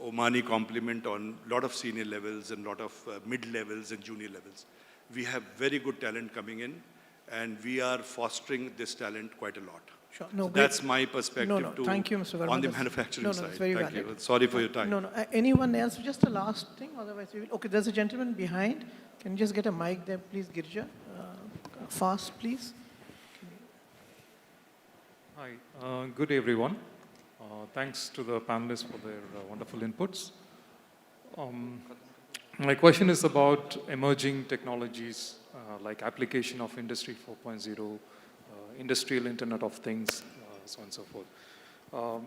Omani complement on a lot of senior levels and a lot of mid-levels and junior levels. We have very good talent coming in, and we are fostering this talent quite a lot. Sure. No, so that's my perspective Thank you, Mr. Verma. on the manufacturing side. It's very Thank valid. you. Sorry for your time. Anyone else? Just a last thing, otherwise we will. Okay, there's a gentleman behind. Can you just get a mic there, please, Girja? Fast, please. Hi, good day, everyone. Thanks to the panelists for their wonderful inputs. My question is about emerging technologies like application of Industry 4.0, industrial Internet of Things, so on and so forth.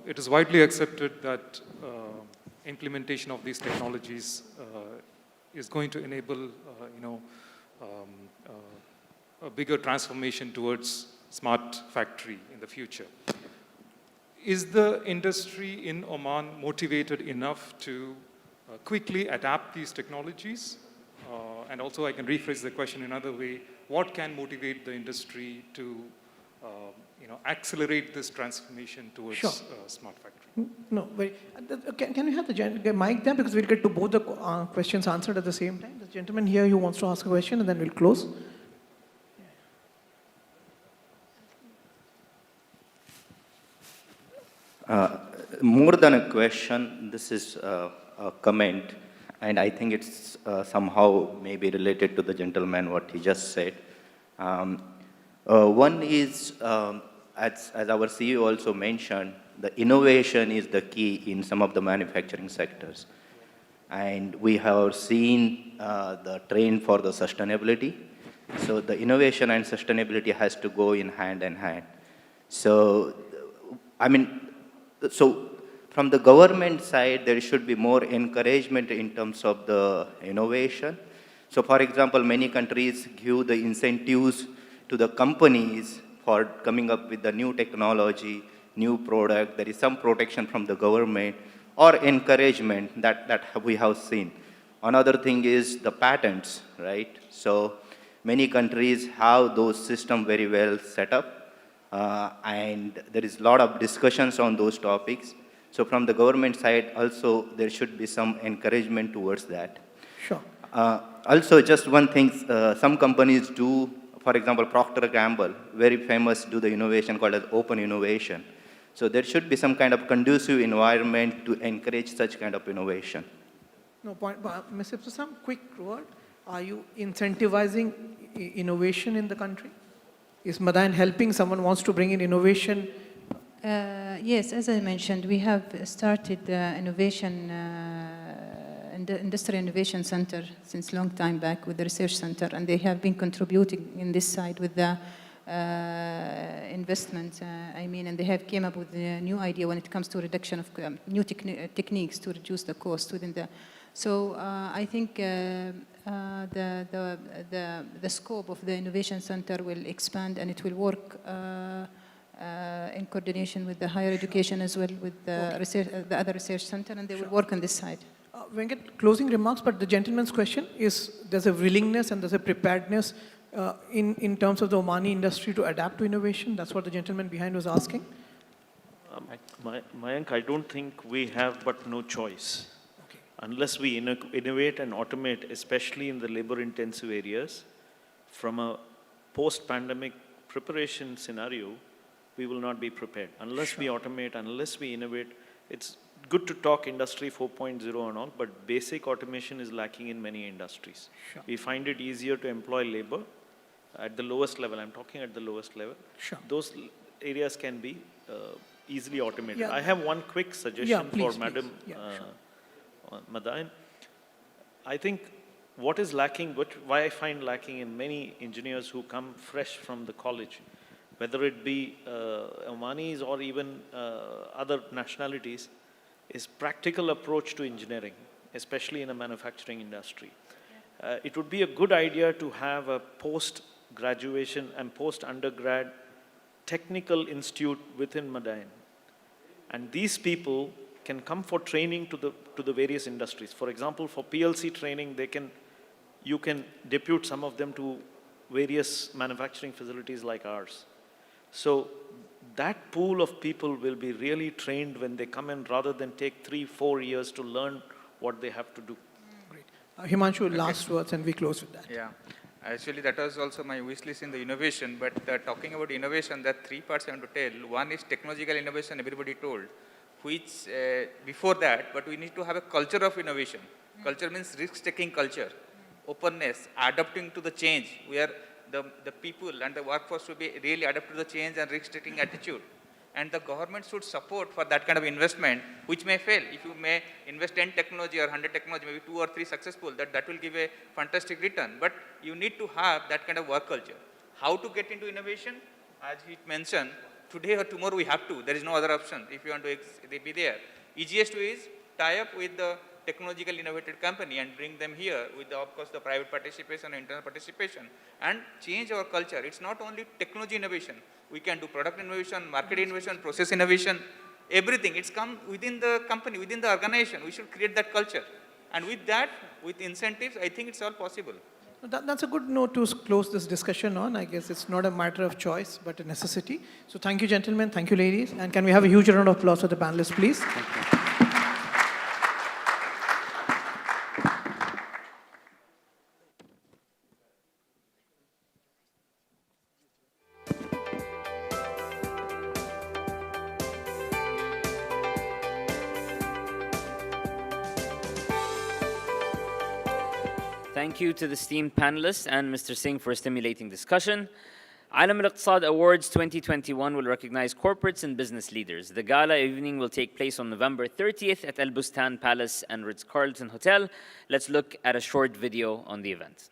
It is widely accepted that implementation of these technologies is going to enable, a bigger transformation towards smart factory in the future. Is the industry in Oman motivated enough to quickly adapt these technologies? And also I can rephrase the question another way. What can motivate the industry to accelerate this transformation towards smart factory? No, can you have the mic there, because we'll get to both the questions answered at the same time. The gentleman here who wants to ask a question, and then we'll close. More than a question, this is a comment, and I think it's somehow maybe related to the gentleman what he just said. One is, as our CEO also mentioned, the innovation is the key in some of the manufacturing sectors. And we have seen the trend for the sustainability. So the innovation and sustainability has to go in hand. So, so from the government side, there should be more encouragement in terms of the innovation. So for example, many countries give the incentives to the companies for coming up with the new technology, new product. There is some protection from the government or encouragement that we have seen. Another thing is the patents, right? So many countries have those systems very well set up. And there is a lot of discussions on those topics. So from the government side also, there should be some encouragement towards that. Sure. Also, just one thing, some companies do, for example, Procter & Gamble, very famous, do the innovation called as open innovation. So there should be some kind of conducive environment to encourage such kind of innovation. No point. Mr. Prasam, quick word. Are you incentivizing innovation in the country? Is Madain helping someone wants to bring in innovation? Yes, as I mentioned, we have started the innovation, the Industrial Innovation Center since long time back with the research center, and they have been contributing in this side with the investment, and they have came up with a new idea when it comes to reduction of new techniques to reduce the cost within the. So I think the scope of the innovation center will expand, and it will work in coordination with the higher education as well, with the research, the other research center, and they will work on this side. Venkat, closing remarks, but the gentleman's question is, there's a willingness and there's a preparedness in terms of the Omani industry to adapt to innovation? That's what the gentleman behind was asking. Mayank, I don't think we have but no choice. Okay. Unless we innovate and automate, especially in the labor-intensive areas, from a post-pandemic preparation scenario, we will not be prepared. Unless we automate, unless we innovate, it's good to talk Industry 4.0 and all, but basic automation is lacking in many industries. Sure. We find it easier to employ labor at the lowest level. I'm talking at the lowest level. Sure. Those areas can be easily automated. Yeah. I have one quick suggestion for Madam Madain. I think what is lacking, why I find lacking in many engineers who come fresh from the college, whether it be Omanis or even other nationalities, is practical approach to engineering, especially in a manufacturing industry. It would be a good idea to have a post-graduation and post-undergrad technical institute within Madain. And these people can come for training to the various industries. For example, for PLC training, you can depute some of them to various manufacturing facilities like ours. So that pool of people will be really trained when they come in, rather than take 3-4 years to learn what they have to do. Great. Himanshu, last words, and we close with that. Yeah. Actually, that was also my wish list in the innovation, but talking about innovation, there are 3 parts I want to tell. One is technological innovation, everybody told, which before that, but we need to have a culture of innovation. Culture means risk-taking culture, openness, adapting to the change, where the people and the workforce should be really adapt to the change and risk-taking attitude. And the government should support for that kind of investment, which may fail. If you may invest 10 technology or 100 technology, maybe 2 or 3 successful, that will give a fantastic return. But you need to have that kind of work culture. How to get into innovation? As he mentioned, today or tomorrow we have to. There is no other option if you want to be there. Easiest way is tie up with the technological innovative company and bring them here with, of course, the private participation and internal participation, and change our culture. It's not only technology innovation. We can do product innovation, market innovation, process innovation, everything. It's come within the company, within the organization. We should create that culture. And with that, with incentives, I think it's all possible. That's a good note to close this discussion on. I guess it's not a matter of choice, but a necessity. So thank you, gentlemen. Thank you, ladies. And can we have a huge round of applause for the panelists, please? Thank you. Thank you to the esteemed panelists and Mr. Singh for a stimulating discussion. Alam Al-Iqtisad Awards 2021 will recognize corporates and business leaders. The gala evening will take place on November 30th at Al Bustan Palace and Ritz-Carlton Hotel. Let's look at a short video on the event.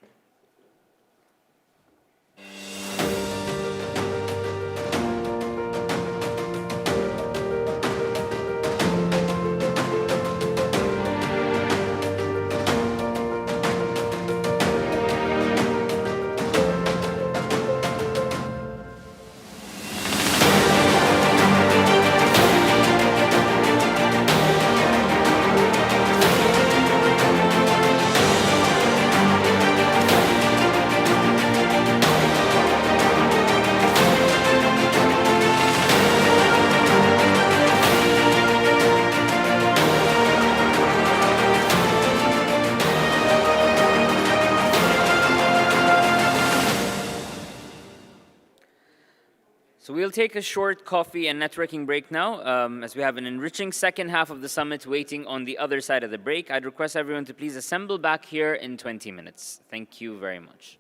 We'll take a short coffee and networking break now, as we have an enriching second half of the summit waiting on the other side of the break. I'd request everyone to please assemble back here in 20 minutes. Thank you very much.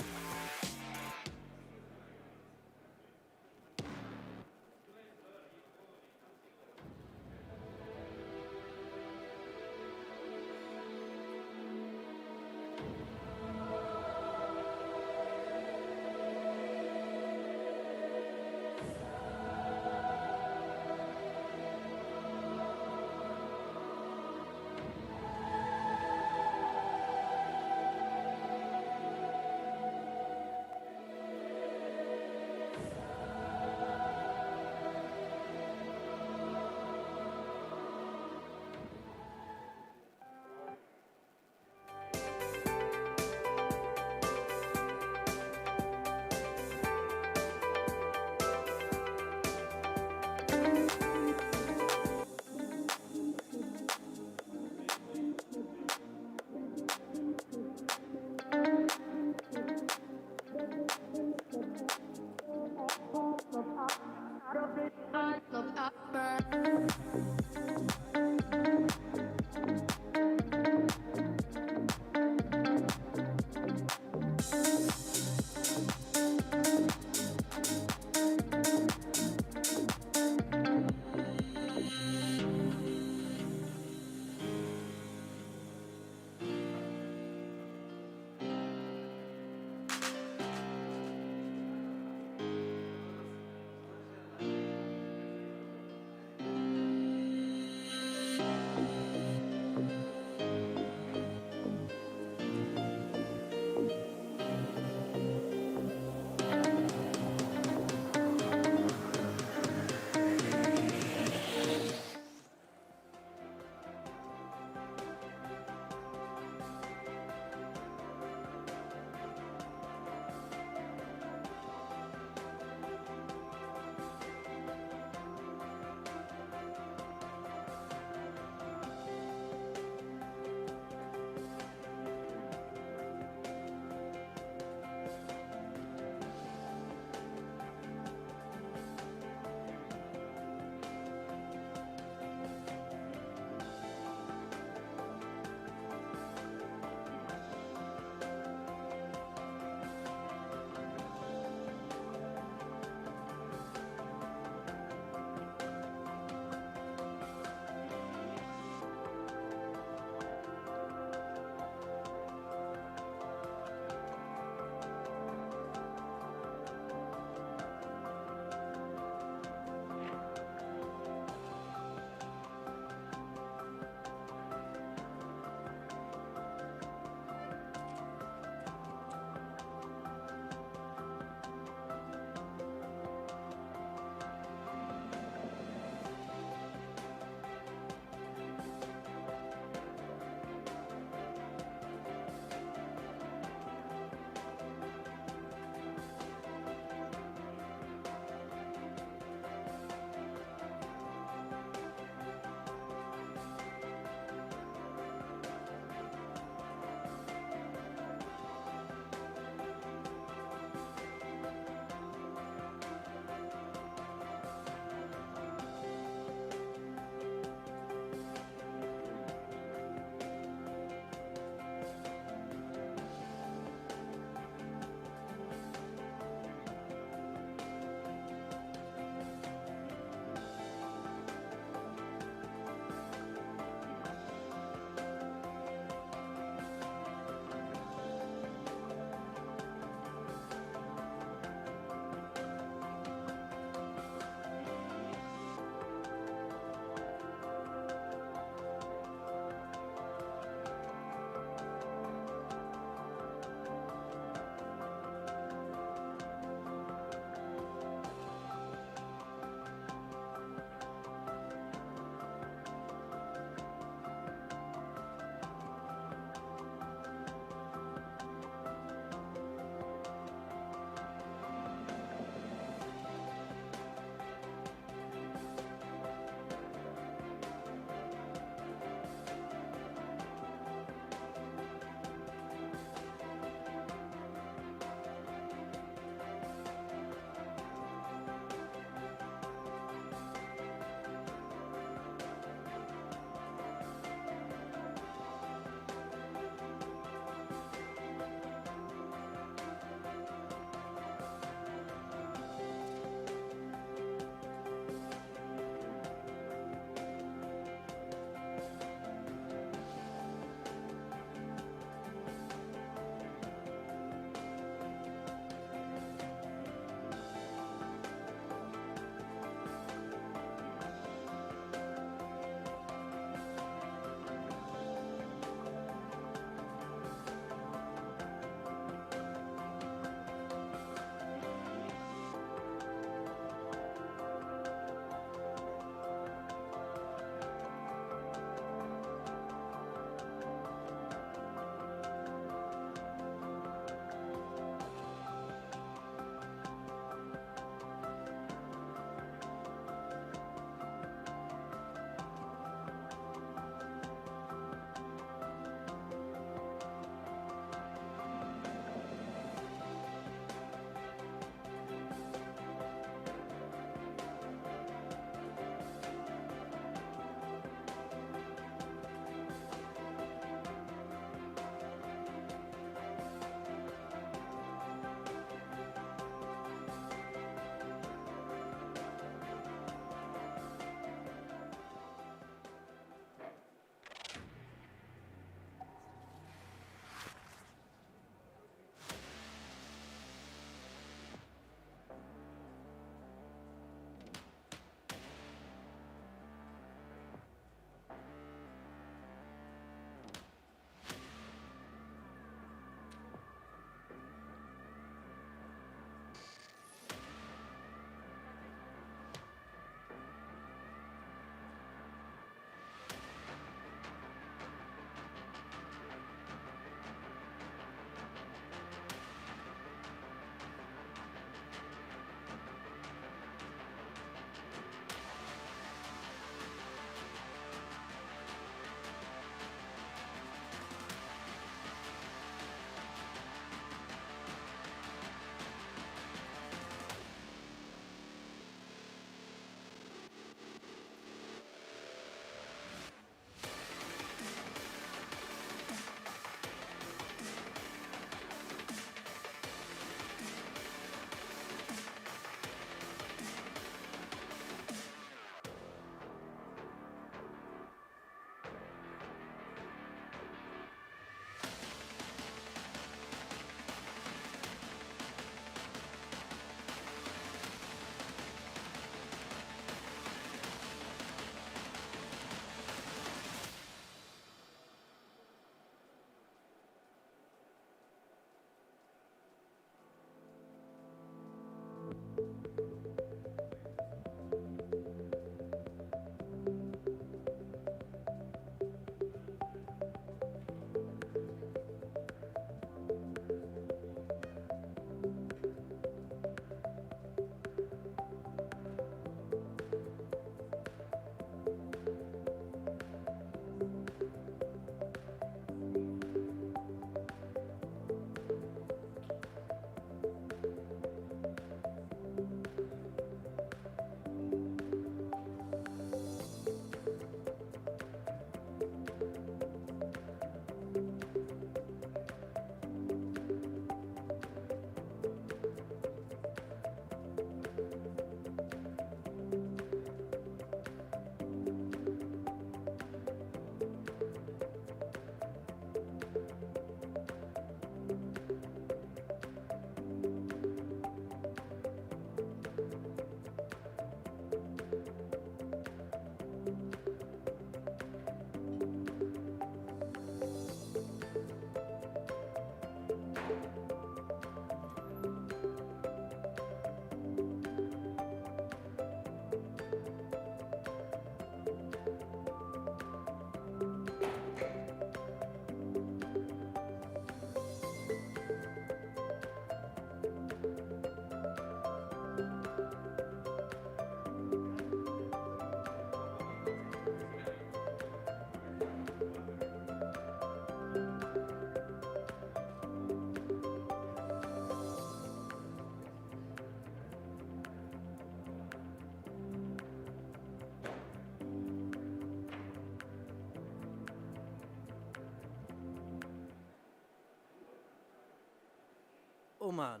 Oman,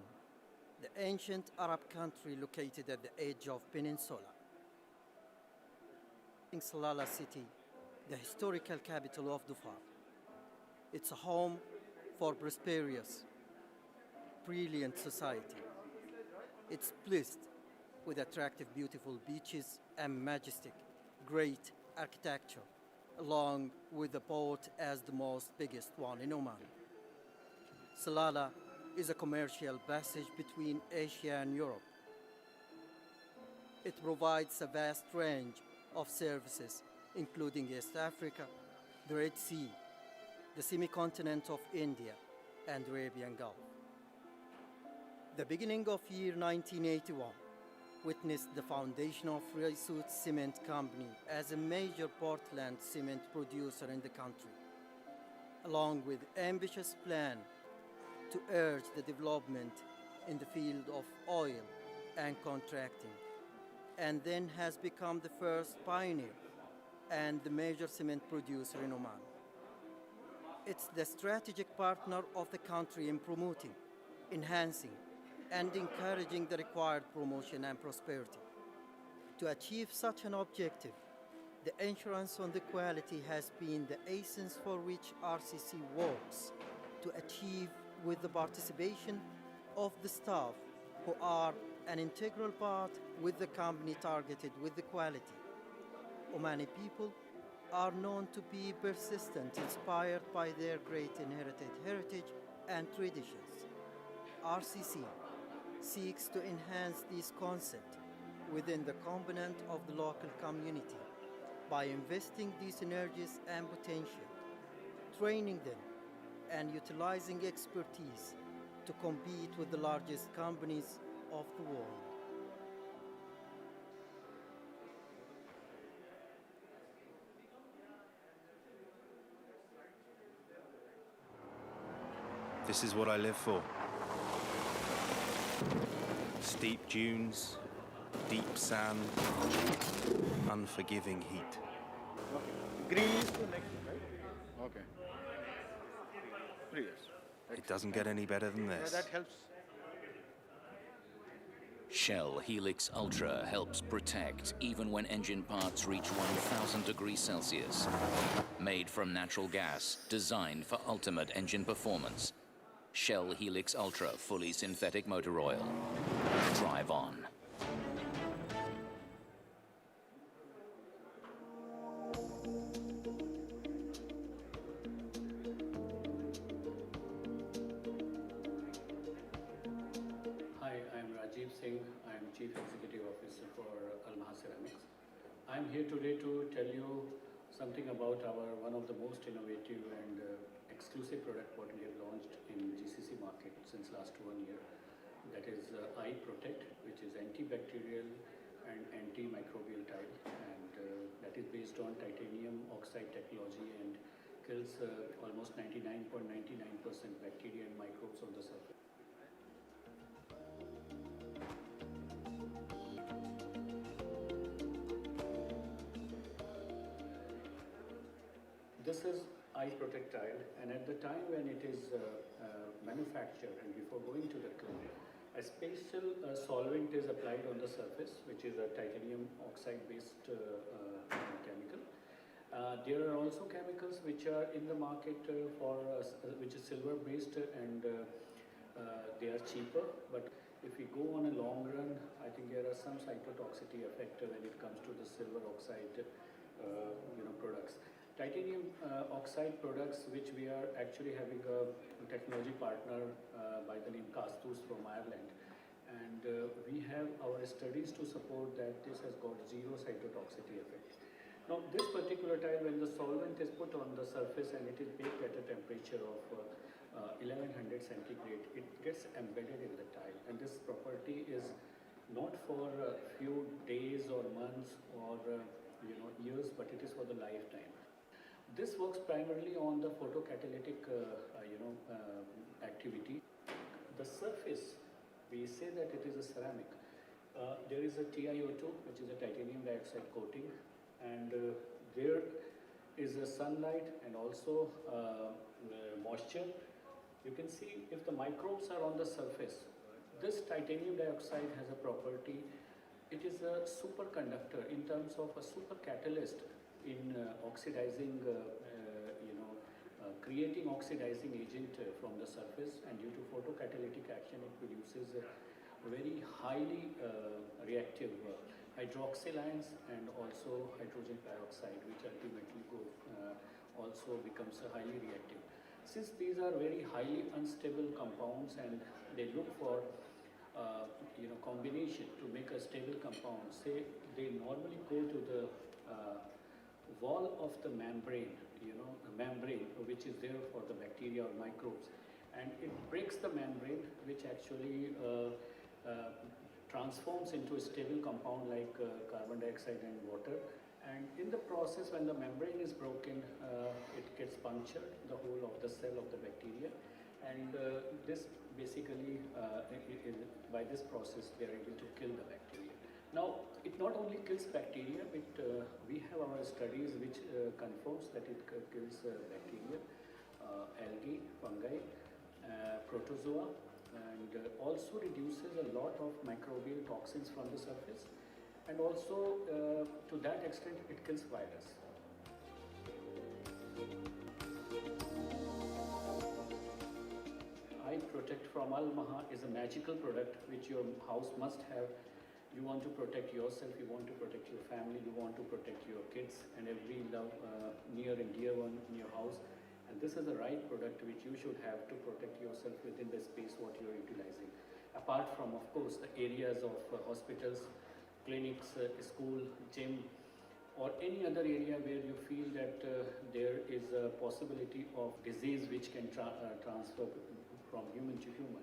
the ancient Arab country located at the edge of peninsula. In Salalah city, the historical capital of Dhofar. It's a home for prosperous, brilliant society. It's blessed with attractive, beautiful beaches and majestic, great architecture, along with the port as the most biggest one in Oman. Salalah is a commercial passage between Asia and Europe. It provides a vast range of services, including East Africa, the Red Sea, the semi-continent of India, and Arabian Gulf. The beginning of year 1981 witnessed the foundation of Raisut Cement Company as a major Portland cement producer in the country, along with ambitious plan to urge the development in the field of oil and contracting, and then has become the first pioneer and the major cement producer in Oman. It's the strategic partner of the country in promoting, enhancing, and encouraging the required promotion and prosperity. To achieve such an objective, the insurance on the quality has been the essence for which RCC works to achieve with the participation of the staff who are an integral part with the company targeted with the quality. Omani people are known to be persistent, inspired by their great inherited heritage and traditions. RCC seeks to enhance this concept within the component of the local community by investing these energies and potential, training them, and utilizing expertise to compete with the largest companies of the world. This is what I live for. Steep dunes, deep sand, unforgiving heat. Green is the next, right? Okay. Yes. It doesn't get any better than Yeah, this. that helps. Shell Helix Ultra helps protect even when engine parts reach 1000 degrees Celsius. Made from natural gas, designed for ultimate engine performance. Shell Helix Ultra fully synthetic motor oil. Drive on. Hi, I'm Rajiv Singh. I'm Chief Executive Officer for Almaha Ceramics. I'm here today to tell you something about one of the most innovative and exclusive product what we have launched in GCC market since last 1 year. That is Eye Protect, which is antibacterial and antimicrobial tile, and that is based on titanium oxide technology and kills almost 99.99% bacteria and microbes on the surface. This is Eye Protect tile, and at the time when it is manufactured and before going to the kiln, a special solvent is applied on the surface, which is a titanium oxide based chemical. There are also chemicals which are in the market which is silver based, and they are cheaper, but if we go on a long run, I think there are some cytotoxicity effect when it comes to the silver oxide products. Titanium oxide products, which we are actually having a technology partner by the name Castus from Ireland, and we have our studies to support that this has got zero cytotoxicity effect. Now, this particular tile, when the solvent is put on the surface and it is baked at a temperature of 1100 centigrade, it gets embedded in the tile, and this property is not for a few days or months or years, but it is for the lifetime. This works primarily on the photocatalytic activity. The surface, we say that it is a ceramic. There is a TiO2, which is a titanium dioxide coating, and there is a sunlight and also moisture, You can see if the microbes are on the surface, this titanium dioxide has a property, it is a superconductor in terms of a super catalyst in oxidizing, creating oxidizing agent from the surface, and due to photocatalytic action it produces a very highly reactive hydroxyl ions and also hydrogen peroxide, which ultimately also becomes highly reactive. Since these are very highly unstable compounds and they look for combination to make a stable compound, say they normally go to the wall of the membrane, the membrane which is there for the bacteria or microbes, and it breaks the membrane, which actually transforms into a stable compound like carbon dioxide and water. And in the process, when the membrane is broken, it gets punctured, the whole of the cell of the bacteria, and this basically, by this process, they are able to kill the bacteria. Now, it not only kills bacteria, but we have our studies which confirms that it kills bacteria, algae, fungi, protozoa, and also reduces a lot of microbial toxins from the surface, and also to that extent it kills virus. I Protect from Al-Maha is a magical product which your house must have. You want to protect yourself, you want to protect your family, you want to protect your kids and every near and dear one in your house. And this is the right product which you should have to protect yourself within the space what you are utilizing. Apart from, of course, the areas of hospitals, clinics, school, gym, or any other area where you feel that there is a possibility of disease which can transfer from human to human.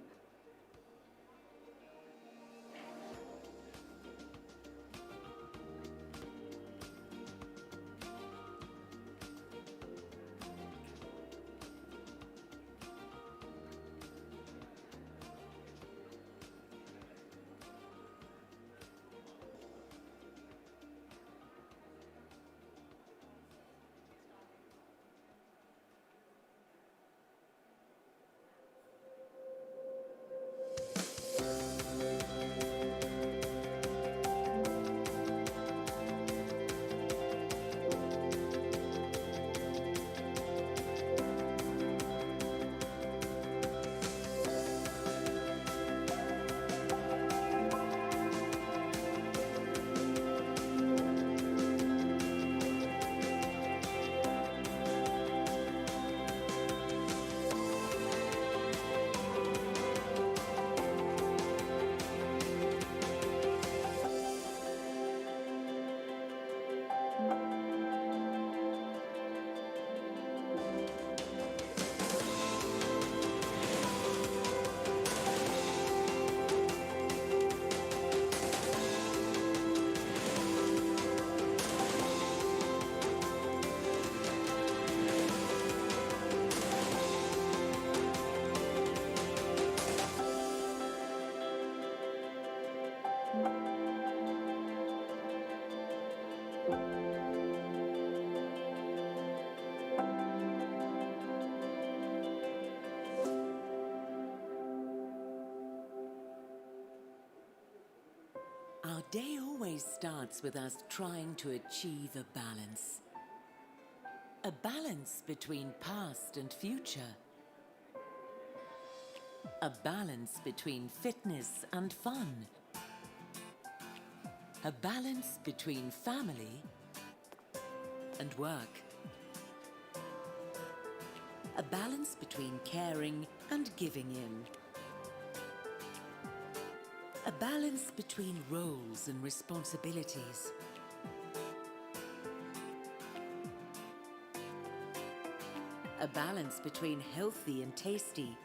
Our day always starts with us trying to achieve a balance. A balance between past and future. A balance between fitness and fun. A balance between family and work. A balance between caring and giving in. A balance between roles and responsibilities. A balance between healthy and tasty.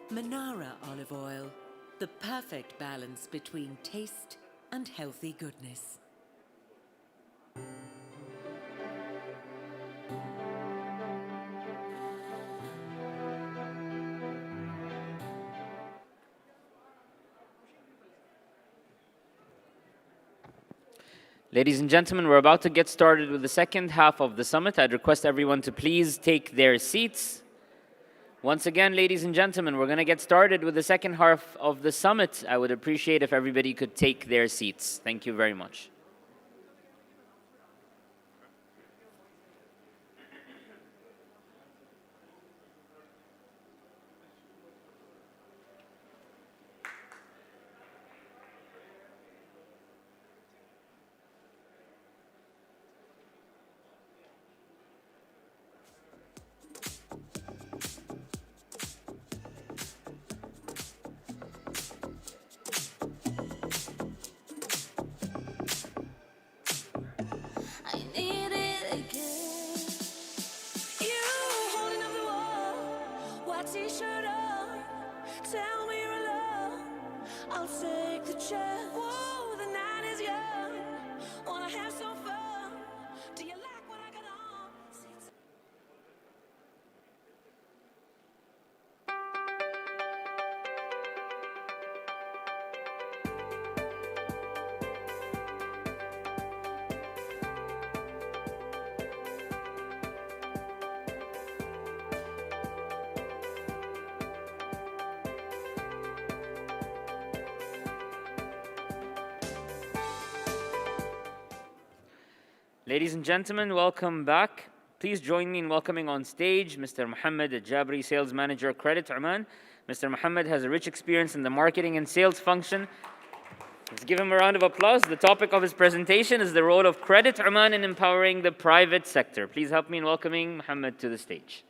Manara olive oil, the perfect balance between taste and healthy goodness. Ladies and gentlemen, we're about to get started with the second half of the summit. I'd request everyone to please take their seats. Once again, ladies and gentlemen, we're going to get started with the second half of the summit. I would appreciate if everybody could take their seats. Thank you very much. I need it again. You holding up the wall, white t-shirt on. Tell me you're alone. I'll take the chance. Whoa, the night is young. Wanna have some fun? Do you like what I got on? Ladies and gentlemen, welcome back. Please join me in welcoming on stage Mr. Mohammed Al-Jabri, Sales Manager, Credit Oman. Mr. Mohammed has a rich experience in the marketing and sales function. Let's give him a round of applause. The topic of his presentation is the role of Credit Oman in empowering the private sector. Please help me in welcoming Mohammed to the stage.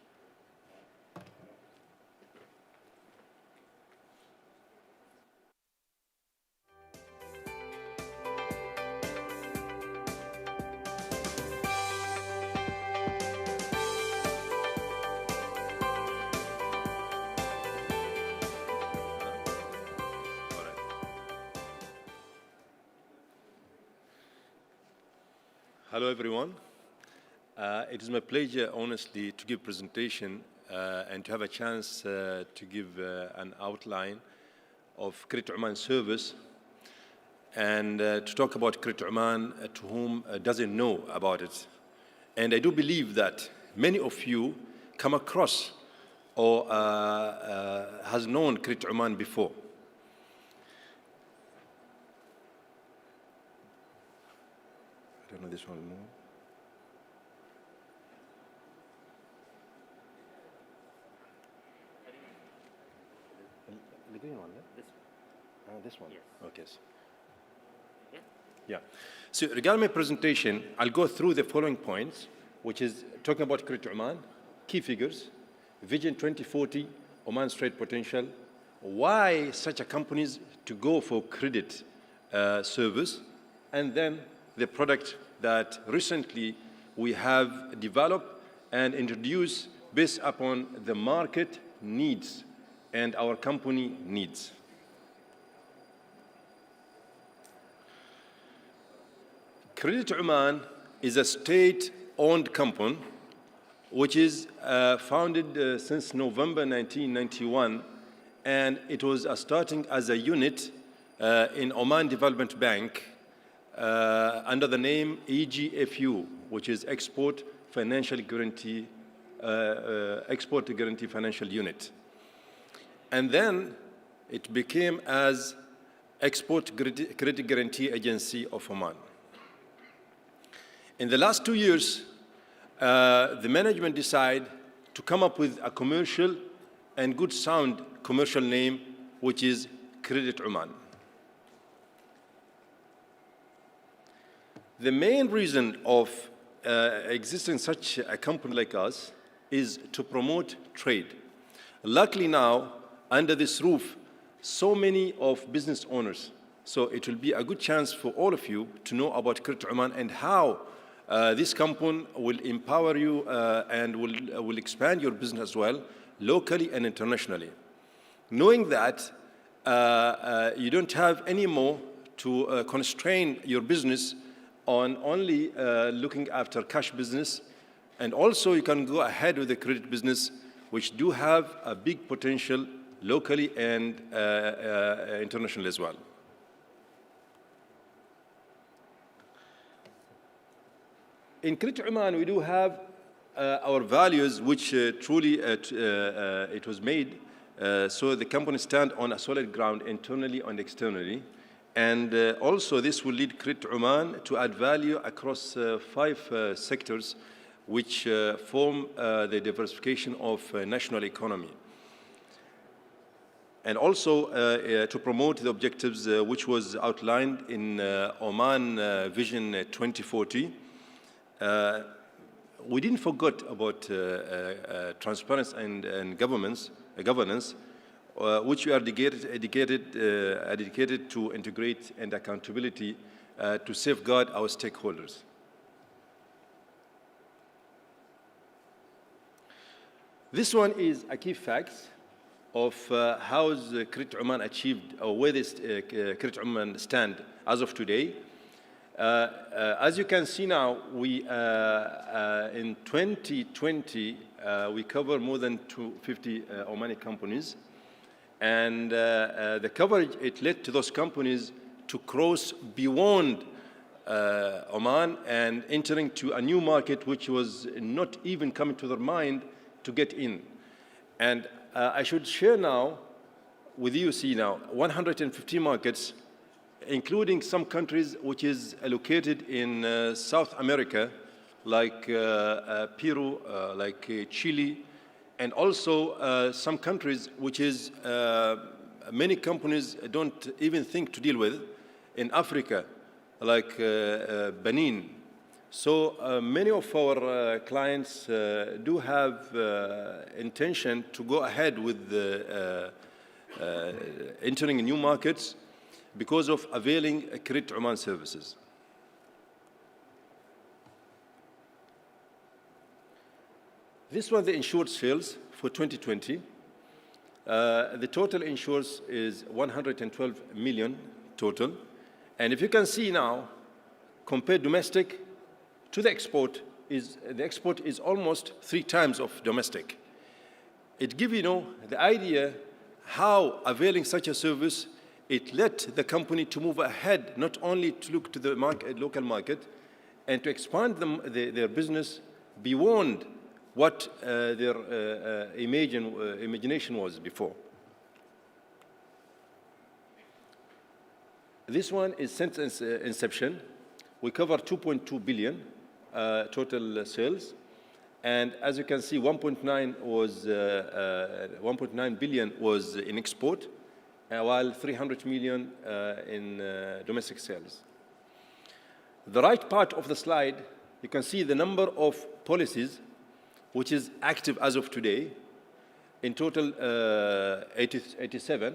Hello, everyone. It is my pleasure, honestly, to give presentation and to have a chance to give an outline of Credit Oman service and to talk about Credit Oman to whom doesn't know about it. And I do believe that many of you come across or has known Credit Oman before. I don't know this one more. The green one, this one? Yes. Okay. Yeah. So regarding my presentation, I'll go through the following points, which is talking about Credit Oman, key figures, Vision 2040, Oman's trade potential, why such a companies to go for credit service, and then the product that recently we have developed and introduced based upon the market needs and our company needs. Credit Oman is a state-owned company which is founded since November 1991, and it was starting as a unit in Oman Development Bank under the name EGFU, which is Export Guarantee Financial Unit. And then it became as Export Credit Guarantee Agency of Oman. In the last 2 years, the management decided to come up with a commercial and good sound commercial name, which is Credit Oman. The main reason of existing such a company like us is to promote trade. Luckily now, under this roof, so many of business owners. So it will be a good chance for all of you to know about Credit Oman and how this company will empower you and will expand your business as well, locally and internationally. Knowing that you don't have any more to constrain your business on only looking after cash business, and also you can go ahead with the credit business, which do have a big potential locally and internationally as well. In Credit Oman, we do have our values, which truly it was made so the company stand on a solid ground internally and externally. And also this will lead Credit Oman to add value across 5 sectors which form the diversification of national economy. And also to promote the objectives which was outlined in Oman Vision 2040. We didn't forget about transparency and governance, which we are dedicated to integrate and accountability to safeguard our stakeholders. This one is a key fact of how Credit Oman achieved, or where this Credit Oman stand as of today. As you can see now, we in 2020 we cover more than 250 Omani companies, and the coverage it led to those companies to cross beyond Oman and entering to a new market which was not even coming to their mind to get in. And I should share now with you, see now, 150 markets, including some countries which is located in South America, like Peru, like Chile, and also some countries which is many companies don't even think to deal with, in Africa, like Benin. So many of our clients do have intention to go ahead with entering new markets because of availing Credit Oman services. This was the insured sales for 2020. The total insureds is 112 million total. And if you can see now, compare domestic to the export is almost 3 times of domestic. It gives you the idea how availing such a service, it led the company to move ahead, not only to look to the market, local market, and to expand their business beyond what their imagination was before. This one is since inception. We cover 2.2 billion total sales, and as you can see, 1.9 billion was in export, while 300 million in domestic sales. The right part of the slide, you can see the number of policies which is active as of today. In total, 87.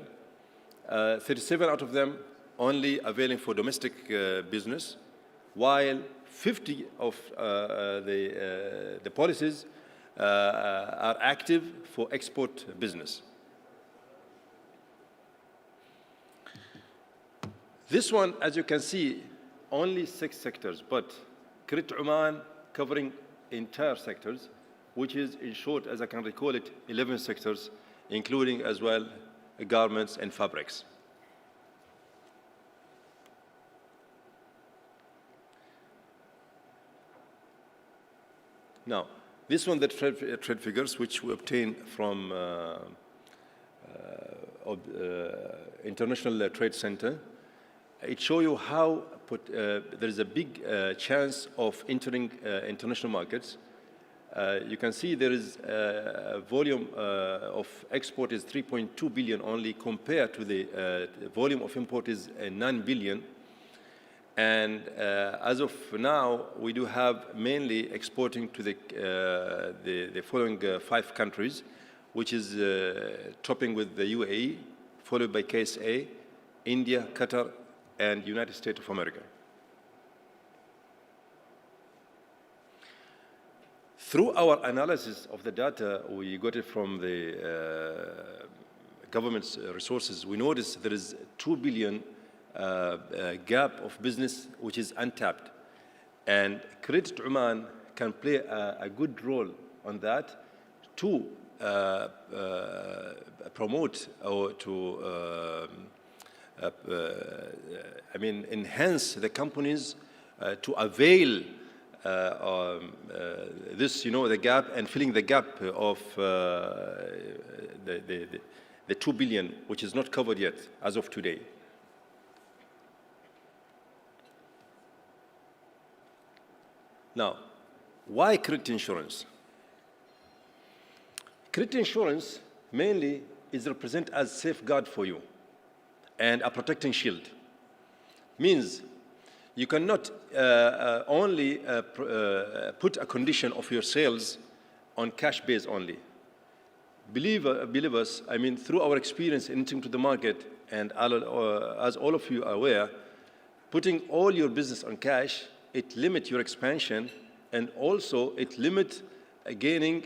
37 out of them only availing for domestic business, while 50 of the policies are active for export business. This one, as you can see, only 6 sectors, but Credit Oman covering entire sectors, which is, in short, as I can recall it, 11 sectors, including as well garments and fabrics. Now, this one, the trade figures, which we obtained from International Trade Center, it shows you how there is a big chance of entering international markets. You can see there is a volume of export is 3.2 billion only, compared to the volume of import is 9 billion. And as of now, we do have mainly exporting to the following 5 countries, which is topping with the UAE, followed by KSA, India, Qatar, and United States of America. Through our analysis of the data, we got it from the government's resources, we noticed there is 2 billion gap of business which is untapped. And Credit Oman can play a good role on that to promote or to enhance the companies to avail this, the gap and filling the gap of the 2 billion, which is not covered yet as of today. Now, why credit insurance? Credit insurance mainly is represented as safeguard for you and a protecting shield. Means you cannot only put a condition of your sales on cash base only. Believe us, I mean, through our experience entering to the market, and as all of you are aware, putting all your business on cash, it limits your expansion, and also it limits gaining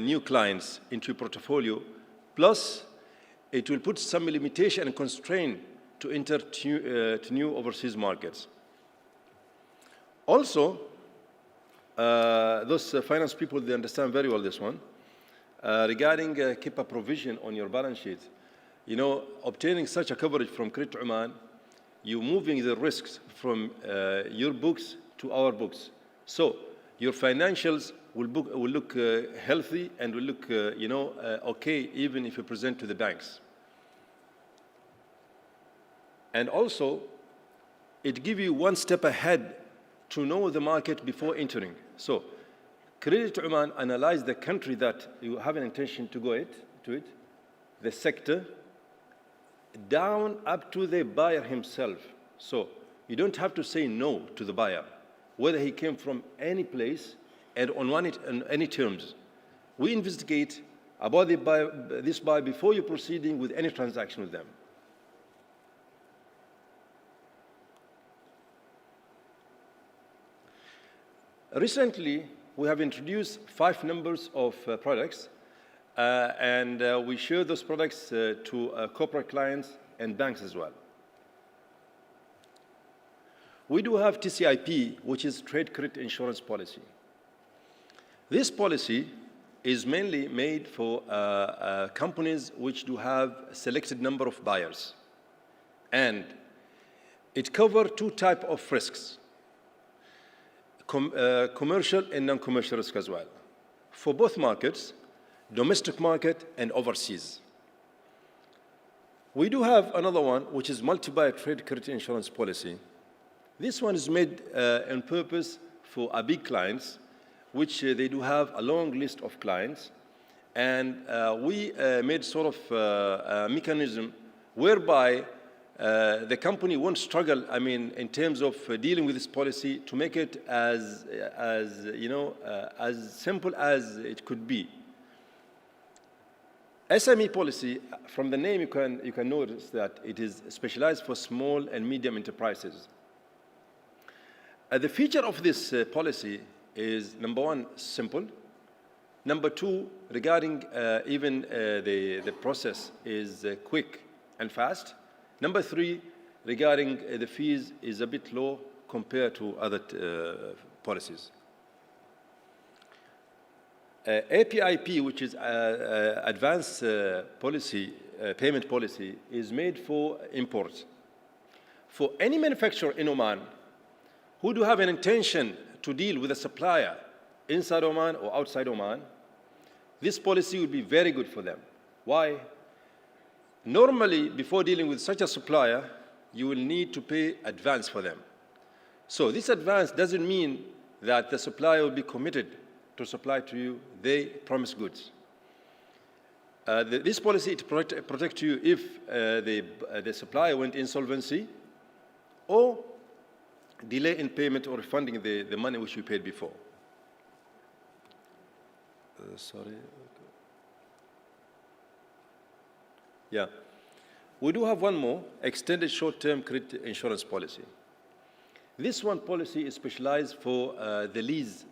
new clients into your portfolio. Plus, it will put some limitation and constraint to enter to new overseas markets. Also, those finance people, they understand very well this one. Regarding keep a provision on your balance sheet, obtaining such a coverage from Credit Oman, you're moving the risks from your books to our books. So your financials will look healthy and will look, okay, even if you present to the banks. And also, it gives you one step ahead to know the market before entering. So, Credit Oman analyze the country that you have an intention to go to it, the sector, down up to the buyer himself. So, you don't have to say no to the buyer, whether he came from any place and on any terms. We investigate about this buyer before you're proceeding with any transaction with them. Recently, we have introduced 5 numbers of products, and we share those products to corporate clients and banks as well. We do have TCIP, which is Trade Credit Insurance Policy. This policy is mainly made for companies which do have a selected number of buyers. And it covers 2 types of risks. Commercial and non-commercial risk as well, for both markets, domestic market and overseas. We do have another one, which is multi-buyer trade credit insurance policy. This one is made on purpose for our big clients, which they do have a long list of clients, and we made sort of a mechanism whereby the company won't struggle, I mean, in terms of dealing with this policy to make it as simple as it could be. SME policy, from the name you can notice that it is specialized for small and medium enterprises. The feature of this policy is, number 1, simple. Number 2, regarding even the process is quick and fast. Number 3, regarding the fees, is a bit low compared to other policies. APIP, which is Advanced Payment Policy, is made for imports. For any manufacturer in Oman who do have an intention to deal with a supplier inside Oman or outside Oman, this policy would be very good for them. Why? Normally, before dealing with such a supplier, you will need to pay advance for them. So this advance doesn't mean that the supplier will be committed to supply to you. They promise goods. This policy protects you if the supplier went insolvency or delay in payment or refunding the money which you paid before. Sorry. Yeah. We do have one more, extended short-term credit insurance policy. This one policy is specialized for the lease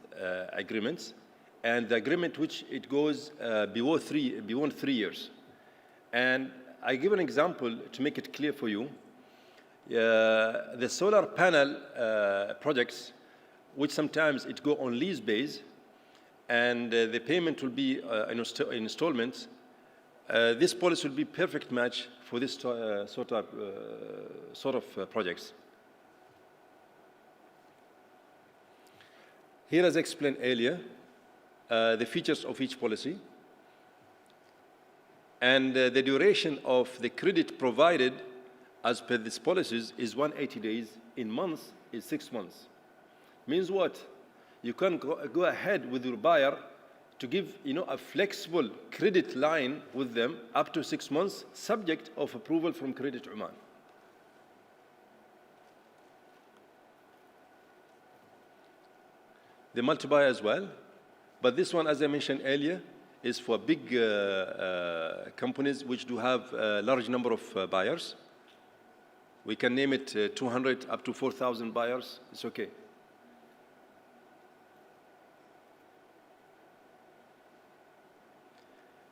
agreements and the agreement which it goes beyond 3 years. And I give an example to make it clear for you. The solar panel projects, which sometimes it go on lease base, and the payment will be in installments. This policy will be perfect match for this sort of projects. Here, as explained earlier, the features of each policy and the duration of the credit provided as per these policies is 180 days. In months is 6 months. Means what? You can go ahead with your buyer to give a flexible credit line with them up to 6 months, subject of approval from Credit Oman. The multi-buyer as well, but this one, as I mentioned earlier, is for big companies which do have a large number of buyers. We can name it 200 up to 4,000 buyers. It's okay.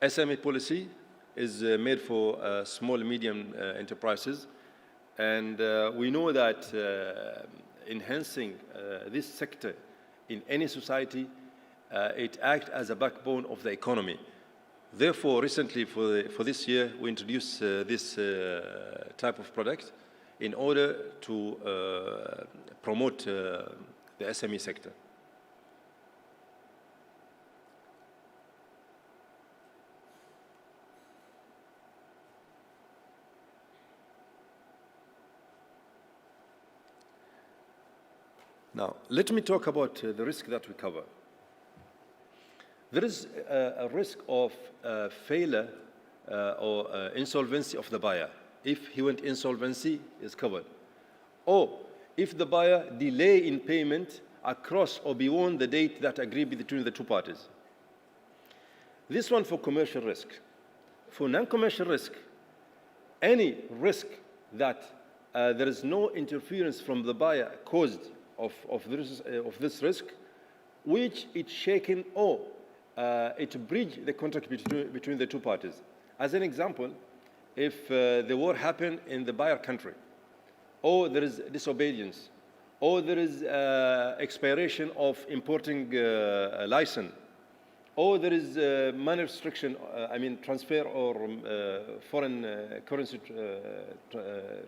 SME policy is made for small, medium enterprises. And we know that enhancing this sector in any society, it acts as a backbone of the economy. Therefore, recently for this year, we introduced this type of product in order to promote the SME sector. Now, let me talk about the risk that we cover. There is a risk of failure or insolvency of the buyer. If he went insolvency, is covered. Or if the buyer delay in payment across or beyond the date that agreed between the two parties. This one for commercial risk. For non-commercial risk, any risk that there is no interference from the buyer caused of this risk, which it's shaken or it breached the contract between the two parties. As an example, if the war happened in the buyer country, or there is disobedience, or there is expiration of importing license, or there is money restriction, transfer or foreign currency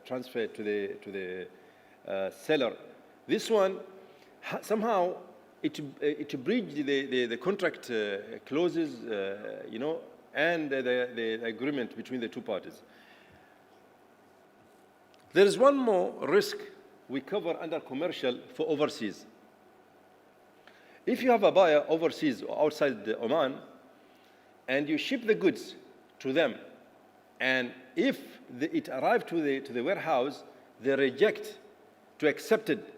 transfer to the seller. This one, somehow, it breached the contract clauses, and the agreement between the two parties. There is one more risk we cover under commercial for overseas. If you have a buyer overseas or outside Oman, and you ship the goods to them, and if it arrived to the warehouse, they reject to accept it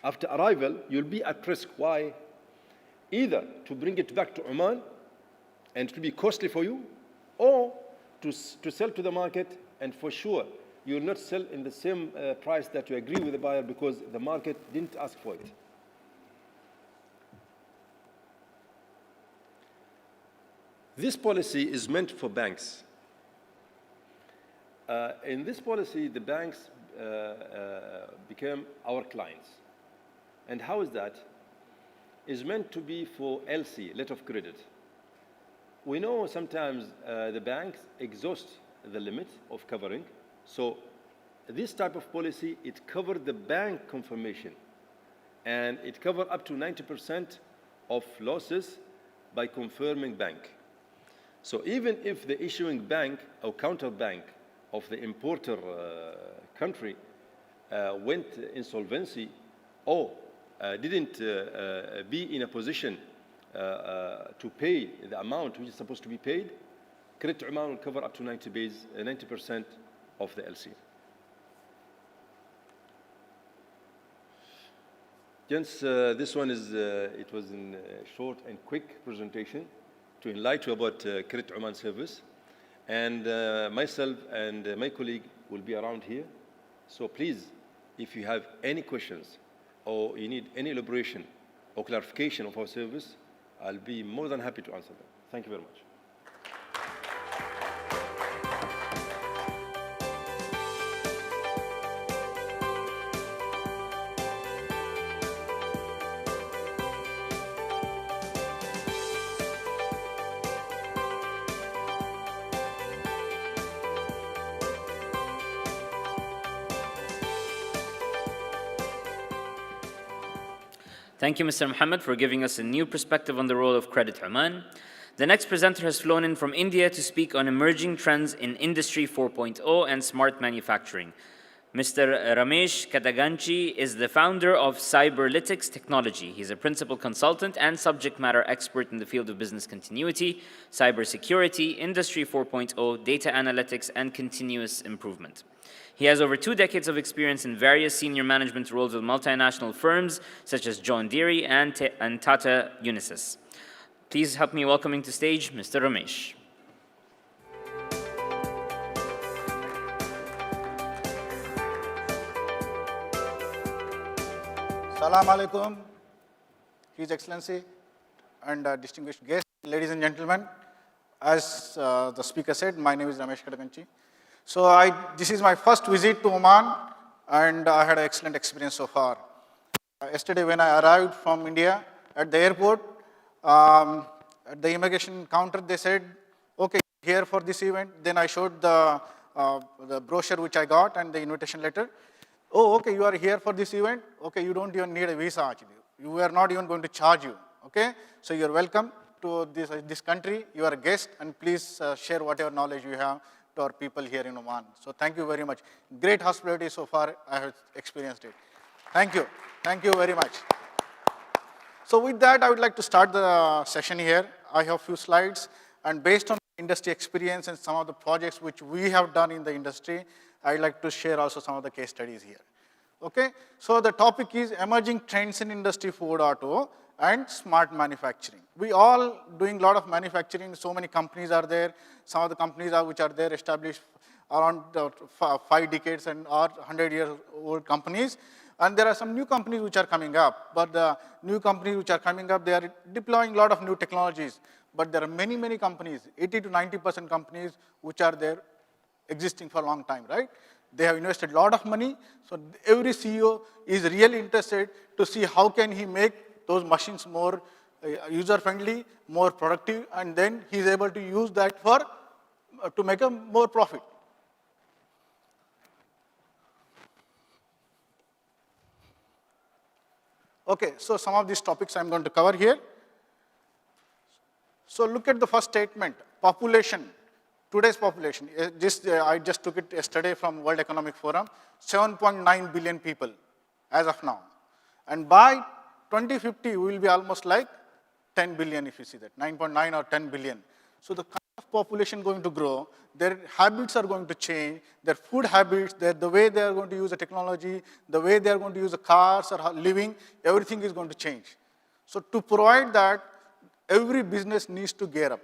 after arrival, you'll be at risk. Why? Either to bring it back to Oman, and it will be costly for you, or to sell to the market, and for sure, you will not sell in the same price that you agree with the buyer because the market didn't ask for it. This policy is meant for banks. In this policy, the banks became our clients. And how is that? It's meant to be for LC, letter of credit. We know sometimes the banks exhaust the limit of covering. So this type of policy, it covered the bank confirmation. And it covered up to 90% of losses by confirming bank. So even if the issuing bank or counterbank of the importer country went insolvency or didn't be in a position to pay the amount which is supposed to be paid, Credit Oman will cover up to 90% of the LC. Gents, this one is, it was in a short and quick presentation to enlighten you about Credit Oman service. And myself and my colleague will be around here. So please, if you have any questions or you need any elaboration or clarification of our service, I'll be more than happy to answer them. Thank you very much. Thank you, Mr. Mohammed, for giving us a new perspective on the role of Credit Oman. The next presenter has flown in from India to speak on emerging trends in Industry 4.0 and smart manufacturing. Mr. Ramesh Kadaganchi is the founder of Cyberlytics Technology. He's a principal consultant and subject matter expert in the field of business continuity, cybersecurity, Industry 4.0, data analytics, and continuous improvement. He has over 2 decades of experience in various senior management roles with multinational firms such as John Deere and Tata Unisys. Please help me welcoming to stage Mr. Ramesh. Assalamu alaikum, His Excellency and distinguished guests, ladies and gentlemen. As the speaker said, my name is Ramesh Kadaganchi. So this is my first visit to Oman, and I had an excellent experience so far. Yesterday when I arrived from India at the airport, at the immigration counter, they said, okay, here for this event. Then I showed the brochure which I got and the invitation letter. Oh, okay, you are here for this event. Okay, you don't even need a visa actually. We are not even going to charge you, okay? So you're welcome to this country. You are a guest, and please share whatever knowledge you have to our people here in Oman. So thank you very much. Great hospitality so far, I have experienced it. Thank you. Thank you very much. So with that, I would like to start the session here. I have a few slides, and based on industry experience and some of the projects which we have done in the industry, I'd like to share also some of the case studies here. Okay, so the topic is emerging trends in Industry 4.0 and smart manufacturing. We all doing a lot of manufacturing, so many companies are there. Some of the companies which are there established around 5 decades and are 100-year-old companies. And there are some new companies which are coming up, but the new companies which are coming up, they are deploying a lot of new technologies. But there are many, many companies, 80 to 90% companies which are there existing for a long time, right? They have invested a lot of money, so every CEO is really interested to see how can he make those machines more user-friendly, more productive, and then he's able to use that for to make a more profit. Okay, so some of these topics I'm going to cover here. So look at the first statement, population. Today's population, I just took it yesterday from World Economic Forum, 7.9 billion people as of now. And by 2050, we will be almost like 10 billion if you see that, 9.9 or 10 billion. So the kind of population going to grow, their habits are going to change, their food habits, the way they are going to use the technology, the way they are going to use the cars or living, everything is going to change. So to provide that, every business needs to gear up,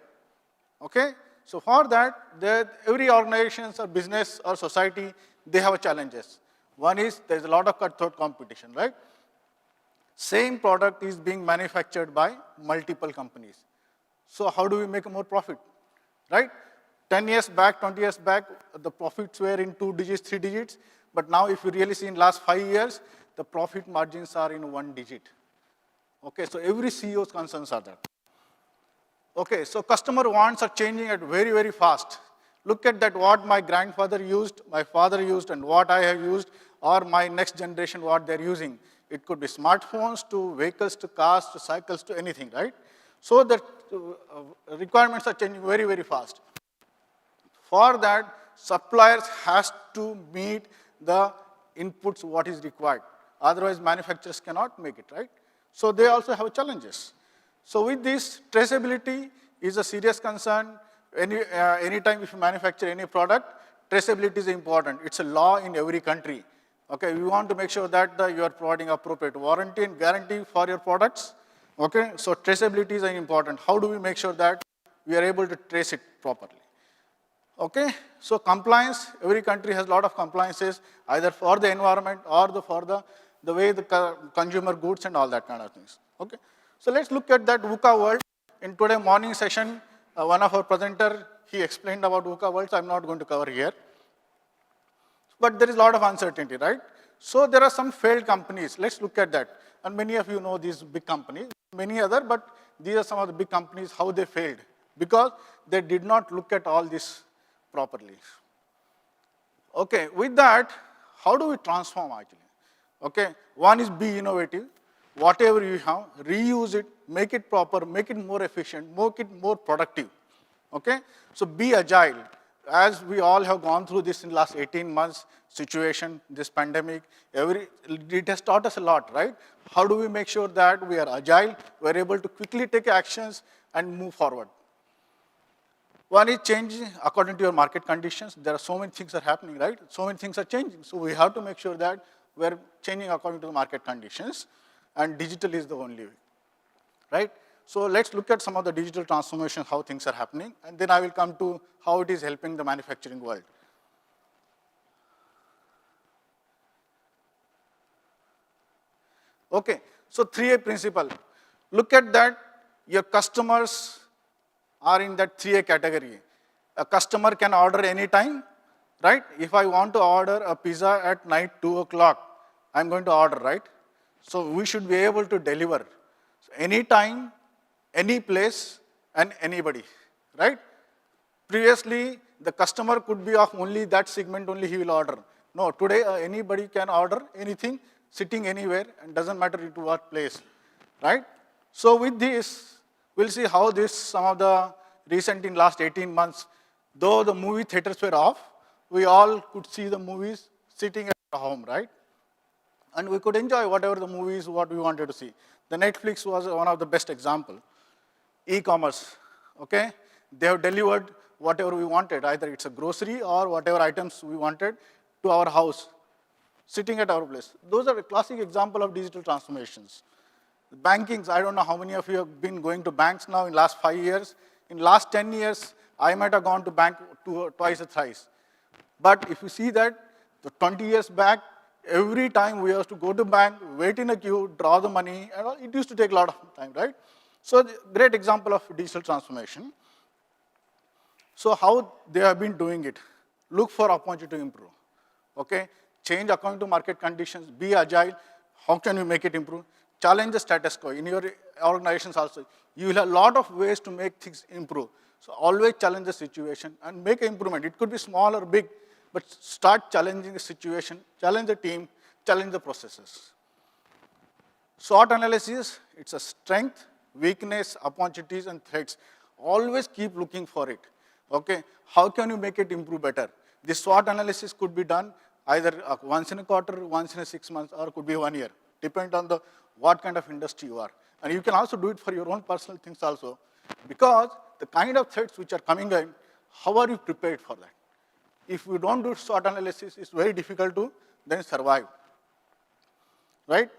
okay? So for that, every organization or business or society, they have challenges. One is there's a lot of cutthroat competition, right? Same product is being manufactured by multiple companies. So how do we make more profit, right? 10 years back, 20 years back, the profits were in 2 digits, 3 digits. But now if you really see in last 5 years, the profit margins are in 1 digit. Okay, so every CEO's concerns are that. Okay, so customer wants are changing at very, very fast. Look at that, what my grandfather used, my father used, and what I have used, or my next generation, what they're using. It could be smartphones to vehicles to cars to cycles to anything, right? So the requirements are changing very, very fast. For that, suppliers has to meet the inputs what is required. Otherwise, manufacturers cannot make it, right? So they also have challenges. So with this, traceability is a serious concern. Anytime if you manufacture any product, traceability is important. It's a law in every country. Okay, we want to make sure that you are providing appropriate warranty and guarantee for your products. Okay, so traceability is important. How do we make sure that we are able to trace it properly? Okay, so compliance, every country has a lot of compliances, either for the environment or for the way the consumer goods and all that kind of things. Okay. So let's look at that VUCA world. In today's morning session, one of our presenter, he explained about VUCA world, so I'm not going to cover here. But there is a lot of uncertainty, right? So there are some failed companies. Let's look at that. And many of you know these big companies, many other, but these are some of the big companies, how they failed. Because they did not look at all this properly. Okay, with that, how do we transform actually? Okay, one is be innovative. whatever you have, reuse it, make it proper, make it more efficient, make it more productive. Okay? So be agile. As we all have gone through this in the last 18 months situation, this pandemic, it has taught us a lot, right? How do we make sure that we are agile, we are able to quickly take actions and move forward? One is changing according to your market conditions. There are so many things are happening, right? So many things are changing. So we have to make sure that we're changing according to the market conditions, and digital is the only way, right? So let's look at some of the digital transformation, how things are happening, and then I will come to how it is helping the manufacturing world. Okay, so 3A principle. Look at that, your customers are in that 3A category. A customer can order anytime, right? If I want to order a pizza at night 2 o'clock, I'm going to order, right? So we should be able to deliver. So anytime, any place, and anybody, right? Previously, the customer could be of only that segment, only he will order. No, today anybody can order anything, sitting anywhere, and doesn't matter into what place, right? So with this, we'll see how this, some of the recent in last 18 months, though the movie theaters were off, we all could see the movies sitting at home, right? And we could enjoy whatever the movies, what we wanted to see. The Netflix was one of the best example. E-commerce, okay? They have delivered whatever we wanted, either it's a grocery or whatever items we wanted to our house, sitting at our place. Those are a classic example of digital transformations. Bankings, I don't know how many of you have been going to banks now in last 5 years. In last 10 years, I might have gone to bank twice or thrice. But if you see that, the 20 years back, every time we used to go to bank, wait in a queue, draw the money, and all, it used to take a lot of time, right? So great example of digital transformation. So how they have been doing it? Look for opportunity to improve, okay? Change according to market conditions, be agile. How can you make it improve? Challenge the status quo. In your organizations also, you will have a lot of ways to make things improve. So always challenge the situation and make an improvement. It could be small or big, but start challenging the situation, challenge the team, challenge the processes. SWOT analysis, it's a strength, weakness, opportunities, and threats. Always keep looking for it, okay? How can you make it improve better? This SWOT analysis could be done either once in a quarter, once in a 6 months, or could be 1 year, depend on what kind of industry you are. And you can also do it for your own personal things also, because the kind of threats which are coming in, how are you prepared for that? If you don't do SWOT analysis, it's very difficult to then survive, right?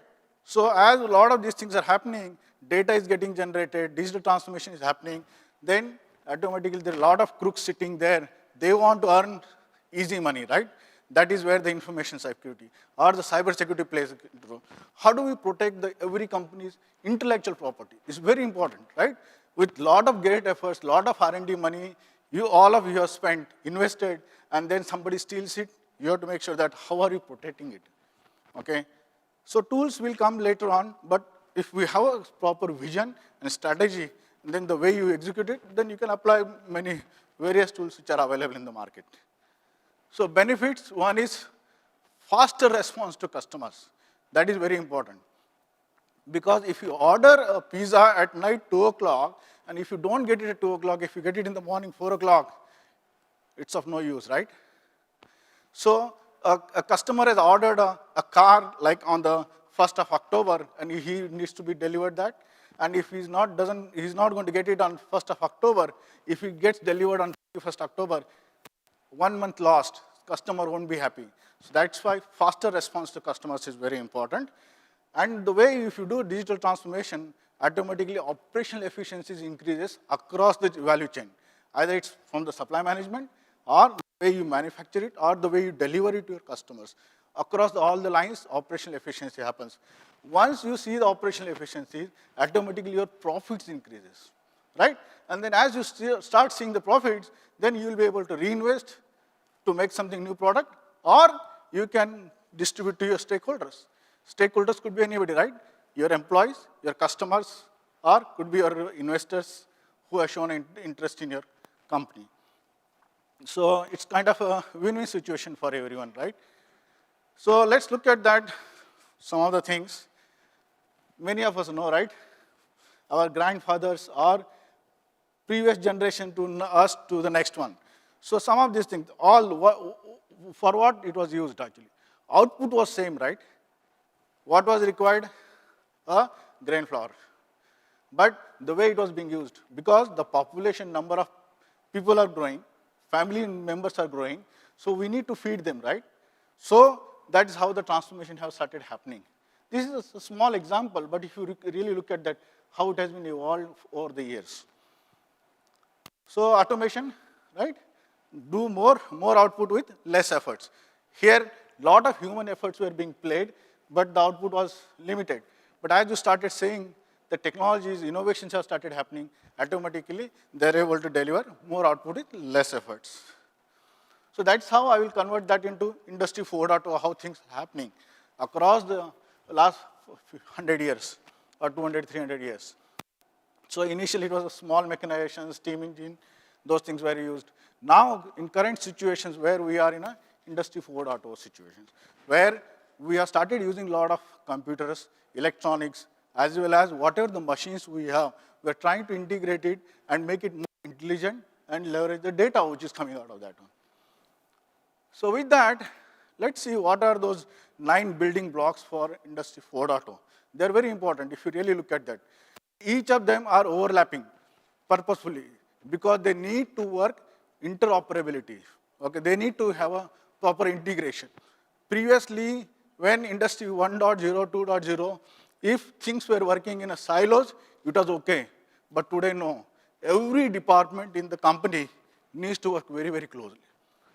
So as a lot of these things are happening, data is getting generated, digital transformation is happening, then automatically there are a lot of crooks sitting there. They want to earn easy money, right? That is where the information security or the cyber security plays a role. How do we protect every company's intellectual property? It's very important, right? With lot of great efforts, lot of R&D money, all of you have spent, invested, and then somebody steals it, you have to make sure that how are you protecting it, okay? So tools will come later on, but if we have a proper vision and strategy, then the way you execute it, then you can apply many various tools which are available in the market. So benefits, one is faster response to customers. That is very important. Because if you order a pizza at night 2 o'clock, and if you don't get it at 2 o'clock, if you get it in the morning 4 o'clock, it's of no use, right? So a customer has ordered a car like on the 1st of October, and he needs to be delivered that. And if he's not going to get it on 1st of October, if it gets delivered on 1st October, 1 month lost, customer won't be happy. So that's why faster response to customers is very important. And the way if you do digital transformation, automatically operational efficiencies increases across the value chain. Either it's from the supply management, or the way you manufacture it, or the way you deliver it to your customers. Across all the lines, operational efficiency happens. Once you see the operational efficiency, automatically your profits increases, right? And then as you start seeing the profits, then you will be able to reinvest to make something new product, or you can distribute to your stakeholders. Stakeholders could be anybody, right? Your employees, your customers, or could be your investors who have shown interest in your company. So it's kind of a win-win situation for everyone, right? So let's look at that, some of the things. many of us know, right? Our grandfathers or previous generation to us to the next one. So some of these things, for what it was used actually. Output was same, right? What was required? A grain flour. But the way it was being used, because the population number of people are growing, family members are growing, so we need to feed them, right? So that is how the transformation has started happening. This is a small example, but if you really look at that, how it has been evolved over the years. So automation, right? Do more output with less efforts. Here, lot of human efforts were being played, but the output was limited. But as you started saying, the technologies, innovations have started happening, automatically they're able to deliver more output with less efforts. So that's how I will convert that into Industry 4.0, how things are happening across the last 100 years or 200, 300 years. So initially it was a small mechanization, steam engine, those things were used. Now in current situations where we are in a Industry 4.0 situations, where we have started using a lot of computers, electronics, as well as whatever the machines we have, we're trying to integrate it and make it more intelligent and leverage the data which is coming out of that one. So with that, let's see what are those 9 building blocks for Industry 4.0. They're very important if you really look at that. Each of them are overlapping purposefully because they need to work interoperability. Okay, they need to have a proper integration. Previously, when Industry 1.0, 2.0, if things were working in a silos, it was okay. But today, no. Every department in the company needs to work very, very closely,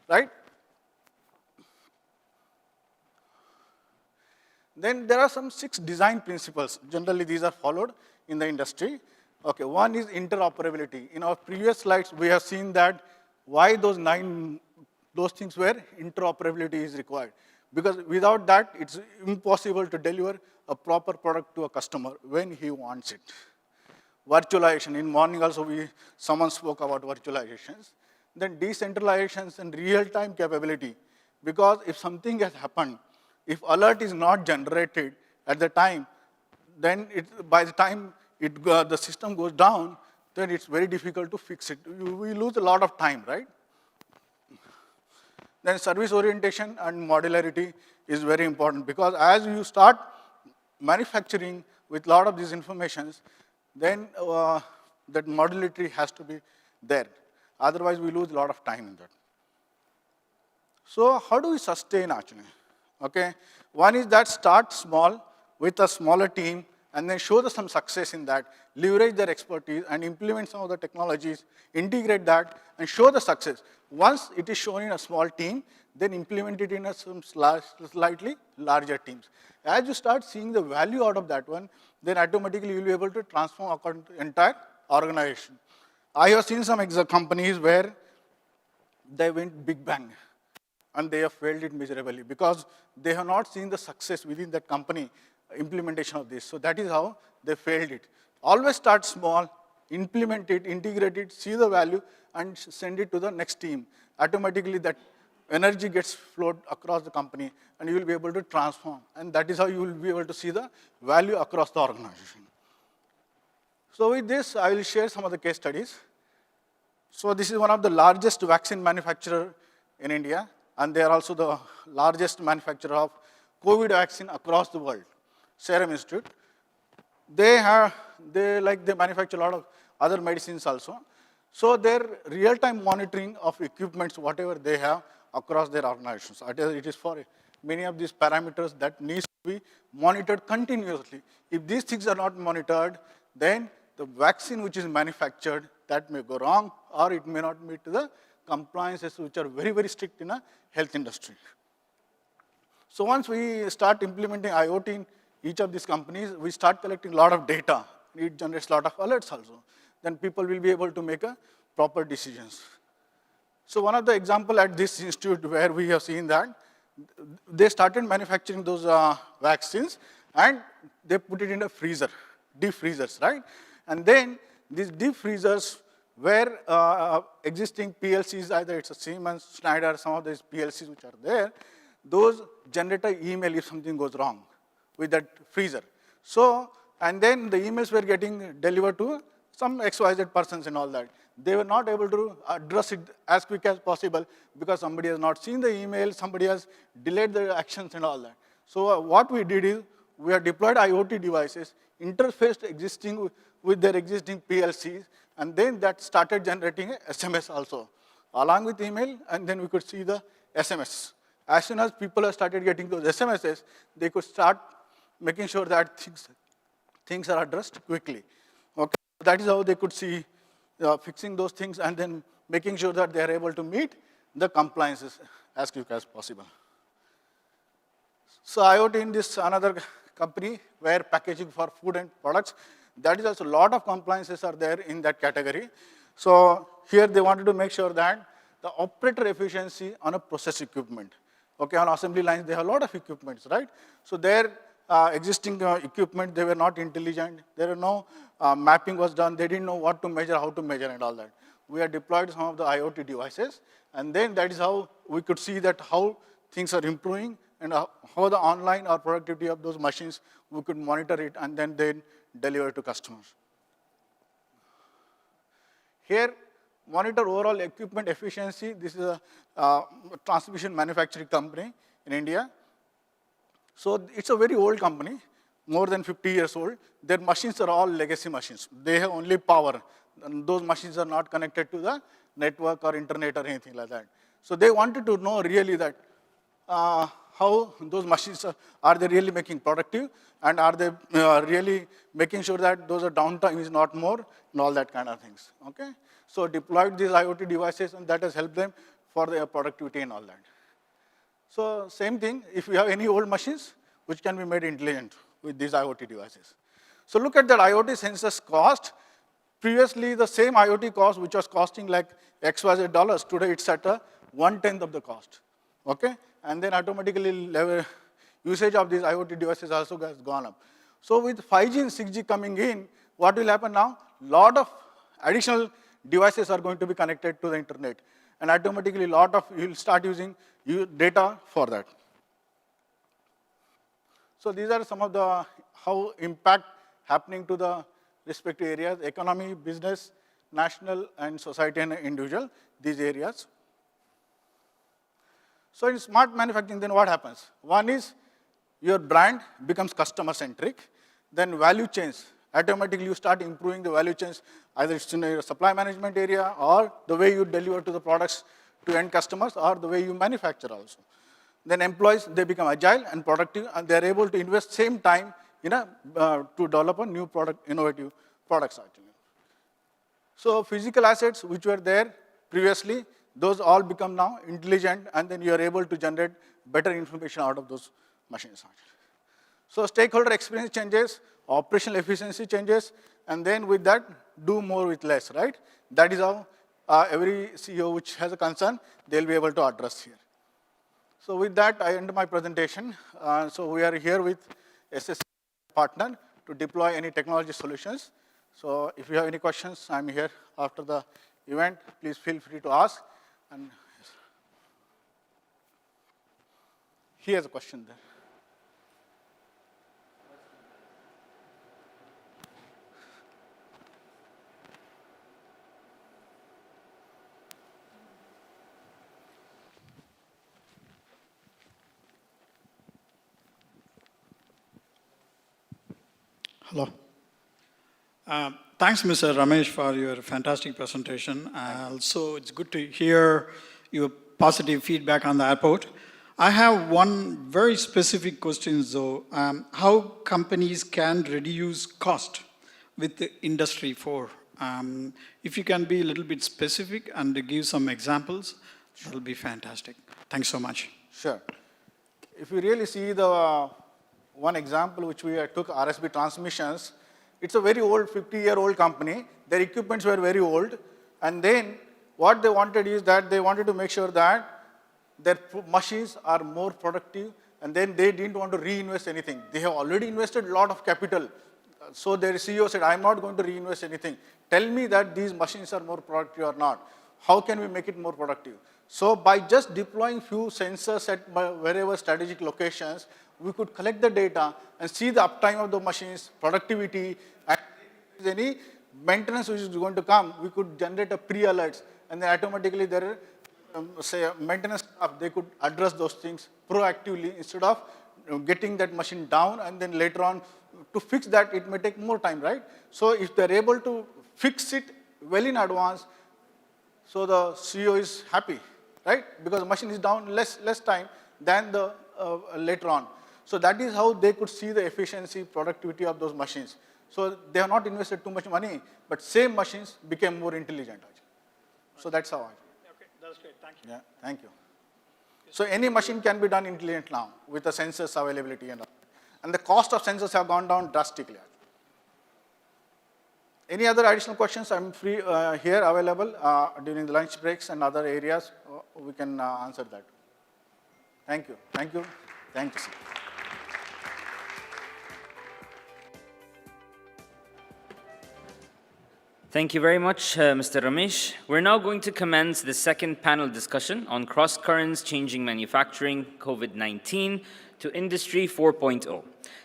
right? Then there are some 6 design principles. Generally, these are followed in the industry. Okay, one is interoperability. In our previous slides, we have seen that why those things where interoperability is required. Because without that, it's impossible to deliver a proper product to a customer when he wants it. Virtualization, in morning also someone spoke about virtualizations. Then decentralizations and real-time capability. Because if something has happened, if alert is not generated at the time, then by the time the system goes down, then it's very difficult to fix it. We lose a lot of time, right? Then service orientation and modularity is very important because as you start manufacturing with a lot of these informations, then that modularity has to be there. Otherwise, we lose a lot of time in that. So how do we sustain actually? Okay, one is that start small with a smaller team and then show some success in that, leverage their expertise and implement some of the technologies, integrate that and show the success. Once it is shown in a small team, then implement it in some slightly larger teams. As you start seeing the value out of that one, then automatically you'll be able to transform the entire organization. I have seen some companies where they went big bang and they have failed it miserably because they have not seen the success within that company implementation of this. So that is how they failed it. Always start small, implement it, integrate it, see the value, and send it to the next team. Automatically that energy gets flowed across the company and you will be able to transform. And that is how you will be able to see the value across the organization. So with this, I will share some of the case studies. So this is one of the largest vaccine manufacturer in India. And they are also the largest manufacturer of COVID vaccine across the world, Serum Institute. They manufacture a lot of other medicines also. So their real-time monitoring of equipments, whatever they have across their organizations. It is for many of these parameters that needs to be monitored continuously. If these things are not monitored, then the vaccine which is manufactured, that may go wrong or it may not meet the compliances which are very, very strict in a health industry. So once we start implementing IoT in each of these companies, we start collecting a lot of data. It generates a lot of alerts also. Then people will be able to make proper decisions. So one of the example at this institute where we have seen that, they started manufacturing those vaccines and they put it in a freezer, deep freezers, right? And then these deep freezers where existing PLCs, either it's a Siemens, Schneider, some of these PLCs which are there, those generate an email if something goes wrong with that freezer. So And then the emails were getting delivered to some XYZ persons and all that. They were not able to address it as quick as possible because somebody has not seen the email, somebody has delayed the actions and all that. So what we did is, we have deployed IoT devices, interfaced with their existing PLCs, and then that started generating a SMS also, along with email, and then we could see the SMS. As soon as people have started getting those SMSs, they could start making sure that things are addressed quickly. Okay, that is how they could see fixing those things and then making sure that they are able to meet the compliances as quick as possible. So IoT in this another company where packaging for food and products, that is also a lot of compliances are there in that category. So here they wanted to make sure that the operator efficiency on a process equipment. Okay, on assembly lines, they have a lot of equipments, right? So their existing equipment, they were not intelligent. There were no mapping was done. They didn't know what to measure, how to measure and all that. We have deployed some of the IoT devices, and then that is how we could see that how things are improving and how the online or productivity of those machines, we could monitor it and then deliver to customers. Here, monitor overall equipment efficiency. This is a transmission manufacturing company in India. So it's a very old company, more than 50 years old. Their machines are all legacy machines. They have only power. And those machines are not connected to the network or internet or anything like that. So they wanted to know really that how those machines are they really making productive, and are they really making sure that those are downtime is not more, and all that kind of things. Okay, so deployed these IoT devices, and that has helped them for their productivity and all that. So same thing, if you have any old machines, which can be made intelligent with these IoT devices. So look at that IoT sensors cost. Previously, the same IoT cost, which was costing like XYZ dollars, today it's at 1/10 of the cost. Okay, and then automatically usage of these IoT devices also has gone up. So with 5G and 6G coming in, what will happen now? Lot of additional devices are going to be connected to the internet, and automatically you'll start using data for that. So these are some of the how impact happening to the respective areas: economy, business, national, and society and individual, these areas. So in smart manufacturing, then what happens? One is your brand becomes customer-centric, then value chains, automatically you start improving the value chains, either it's in your supply management area, or the way you deliver to the products to end customers, or the way you manufacture also. Then employees, they become agile and productive, and they're able to invest same time to develop a new product, innovative products actually. So physical assets which were there previously, those all become now intelligent, and then you are able to generate better information out of those machines. So stakeholder experience changes, operational efficiency changes, and then with that, do more with less, right? That is how every CEO which has a concern, they'll be able to address here. So with that, I end my presentation. So we are here with SSC partner to deploy any technology solutions. So if you have any questions, I'm here after the event. Please feel free to ask. And he has a question there. Hello. Thanks, Mr. Ramesh, for your fantastic presentation. Also, it's good to hear your positive feedback on the airport. I have one very specific question, though. How companies can reduce cost with the Industry 4? If you can be a little bit specific and give some examples, that'll be fantastic. Thanks so much. Sure. If you really see the one example which we took, RSB Transmissions, it's a very old, 50-year-old company. Their equipments were very old. And then what they wanted is that they wanted to make sure that their machines are more productive, and then they didn't want to reinvest anything. They have already invested a lot of capital. So their CEO said, I'm not going to reinvest anything. Tell me that these machines are more productive or not. How can we make it more productive? So by just deploying few sensors at wherever strategic locations, we could collect the data and see the uptime of the machines, productivity, and if there is any maintenance which is going to come, we could generate a pre-alerts, and then automatically there are, say, maintenance staff, they could address those things proactively instead of getting that machine down, and then later on, to fix that, it may take more time, right? So if they're able to fix it well in advance, so the CEO is happy, right? Because the machine is down less time than the later on. So that is how they could see the efficiency, productivity of those machines. So they have not invested too much money, but same machines became more intelligent. So that's how I. Okay, that's great. Thank you. Yeah, thank you. So any machine can be done intelligent now with the sensors availability and all. And the cost of sensors have gone down drastically. Any other additional questions? I'm free here available during the lunch breaks and other areas. We can answer that. Thank you. Thank you. Thank you, sir. Thank you very much, Mr. Ramesh. We're now going to commence the second panel discussion on cross-currents changing manufacturing, COVID-19 to Industry 4.0.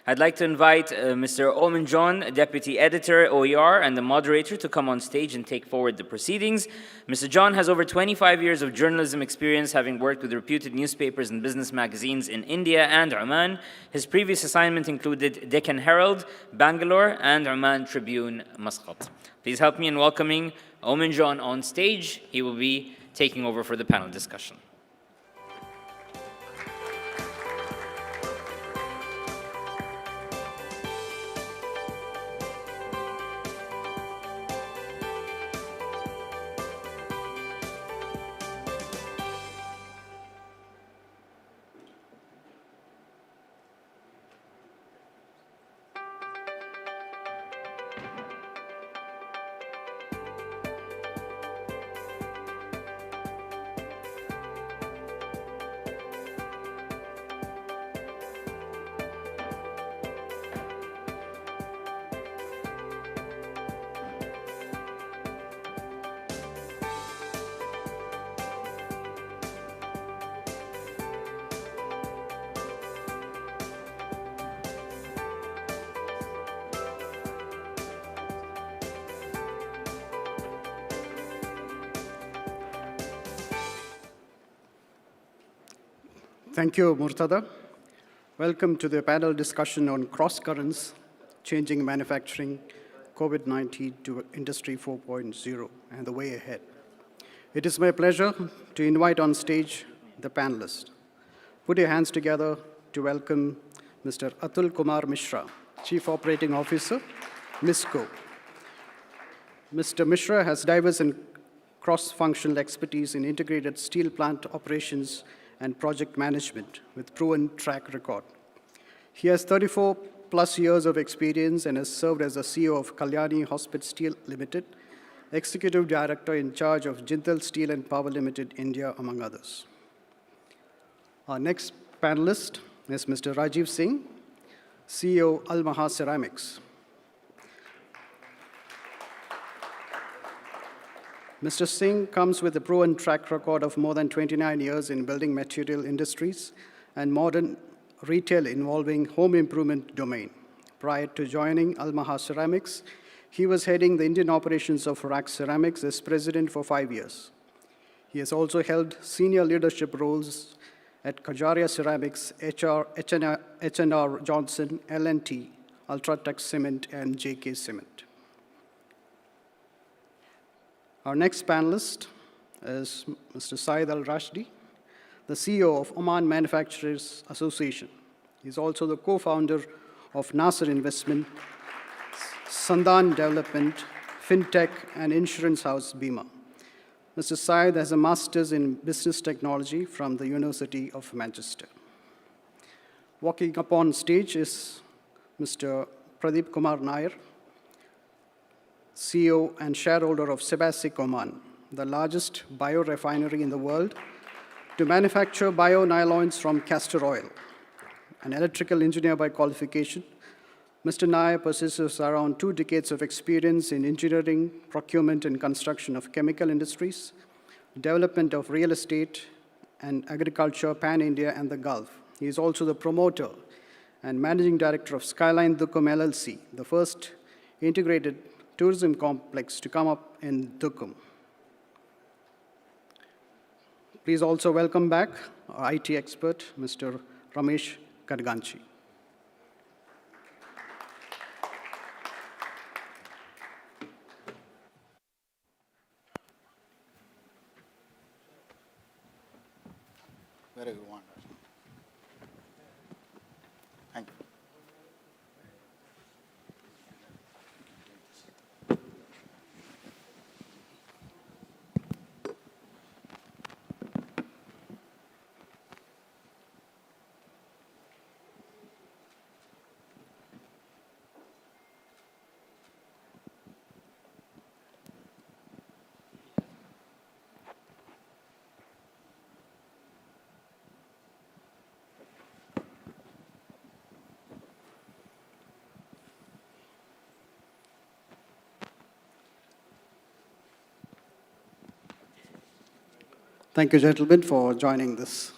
I'd like to invite Mr. Oman John, Deputy Editor, OER, and the moderator to come on stage and take forward the proceedings. Mr. John has over 25 years of journalism experience, having worked with reputed newspapers and business magazines in India and Oman. His previous assignment included Deccan Herald, Bangalore, and Oman Tribune, Muscat. Please help me in welcoming Oman John on stage. He will be taking over for the panel discussion. Thank you, Murtada. Welcome to the panel discussion on cross-currents, changing manufacturing, COVID-19 to Industry 4.0, and the way ahead. It is my pleasure to invite on stage the panelists. Put your hands together to welcome Mr. Atul Kumar Mishra, Chief Operating Officer, MISCO. Mr. Mishra has diverse and cross-functional expertise in integrated steel plant operations and project management with proven track record. He has 34 plus years of experience and has served as the CEO of Kalyani Hospit Steel Limited, Executive Director in charge of Jindal Steel and Power Limited, India, among others. Our next panelist is Mr. Rajiv Singh, CEO Al-Maha Ceramics. Mr. Singh comes with a proven track record of more than 29 years in building material industries and modern retail involving home improvement domain. Prior to joining Al-Maha Ceramics, he was heading the Indian operations of Rack Ceramics as president for 5 years. He has also held senior leadership roles at Kajaria Ceramics, H&R Johnson, L&T, Ultratech Cement, and JK Cement. Our next panelist is Mr. Syed Al-Rashdi, the CEO of Oman Manufacturers Association. He's also the co-founder of Nasser Investment, Sandan Development, FinTech, and insurance house Bima. Mr. Syed has a master's in business technology from the University of Manchester. Walking up on stage is Mr. Pradeep Kumar Nair, CEO and shareholder of Sebasic Oman, the largest biorefinery in the world to manufacture bio-nylons from castor oil. An electrical engineer by qualification, Mr. Nair possesses around 2 decades of experience in engineering, procurement, and construction of chemical industries, development of real estate and agriculture, Pan-India and the Gulf. He is also the promoter and managing director of Skyline Dukum LLC, the first integrated tourism complex to come up in Dukum. Please also welcome back our IT expert, Mr. Ramesh Kadganchi. Very good one. Thank you. Thank you, gentlemen, for joining this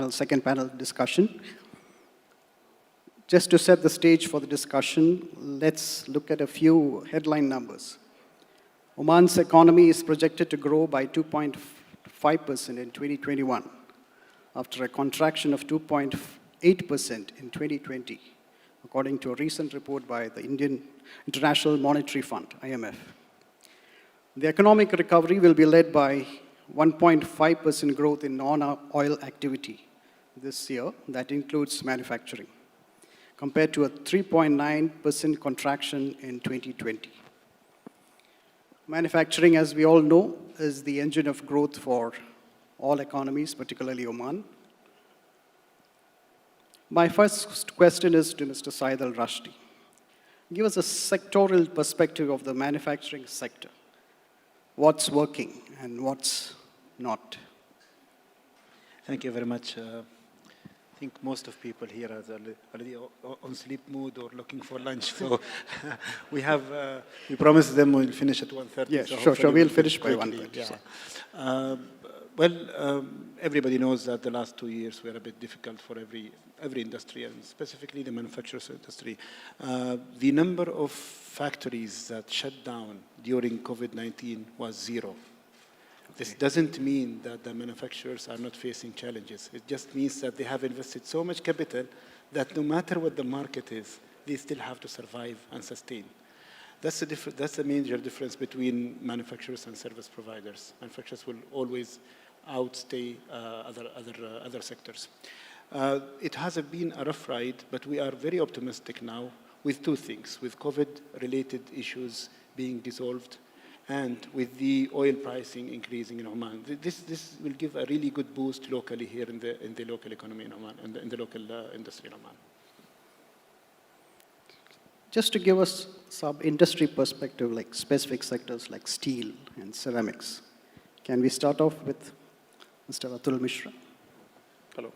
second panel discussion. Just to set the stage for the discussion, let's look at a few headline numbers. Oman's economy is projected to grow by 2.5% in 2021, after a contraction of 2.8% in 2020, according to a recent report by the International Monetary Fund, IMF. The economic recovery will be led by 1.5% growth in non-oil activity this year, that includes manufacturing, compared to a 3.9% contraction in 2020. Manufacturing, as we all know, is the engine of growth for all economies, particularly Oman. My first question is to Mr. Saeed Al-Rashdi. Give us a sectoral perspective of the manufacturing sector. What's working and what's not? Thank you very much. I think most of people here are already on sleep mode or looking for lunch. So we promised them we'll finish at 1:30. Yes, so sure. We'll finish by 1:30. Yeah. Everybody knows that the last 2 years were a bit difficult for every industry, and specifically the manufacturers industry. The number of factories that shut down during COVID-19 was 0. This doesn't mean that the manufacturers are not facing challenges. It just means that they have invested so much capital that no matter what the market is, they still have to survive and sustain. That's the major difference between manufacturers and service providers. Manufacturers will always outstay other sectors. It has been a rough ride, but we are very optimistic now with two things: with COVID-related issues being dissolved, and with the oil pricing increasing in Oman. This will give a really good boost locally here in the local economy in Oman, and in the local industry in Oman. Just to give us some industry perspective, like specific sectors like steel and ceramics, can we start off with Mr. Atul Mishra? Hello.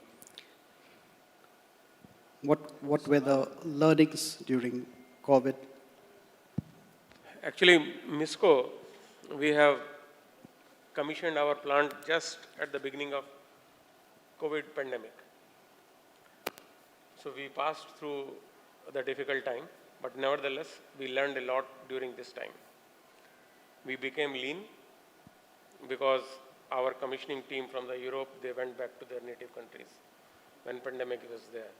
What were the learnings during COVID? Actually, MISCO, we have commissioned our plant just at the beginning of COVID pandemic. So we passed through the difficult time, but nevertheless, we learned a lot during this time. We became lean because our commissioning team from the Europe, they went back to their native countries when pandemic was there.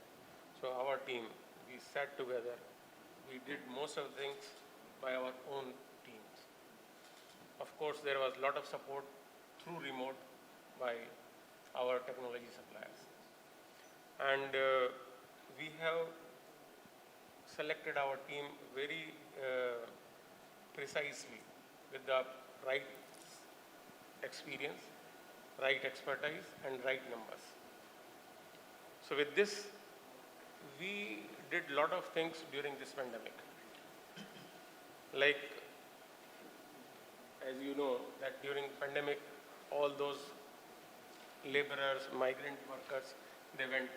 So our team, we sat together, we did most of the things by our own teams. Of course, there was a lot of support through remote by our technology suppliers. And we have selected our team very precisely with the right experience, right expertise, and right numbers. So with this, we did a lot of things during this pandemic. Like, as you know, that during pandemic, all those laborers, migrant workers, they went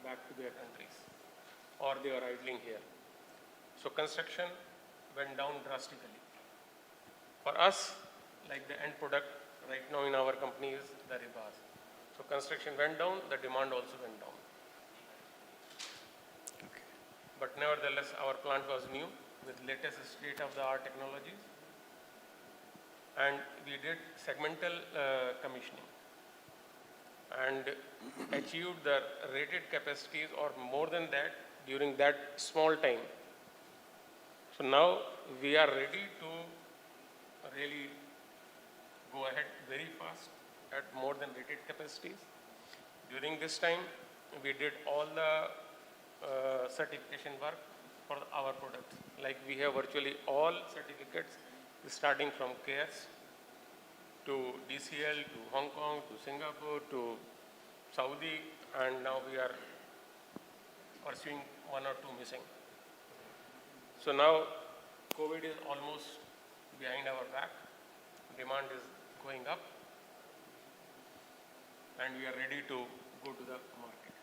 back to their countries, or they were idling here. So construction went down drastically. For us, like the end product, right now in our company is the rebars. So construction went down, the demand also went down. But nevertheless, our plant was new with latest state-of-the-art technologies. And we did segmental commissioning and achieved the rated capacities or more than that during that small time. So now we are ready to really go ahead very fast at more than rated capacities. During this time, we did all the certification work for our products. Like we have virtually all certificates starting from KS to DCL, to Hong Kong, to Singapore, to Saudi, and now we are pursuing one or two missing. So now COVID is almost behind our back, demand is going up, and we are ready to go to the market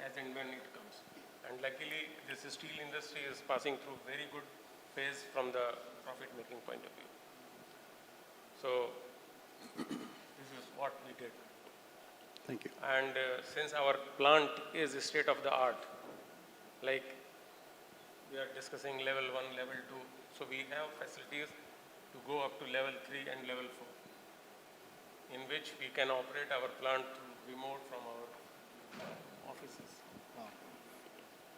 as and when it comes. And luckily, this steel industry is passing through very good phase from the profit-making point of view. So this is what we did. Thank you. And since our plant is state-of-the-art, like we are discussing level 1, level 2, so we have facilities to go up to level 3 and level 4, in which we can operate our plant remote from our offices.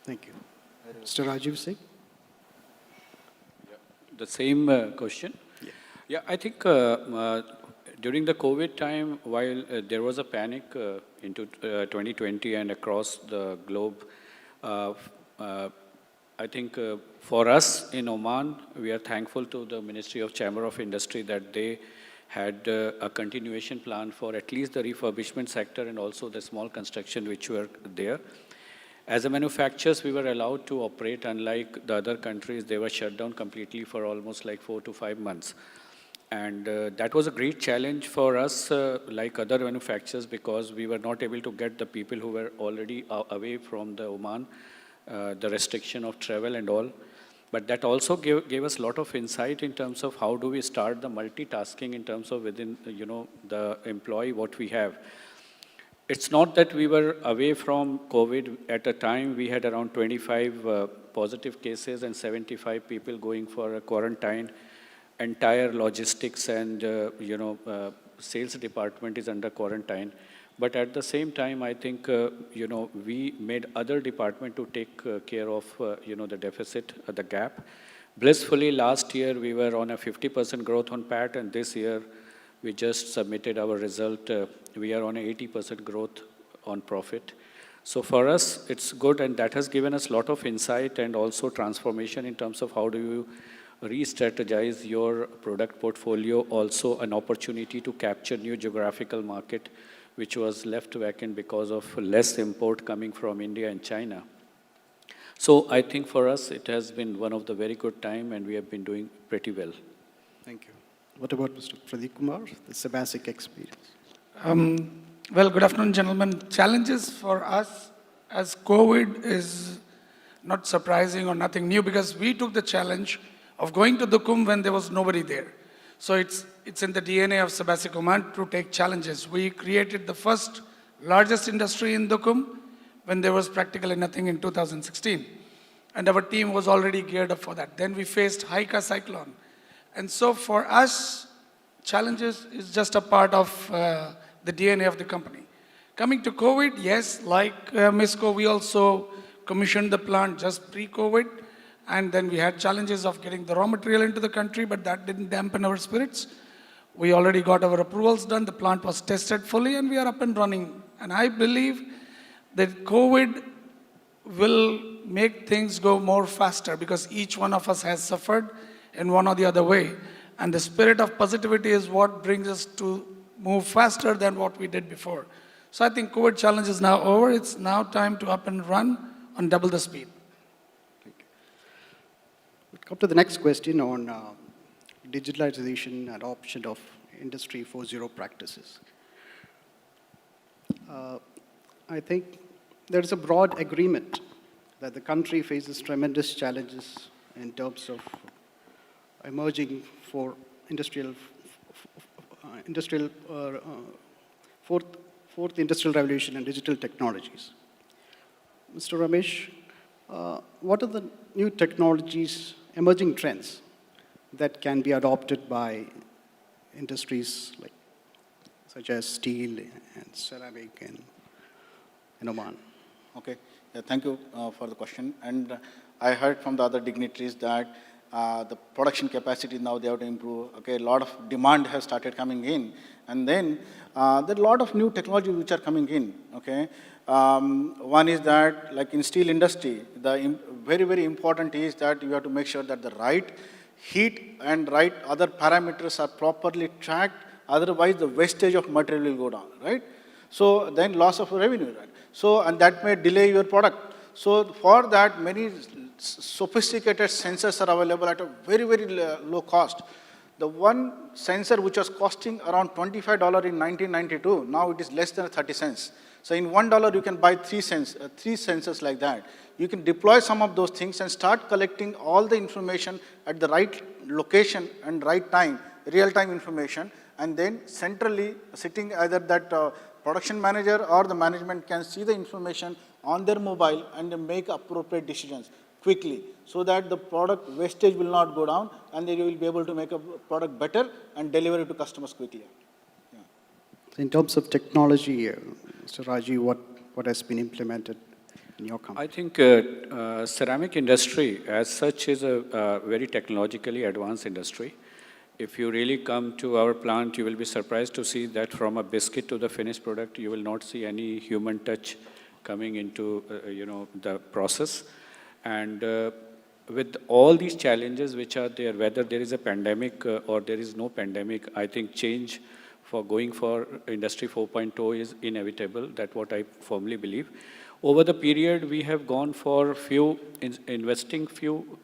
Thank you. Mr. Rajiv Singh? The same question. Yeah, I think during the COVID time, while there was a panic into 2020 and across the globe, I think for us in Oman, we are thankful to the Ministry of Chamber of Industry that they had a continuation plan for at least the refurbishment sector and also the small construction which were there. As a manufacturers, we were allowed to operate. Unlike the other countries, they were shut down completely for almost like 4 to 5 months. And that was a great challenge for us, like other manufacturers, because we were not able to get the people who were already away from the Oman, the restriction of travel and all. But that also gave us a lot of insight in terms of how do we start the multitasking in terms of within, the employee, what we have. It's not that we were away from COVID. At a time, we had around 25 positive cases and 75 people going for a quarantine. Entire logistics and, sales department is under quarantine. But at the same time, I think, we made other department to take care of, the deficit, the gap. Blissfully, last year, we were on a 50% growth on PAT, and this year, we just submitted our result. We are on a 80% growth on profit. So for us, it's good, and that has given us a lot of insight and also transformation in terms of how do you re-strategize your product portfolio, also an opportunity to capture new geographical market, which was left vacant because of less import coming from India and China. So I think for us, it has been one of the very good time, and we have been doing pretty well. Thank you. What about Mr. Pradeep Kumar, the Sabasic experience? Well, good afternoon, gentlemen. Challenges for us as COVID is not surprising or nothing new, because we took the challenge of going to Dukum when there was nobody there. So it's in the DNA of Sabasic Oman to take challenges. We created the first largest industry in Dukum when there was practically nothing in 2016. And our team was already geared up for that. Then we faced Haika cyclone. And so for us, challenges is just a part of the DNA of the company. Coming to COVID, yes, like MISCO, we also commissioned the plant just pre-COVID. And then we had challenges of getting the raw material into the country, but that didn't dampen our spirits. We already got our approvals done. The plant was tested fully, and we are up and running. And I believe that COVID will make things go more faster, because each one of us has suffered in one or the other way. And the spirit of positivity is what brings us to move faster than what we did before. So I think COVID challenge is now over. It's now time to up and run on double the speed. We'll come to the next question on digitalization and adoption of Industry 4.0 practices. I think there's a broad agreement that the country faces tremendous challenges in terms of emerging for industrial fourth industrial revolution and digital technologies. Mr. Ramesh, what are the new technologies, emerging trends that can be adopted by industries such as steel and ceramic and Oman? Okay, thank you for the question. And I heard from the other dignitaries that the production capacity now they have to improve. Okay, a lot of demand has started coming in. And then there are a lot of new technologies which are coming in. Okay, one is that like in steel industry, the very, very important is that you have to make sure that the right heat and right other parameters are properly tracked. Otherwise, the wastage of material will go down, right? So then loss of revenue, right? So, and that may delay your product. So for that, many sophisticated sensors are available at a very, very low cost. The one sensor which was costing around $25 in 1992, now it is less than 30 cents. So in $1, you can buy three sensors like that. You can deploy some of those things and start collecting all the information at the right location and right time, real-time information, and then centrally sitting either that production manager or the management can see the information on their mobile and make appropriate decisions quickly so that the product wastage will not go down and they will be able to make a product better and deliver it to customers quickly. Yeah. So in terms of technology, Mr. Raji, what has been implemented in your company? I think ceramic industry as such is a very technologically advanced industry. If you really come to our plant, you will be surprised to see that from a biscuit to the finished product, you will not see any human touch coming into the process. And with all these challenges which are there, whether there is a pandemic or there is no pandemic, I think change for going for Industry 4.0 is inevitable. That's what I firmly believe. Over the period, we have gone for investing few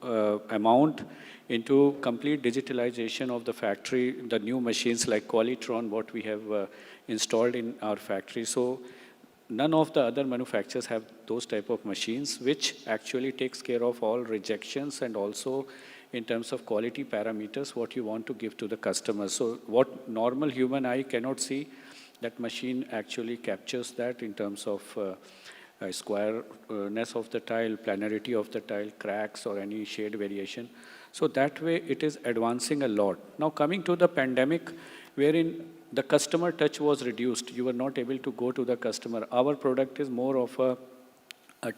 amount into complete digitalization of the factory, the new machines like Qualitron, what we have installed in our factory. So none of the other manufacturers have those type of machines, which actually takes care of all rejections and also in terms of quality parameters, what you want to give to the customer. So what normal human eye cannot see, that machine actually captures that in terms of squareness of the tile, planarity of the tile, cracks or any shade variation. So that way it is advancing a lot. Now coming to the pandemic, wherein the customer touch was reduced, you were not able to go to the customer. Our product is more of a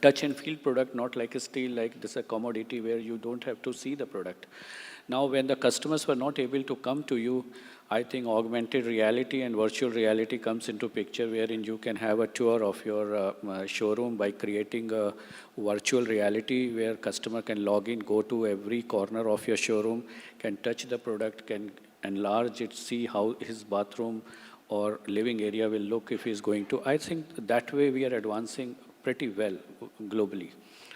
touch and feel product, not like a steel, like this a commodity where you don't have to see the product. Now when the customers were not able to come to you, I think augmented reality and virtual reality comes into picture wherein you can have a tour of your showroom by creating a virtual reality where customer can log in, go to every corner of your showroom, can touch the product, can enlarge it, see how his bathroom or living area will look if he's going to. I think that way we are advancing pretty well globally.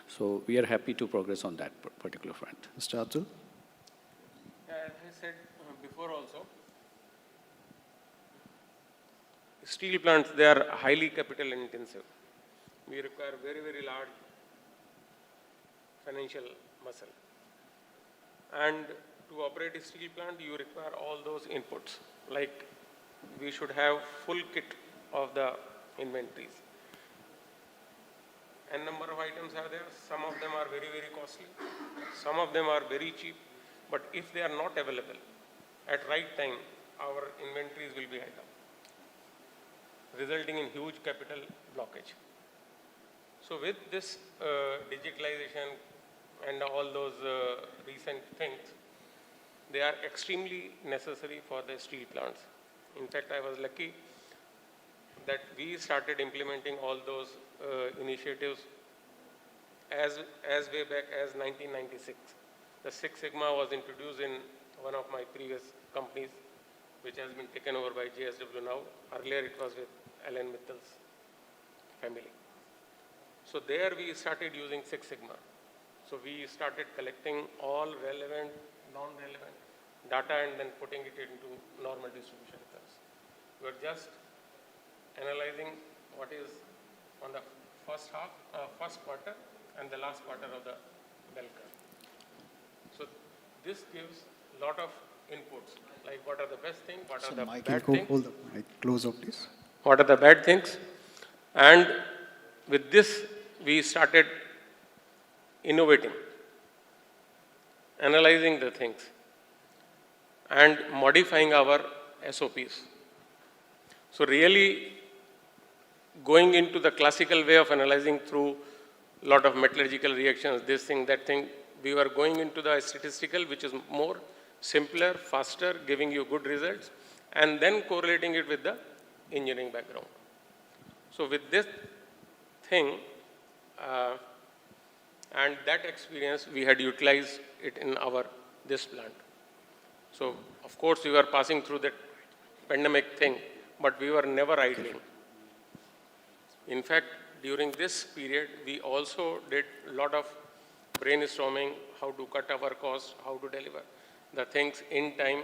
So we are happy to progress on that particular front. Mr. Atul? As I said before also, steel plants, they are highly capital intensive. We require very, very large financial muscle. And to operate a steel plant, you require all those inputs. Like we should have full kit of the inventories. A number of items are there. Some of them are very, very costly. Some of them are very cheap. But if they are not available at right time, our inventories will be held up, resulting in huge capital blockage. So with this digitalization and all those recent things, they are extremely necessary for the steel plants. In fact, I was lucky that we started implementing all those initiatives as way back as 1996. The Six Sigma was introduced in one of my previous companies, which has been taken over by JSW now. Earlier it was with Alan Mitchell's family. So there we started using Six Sigma. So we started collecting all relevant, non-relevant data and then putting it into normal distribution curves. We're just analyzing what is on the first quarter and the last quarter of the bell curve. So this gives a lot of inputs, like what are the best things, what are So the Mike, bad can things, hold the mic closer, please. what are the bad things. And with this, we started innovating, analyzing the things, and modifying our SOPs. So really going into the classical way of analyzing through a lot of metallurgical reactions, this thing, that thing, we were going into the statistical, which is more simpler, faster, giving you good results, and then correlating it with the engineering background. So with this thing, and that experience, we had utilized it in this plant. So, of course, we were passing through that pandemic thing, but we were never idling. In fact, during this period, we also did a lot of brainstorming, how to cut our costs, how to deliver the things in time,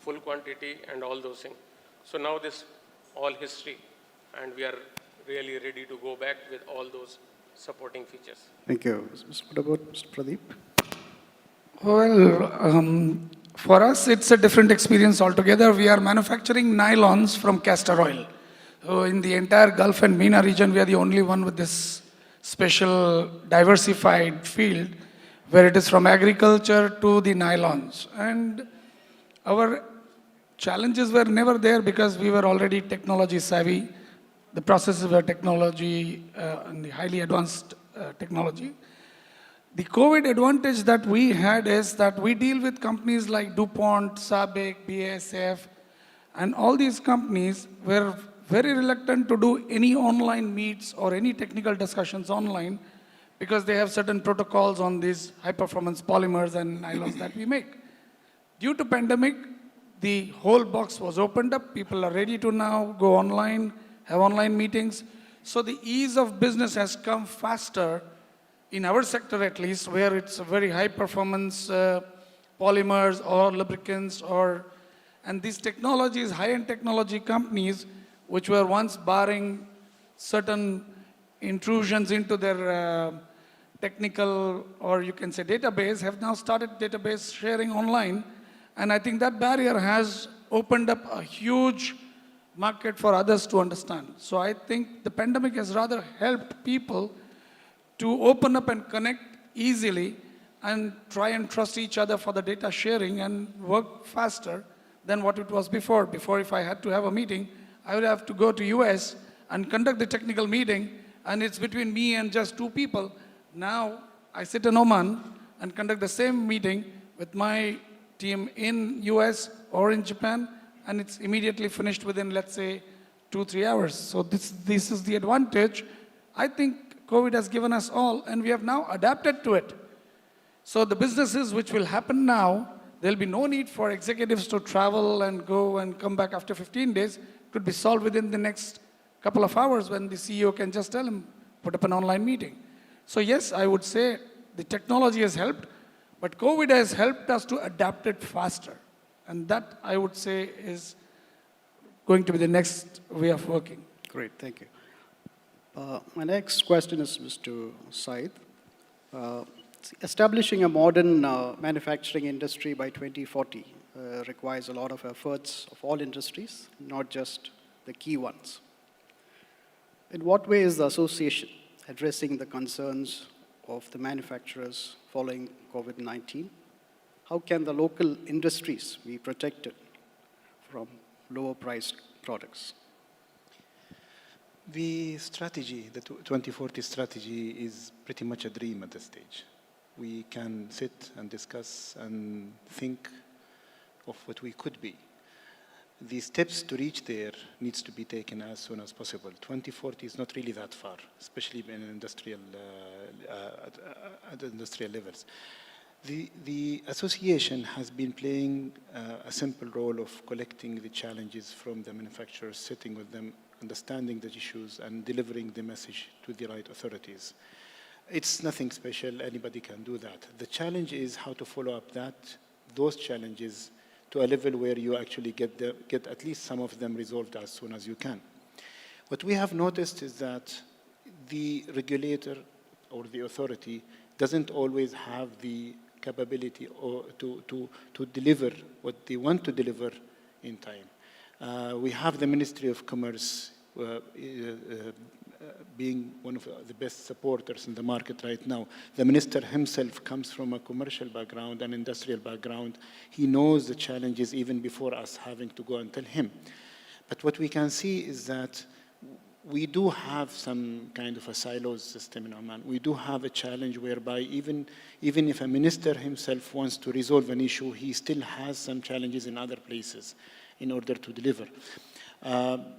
full quantity, and all those things. So now this all history, and we are really ready to go back with all those supporting features. Thank you. What about Mr. Pradeep? Well, for us, it's a different experience altogether. We are manufacturing nylons from castor oil. So in the entire Gulf and MENA region, we are the only one with this special diversified field where it is from agriculture to the nylons. And our challenges were never there because we were already technology savvy. The processes were technology and the highly advanced technology. The COVID advantage that we had is that we deal with companies like DuPont, SABIC, BASF, and all these companies were very reluctant to do any online meets or any technical discussions online because they have certain protocols on these high-performance polymers and nylons that we make. Due to pandemic, the whole box was opened up. People are ready to now go online, have online meetings. So the ease of business has come faster in our sector at least, where it's a very high performance polymers or lubricants and these technologies, high-end technology companies, which were once barring certain intrusions into their technical, or you can say database, have now started database sharing online. And I think that barrier has opened up a huge market for others to understand. So I think the pandemic has rather helped people to open up and connect easily and try and trust each other for the data sharing and work faster than what it was before. Before, if I had to have a meeting, I would have to go to US and conduct the technical meeting, and it's between me and just 2 people. Now, I sit in Oman and conduct the same meeting with my team in US or in Japan, and it's immediately finished within, let's say, 2-3 hours. So this is the advantage. I think COVID has given us all, and we have now adapted to it. So the businesses which will happen now, there'll be no need for executives to travel and go and come back after 15 days. It could be solved within the next couple of hours when the CEO can just tell him, put up an online meeting. So yes, I would say the technology has helped, but COVID has helped us to adapt it faster. And that, I would say, is going to be the next way of working. Great, thank you. My next question is Mr. Said. Establishing a modern manufacturing industry by 2040 requires a lot of efforts of all industries, not just the key ones. In what way is the association addressing the concerns of the manufacturers following COVID-19? How can the local industries be protected from lower priced products? The strategy, the 2040 strategy, is pretty much a dream at this stage. We can sit and discuss and think of what we could be. The steps to reach there needs to be taken as soon as possible. 2040 is not really that far, especially in industrial, at industrial levels. The association has been playing a simple role of collecting the challenges from the manufacturers, sitting with them, understanding the issues, and delivering the message to the right authorities. It's nothing special, anybody can do that. The challenge is how to follow up those challenges to a level where you actually get at least some of them resolved as soon as you can. What we have noticed is that the regulator or the authority doesn't always have the capability or to deliver what they want to deliver in time. We have the Ministry of Commerce being one of the best supporters in the market right now. The minister himself comes from a commercial background, an industrial background. He knows the challenges even before us having to go and tell him. But what we can see is that we do have some kind of a silos system in Oman. We do have a challenge whereby even if a minister himself wants to resolve an issue, he still has some challenges in other places in order to deliver.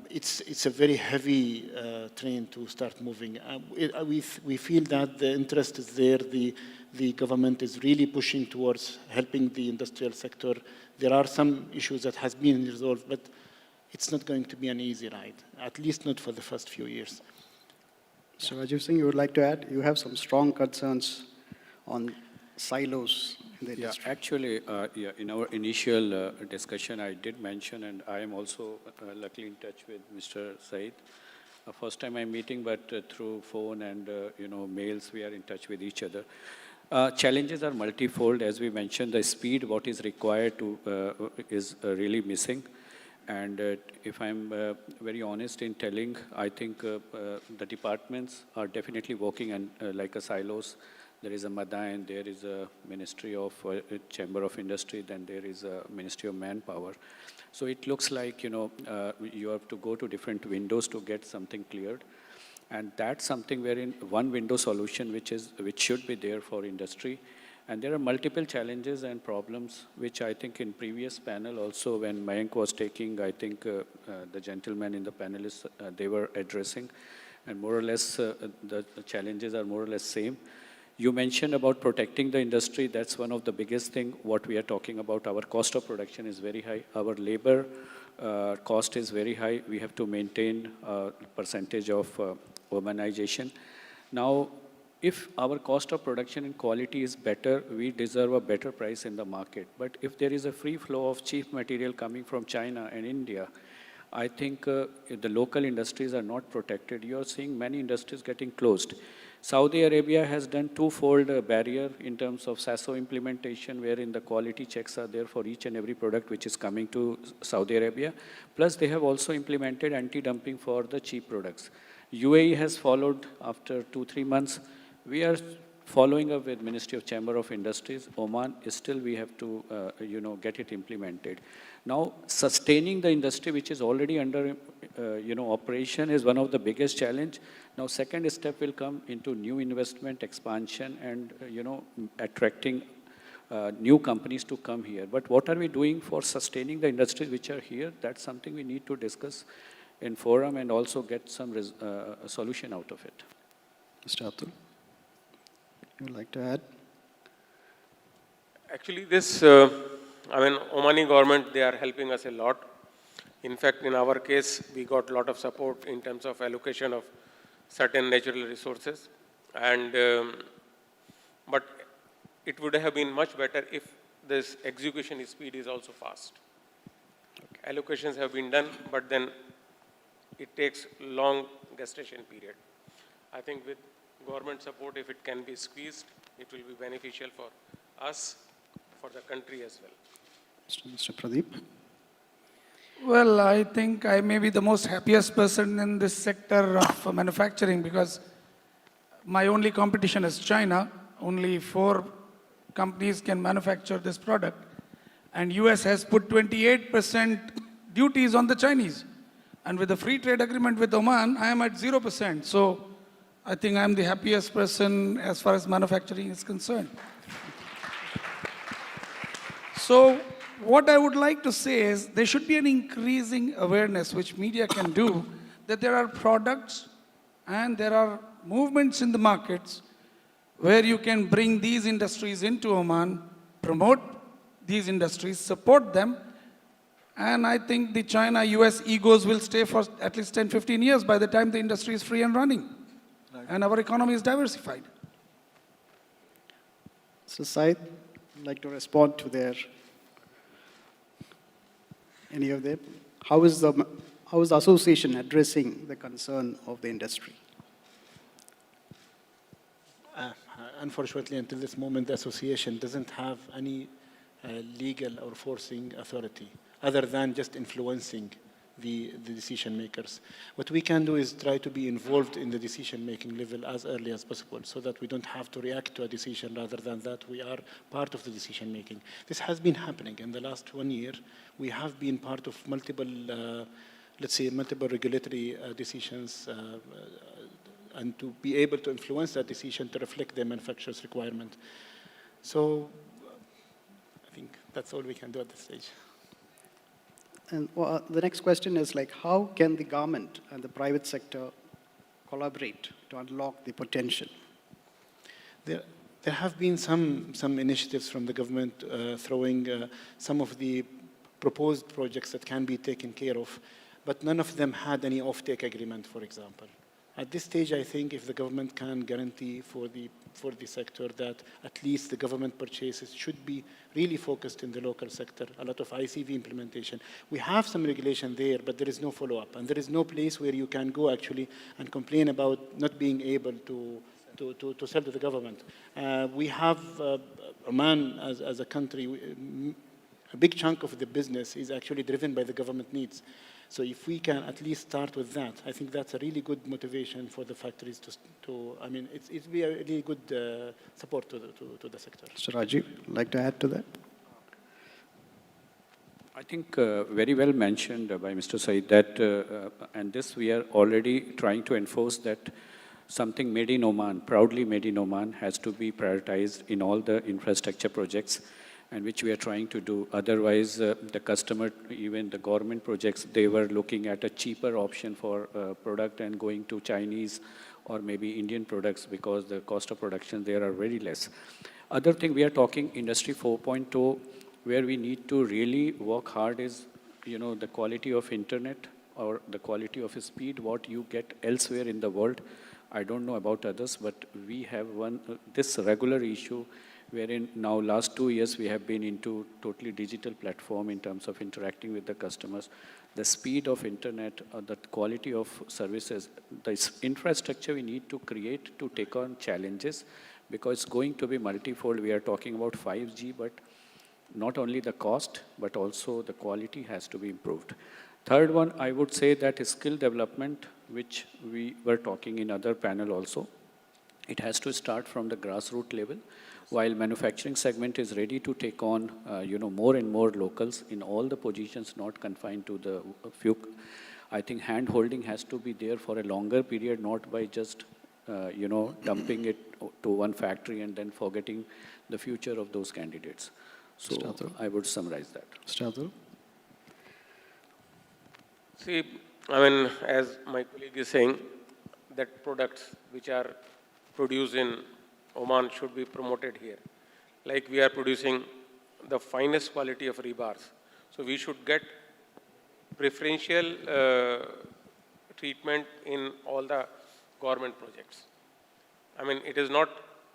It's a very heavy train to start moving. We feel that the interest is there. The government is really pushing towards helping the industrial sector. There are some issues that has been resolved, but it's not going to be an easy ride, at least not for the first few years. So Rajiv Singh, you would like to add? You have some strong concerns on silos in the industry. Actually, in our initial discussion, I did mention, and I am also luckily in touch with Mr. Said. First time I'm meeting, but through phone and mails, we are in touch with each other. Challenges are multifold. As we mentioned, the speed, what is required to is really missing. And if I'm very honest in telling, I think the departments are definitely working on like a silos. There is a MADA, there is a Ministry of Chamber of Industry, then there is a Ministry of Manpower. So it looks like, you have to go to different windows to get something cleared. And that's something wherein one window solution which should be there for industry. And there are multiple challenges and problems, which I think in previous panel also when Mayank was taking, I think the gentlemen in the panelists, they were addressing. And more or less, the challenges are more or less same. You mentioned about protecting the industry. That's one of the biggest thing. What we are talking about, our cost of production is very high. Our labor cost is very high. We have to maintain a percentage of urbanization. Now, if our cost of production and quality is better, we deserve a better price in the market. But if there is a free flow of cheap material coming from China and India, I think if the local industries are not protected, you are seeing many industries getting closed. Saudi Arabia has done twofold barrier in terms of SASO implementation, wherein the quality checks are there for each and every product which is coming to Saudi Arabia. Plus, they have also implemented anti-dumping for the cheap products. UAE has followed after 2-3 months. We are following up with Ministry of Chamber of Industries. Oman is still, we have to, get it implemented. Now, sustaining the industry, which is already under, operation, is one of the biggest challenge. Now, second step will come into new investment, expansion, and, attracting new companies to come here. But what are we doing for sustaining the industries which are here? That's something we need to discuss in forum and also get some solution out of it. Mr. Atul, you would like to add? Actually, this, Omani government, they are helping us a lot. In fact, in our case, we got a lot of support in terms of allocation of certain natural resources. And, but it would have been much better if this execution speed is also fast. Okay. Allocations have been done, but then it takes long gestation period. I think with government support, if it can be squeezed, it will be beneficial for us, for the country as well. Mr. Pradeep? Well, I think I may be the most happiest person in this sector of manufacturing because my only competition is China. Only 4 companies can manufacture this product. And US has put 28% duties on the Chinese. And with the free trade agreement with Oman, I am at 0%. So I think I'm the happiest person as far as manufacturing is concerned. So what I would like to say is there should be an increasing awareness which media can do that there are products and there are movements in the markets where you can bring these industries into Oman, promote these industries, support them, and I think the China-US egos will stay for at least 10-15 years by the time the industry is free and running. Right. And our economy is diversified. So Said, would like to respond to any of them? How is the association addressing the concern of the industry? unfortunately, until this moment, the association doesn't have any legal or forcing authority other than just influencing the decision makers. What we can do is try to be involved in the decision-making level as early as possible so that we don't have to react to a decision rather than that we are part of the decision-making. This has been happening in the last 1 year. We have been part of multiple, let's say, multiple regulatory decisions and to be able to influence that decision to reflect the manufacturer's requirement. So I think that's all we can do at this stage. And the next question is like, how can the government and the private sector collaborate to unlock the potential? There have been some initiatives from the government throwing some of the proposed projects that can be taken care of, but none of them had any off-take agreement, for example. At this stage, I think if the government can guarantee for the sector that at least the government purchases should be really focused in the local sector, a lot of ICV implementation. We have some regulation there, but there is no follow-up, and there is no place where you can go actually and complain about not being able to sell to the government. We have Oman as a country, a big chunk of the business is actually driven by the government needs. So if we can at least start with that, I think that's a really good motivation for the factories I mean, it'd be a really good support to the sector. Mr. Rajiv, like to add to that? I think very well mentioned by Mr. Said that, and this we are already trying to enforce that something made in Oman, proudly made in Oman, has to be prioritized in all the infrastructure projects, and which we are trying to do. Otherwise, the customer, even the government projects, they were looking at a cheaper option for product and going to Chinese or maybe Indian products because the cost of production there are very less. Other thing we are talking Industry 4.0, where we need to really work hard is, the quality of internet or the quality of speed, what you get elsewhere in the world. I don't know about others, but we have this regular issue wherein now last 2 years we have been into totally digital platform in terms of interacting with the customers. The speed of internet, the quality of services, the infrastructure we need to create to take on challenges because it's going to be multifold. We are talking about 5G, but not only the cost, but also the quality has to be improved. Third one, I would say that is skill development, which we were talking in other panel also. It has to start from the grassroots level. While manufacturing segment is ready to take on, more and more locals in all the positions, not confined to the few. I think hand-holding has to be there for a longer period, not by just, dumping it to one factory and then forgetting the future of those candidates. So I would summarize that. Mr. See, I mean, as my colleague is saying, that products which are produced in Oman should be promoted here. Like we are producing the finest quality of rebars. So we should get preferential treatment in all the government projects. I mean, it is not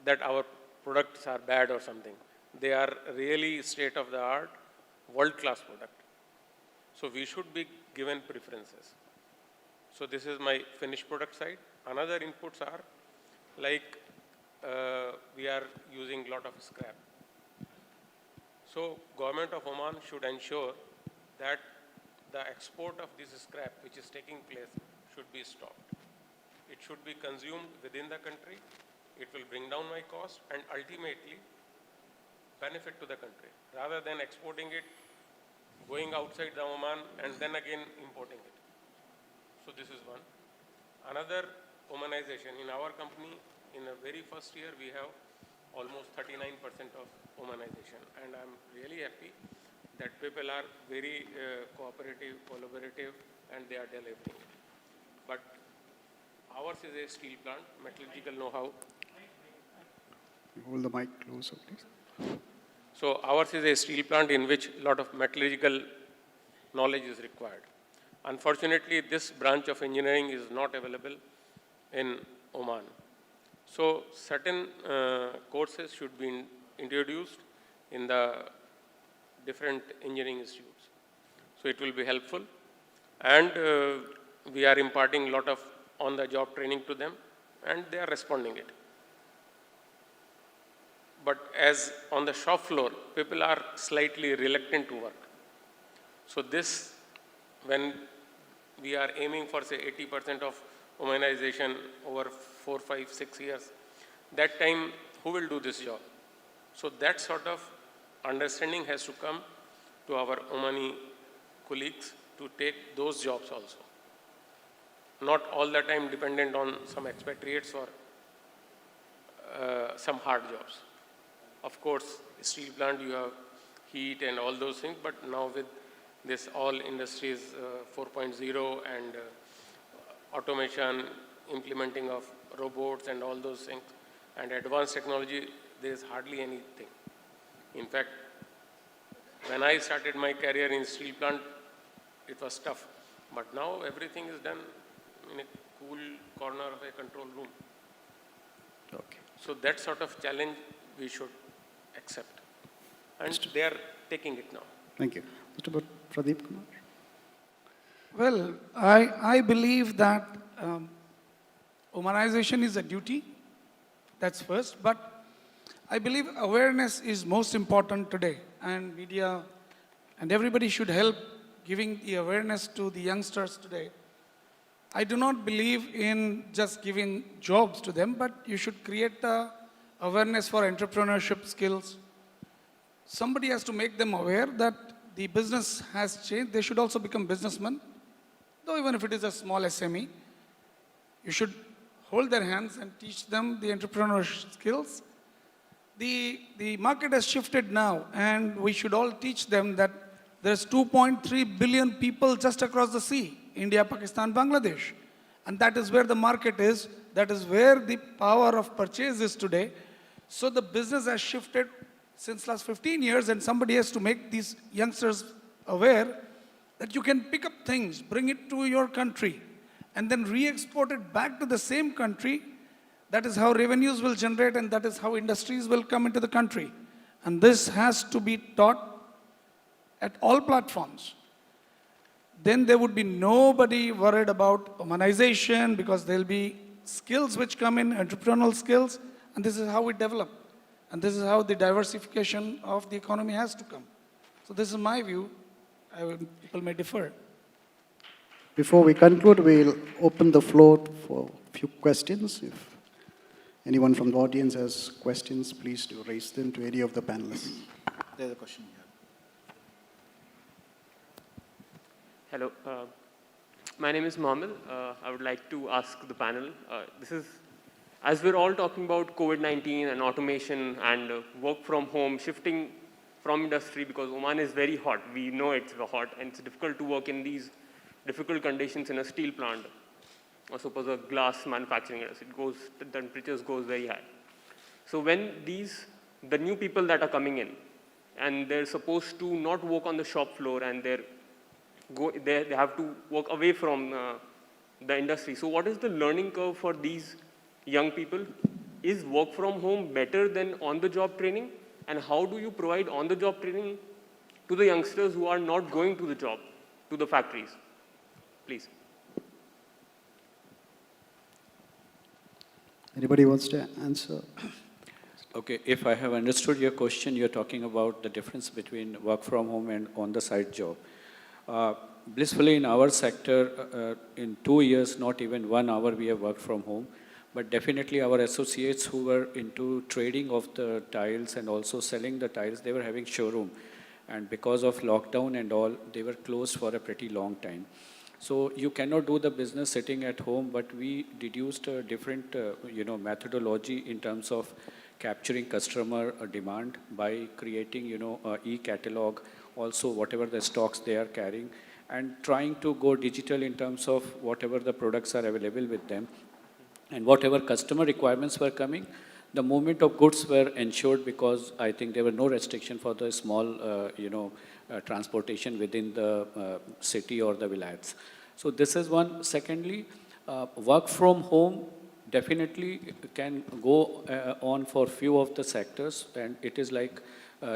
that our products are bad or something. They are really state-of-the-art, world-class product. So we should be given preferences. So this is my finished product side. Another inputs are like we are using a lot of scrap. So government of Oman should ensure that the export of this scrap which is taking place should be stopped. It should be consumed within the country. It will bring down my cost and ultimately benefit to the country rather than exporting it, going outside the Oman and then again importing it. So this is one. Another Omanization in our company. In the very first year, we have almost 39% of Omanization. And I'm really happy that people are very cooperative, collaborative, and they are delivering. But ours is a steel plant, metallurgical know-how. Hold the mic closer, please. So ours is a steel plant in which a lot of metallurgical knowledge is required. Unfortunately, this branch of engineering is not available in Oman. So certain courses should be introduced in the different engineering institutes. So it will be helpful. And we are imparting a lot of on-the-job training to them, and they are responding it. but as on the shop floor, people are slightly reluctant to work. So this, when we are aiming for say 80% of womanization over 4, 5, 6 years, that time who will do this job? So that sort of understanding has to come to our Omani colleagues to take those jobs also. Not all the time dependent on some expatriates or some hard jobs. Of course, steel plant, you have heat and all those things, but now with this all industries 4.0 and automation, implementing of robots and all those things, and advanced technology, there is hardly anything. In fact, when I started my career in steel plant, it was tough. But now everything is done in a cool corner of a control room. Okay. So that sort of challenge we should accept. And they are taking it now. Thank you. Mr. Pradeep Kumar. Well, I believe that humanization is a duty. That's first. But I believe awareness is most important today. And media and everybody should help giving the awareness to the youngsters today. I do not believe in just giving jobs to them, but you should create awareness for entrepreneurship skills. Somebody has to make them aware that the business has changed. They should also become businessmen. Though even if it is a small SME, you should hold their hands and teach them the entrepreneurship skills. The market has shifted now, and we should all teach them that there's 2.3 billion people just across the sea, India, Pakistan, Bangladesh. And that is where the market is. That is where the power of purchase is today. So the business has shifted since last 15 years, and somebody has to make these youngsters aware that you can pick up things, bring it to your country, and then re-export it back to the same country. That is how revenues will generate, and that is how industries will come into the country. And this has to be taught at all platforms. Then there would be nobody worried about humanization, because there will be skills which come in, entrepreneurial skills, and this is how we develop. And this is how the diversification of the economy has to come. So this is my view. People may differ. Before we conclude, we'll open the floor for a few questions. If anyone from the audience has questions, please do raise them to any of the panelists. There's a question here. Hello, my name is Mohammed. I would like to ask the panel, as we're all talking about COVID-19 and automation and work from home, shifting from industry, because Oman is very hot. We know it's hot, and it's difficult to work in these difficult conditions in a steel plant, or suppose a glass manufacturing industry. The temperatures goes very high. So when the new people that are coming in, and they're supposed to not work on the shop floor, and they have to work away from the industry. So what is the learning curve for these young people? Is work from home better than on-the-job training? And how do you provide on-the-job training to the youngsters who are not going to the job, to the factories? Please. Anybody wants to answer? Okay, if I have understood your question, you're talking about the difference between work from home and on-the-site job. Blissfully, in our sector, in 2 years, not even 1 hour we have worked from home. But definitely our associates who were into trading of the tiles and also selling the tiles, they were having showroom. And because of lockdown and all, they were closed for a pretty long time. So you cannot do the business sitting at home, but we deduced a different methodology in terms of capturing customer demand by creating e-catalog, also whatever the stocks they are carrying, and trying to go digital in terms of whatever the products are available with them. And whatever customer requirements were coming, the movement of goods were ensured, because I think there were no restriction for the small, transportation within the city or the vilayats. So this is one. Secondly, work from home definitely can go on for few of the sectors, and it is like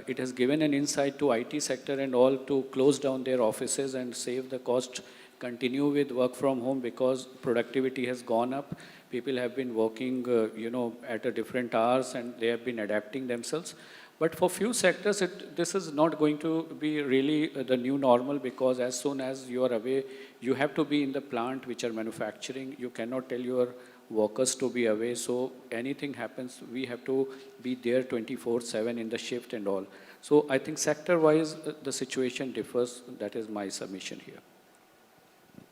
it has given an insight to IT sector and all to close down their offices and save the cost, continue with work from home, because productivity has gone up. People have been working, at a different hours, and they have been adapting themselves. But for few sectors, this is not going to be really the new normal, because as soon as you are away, you have to be in the plant which are manufacturing. You cannot tell your workers to be away. So anything happens, we have to be there 24/7 in the shift and all. So I think sector-wise, the situation differs. That is my submission here.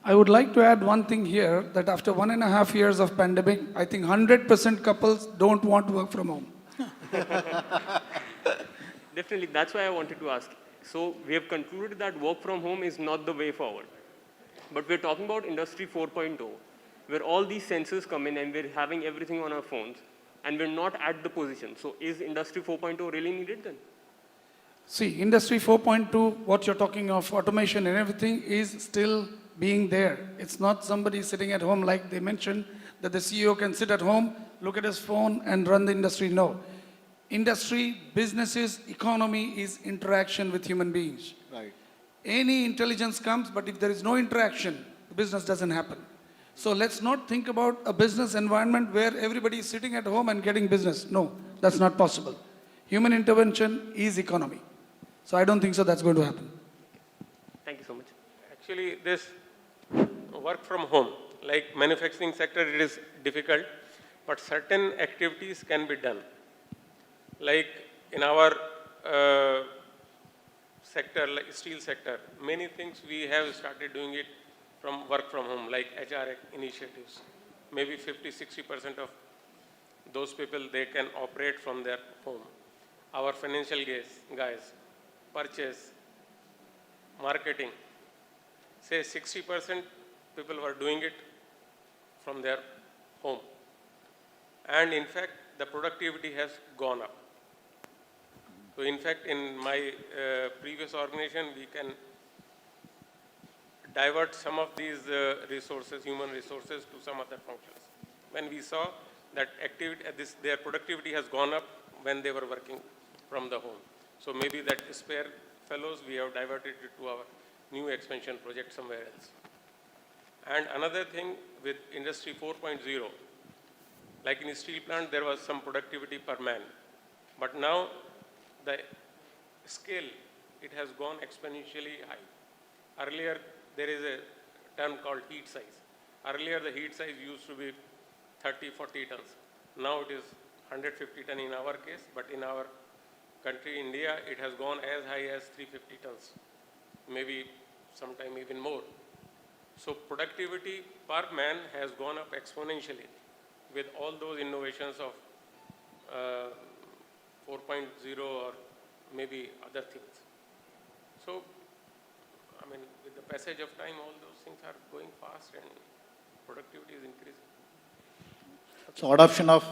I would like to add one thing here, that after 1.5 years of pandemic, I think 100% couples don't want to work from home. Definitely, that's why I wanted to ask. So we have concluded that work from home is not the way forward. But we're talking about Industry 4.0, where all these sensors come in and we're having everything on our phones, and we're not at the position. So is Industry 4.0 really needed then? See, Industry 4.2, what you're talking of, automation and everything, is still being there. It's not somebody sitting at home like they mentioned, that the CEO can sit at home, look at his phone and run the industry. No. Industry, businesses, economy is interaction with human beings. Right. Any intelligence comes, but if there is no interaction, the business doesn't happen. So let's not think about a business environment where everybody is sitting at home and getting business. No, that's not possible. Human intervention is economy. So I don't think so that's going to happen. Thank you so much. Actually, this work from home, like manufacturing sector, it is difficult, but certain activities can be done. Like in our sector, like steel sector, many things we have started doing it from work from home, like HR initiatives. Maybe 50–60% of those people, they can operate from their home. Our financial guys, purchase, marketing, say 60% people were doing it from their home. And in fact, the productivity has gone up. So in fact, in my previous organization, we can divert some of these resources, human resources, to some other functions. When we saw that their productivity has gone up when they were working from the home. So maybe that spare fellows, we have diverted it to our new expansion project somewhere else. And another thing with Industry 4.0, like in a steel plant, there was some productivity per man. But now, the scale, it has gone exponentially high. Earlier, there is a term called heat size. Earlier, the heat size used to be 30–40 tons. Now it is 150 tons in our case, but in our country, India, it has gone as high as 350 tons, maybe sometime even more. So productivity per man has gone up exponentially with all those innovations of 4.0 or maybe other things. So, I mean, with the passage of time, all those things are going fast and productivity is increasing. So adoption of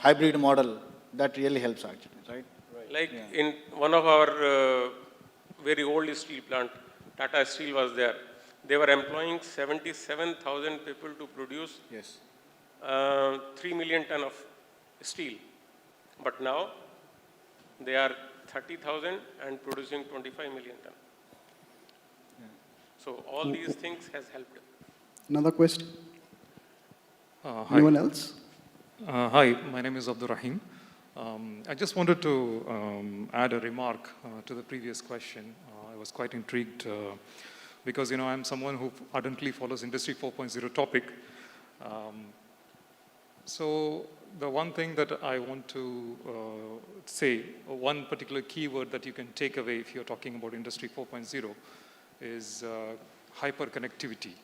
hybrid model, that really helps actually, right? Like in one of our very old steel plant, Tata Steel was there. They were employing 77,000 people to produce 3 million ton of steel. But now they are 30,000 and producing 25 million ton. So all these things has helped. Another question? Hi. Anyone else? Hi, my name is Abdur Rahim. I just wanted to add a remark to the previous question. I was quite intrigued because, I'm someone who ardently follows Industry 4.0 topic. So the one thing that I want to say, one particular keyword that you can take away if you're talking about Industry 4.0 is hyperconnectivity.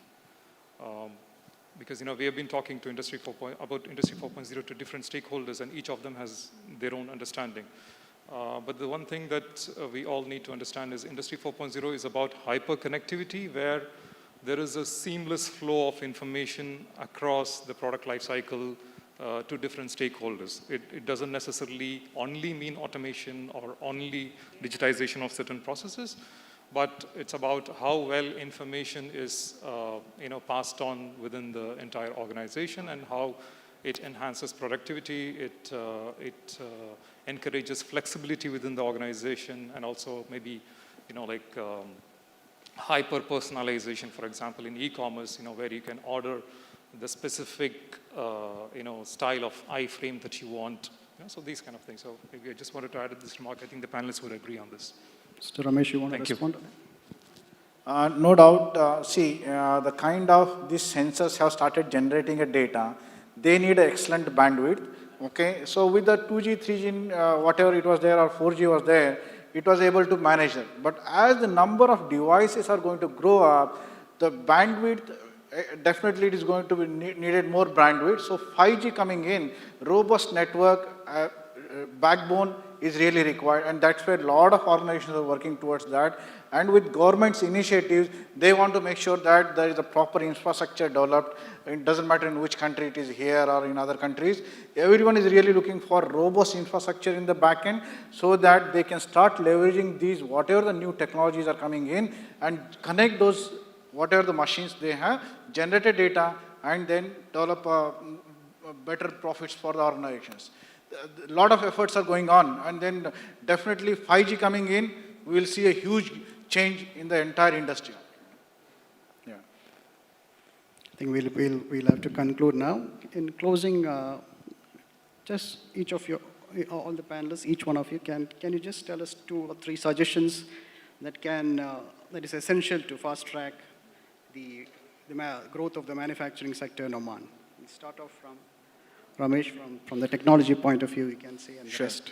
Because we have been talking to about Industry 4.0 to different stakeholders, and each of them has their own understanding. But the one thing that we all need to understand is Industry 4.0 is about hyperconnectivity, where there is a seamless flow of information across the product life cycle to different stakeholders. It doesn't necessarily only mean automation or only digitization of certain processes, but it's about how well information is passed on within the entire organization and how it enhances productivity, it encourages flexibility within the organization, and also maybe hyper-personalization, for example, in e-commerce, where you can order the specific style of iframe that you want. So these kind of things. So maybe I just wanted to add this remark. I think the panelists would agree on this. Mr. Ramesh, you want to Thank respond? No doubt. The kind of these sensors have started generating a data, they need excellent bandwidth. Okay, so with the 2G, 3G, whatever it was there, or 4G was there, it was able to manage it. But as the number of devices are going to grow up, the bandwidth, definitely it is going to be needed more bandwidth. So 5G coming in, robust network, backbone is really required, and that's where a lot of organizations are working towards that. And with government's initiatives, they want to make sure that there is a proper infrastructure developed. It doesn't matter in which country it is, here or in other countries. Everyone is really looking for robust infrastructure in the back end so that they can start leveraging these, whatever the new technologies are coming in, and connect those, whatever the machines they have, generate a data, and then develop better profits for the organizations. A lot of efforts are going on, and then definitely 5G coming in, we will see a huge change in the entire industry. Yeah. I think we'll have to conclude now. In closing, just each of you, all the panelists, each one of you, can you just tell us 2 or 3 suggestions that is essential to fast track the growth of the manufacturing sector in Oman? We'll start off from Ramesh, from the technology point of view, you can say, and the rest.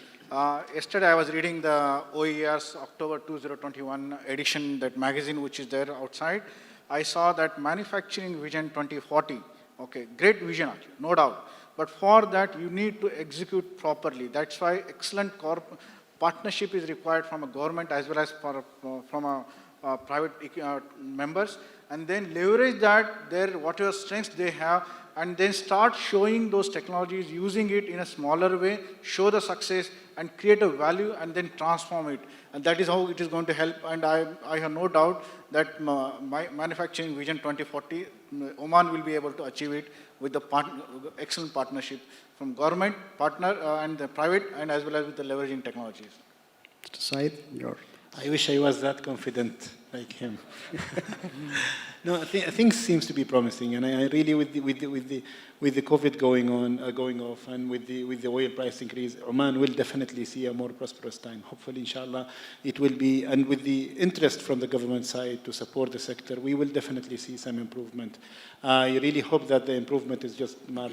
Yesterday I was reading the OER's October 2021 edition, that magazine which is there outside. I saw that Manufacturing Vision 2040. Okay, great vision, no doubt. But for that, you need to execute properly. That's why excellent partnership is required from a government as well as from private members. And then leverage that, whatever strengths they have, and then start showing those technologies, using it in a smaller way, show the success, and create a value, and then transform it. And that is how it is going to help. And I have no doubt that my Manufacturing Vision 2040, Oman will be able to achieve it with the excellent partnership from government, partner, and the private, and as well as with the leveraging technologies. Mr. Said, I wish I was that confident like him. No, I think seems to be promising, and I really, with the COVID going off, and with the oil price increase, Oman will definitely see a more prosperous time. Hopefully, inshallah, it will be, and with the interest from the government side to support the sector, we will definitely see some improvement. I really hope that the improvement is not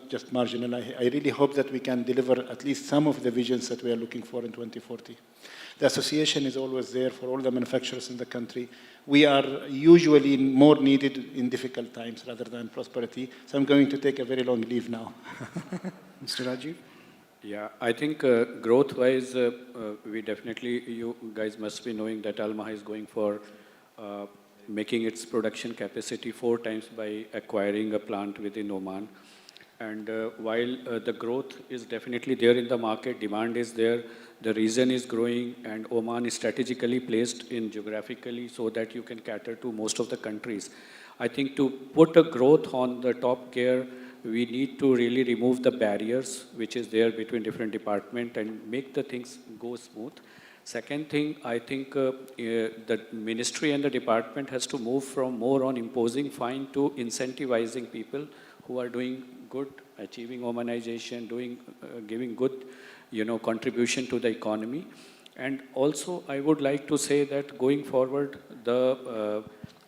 just marginal. I really hope that we can deliver at least some of the visions that we are looking for in 2040. The association is always there for all the manufacturers in the country. We are usually more needed in difficult times rather than prosperity. So I'm going to take a very long leave now. Mr. Rajiv? Yeah, I think growth-wise, we definitely, you guys must be knowing that Almaha is going for making its production capacity 4 times by acquiring a plant within Oman. And while the growth is definitely there in the market, demand is there, the region is growing, and Oman is strategically placed in geographically so that you can cater to most of the countries. I think to put a growth on the top gear, we need to really remove the barriers which is there between different departments and make the things go smooth. Second thing, I think the ministry and the department has to move from more on imposing fine to incentivizing people who are doing good, achieving Omanization, giving good, contribution to the economy. And also, I would like to say that going forward,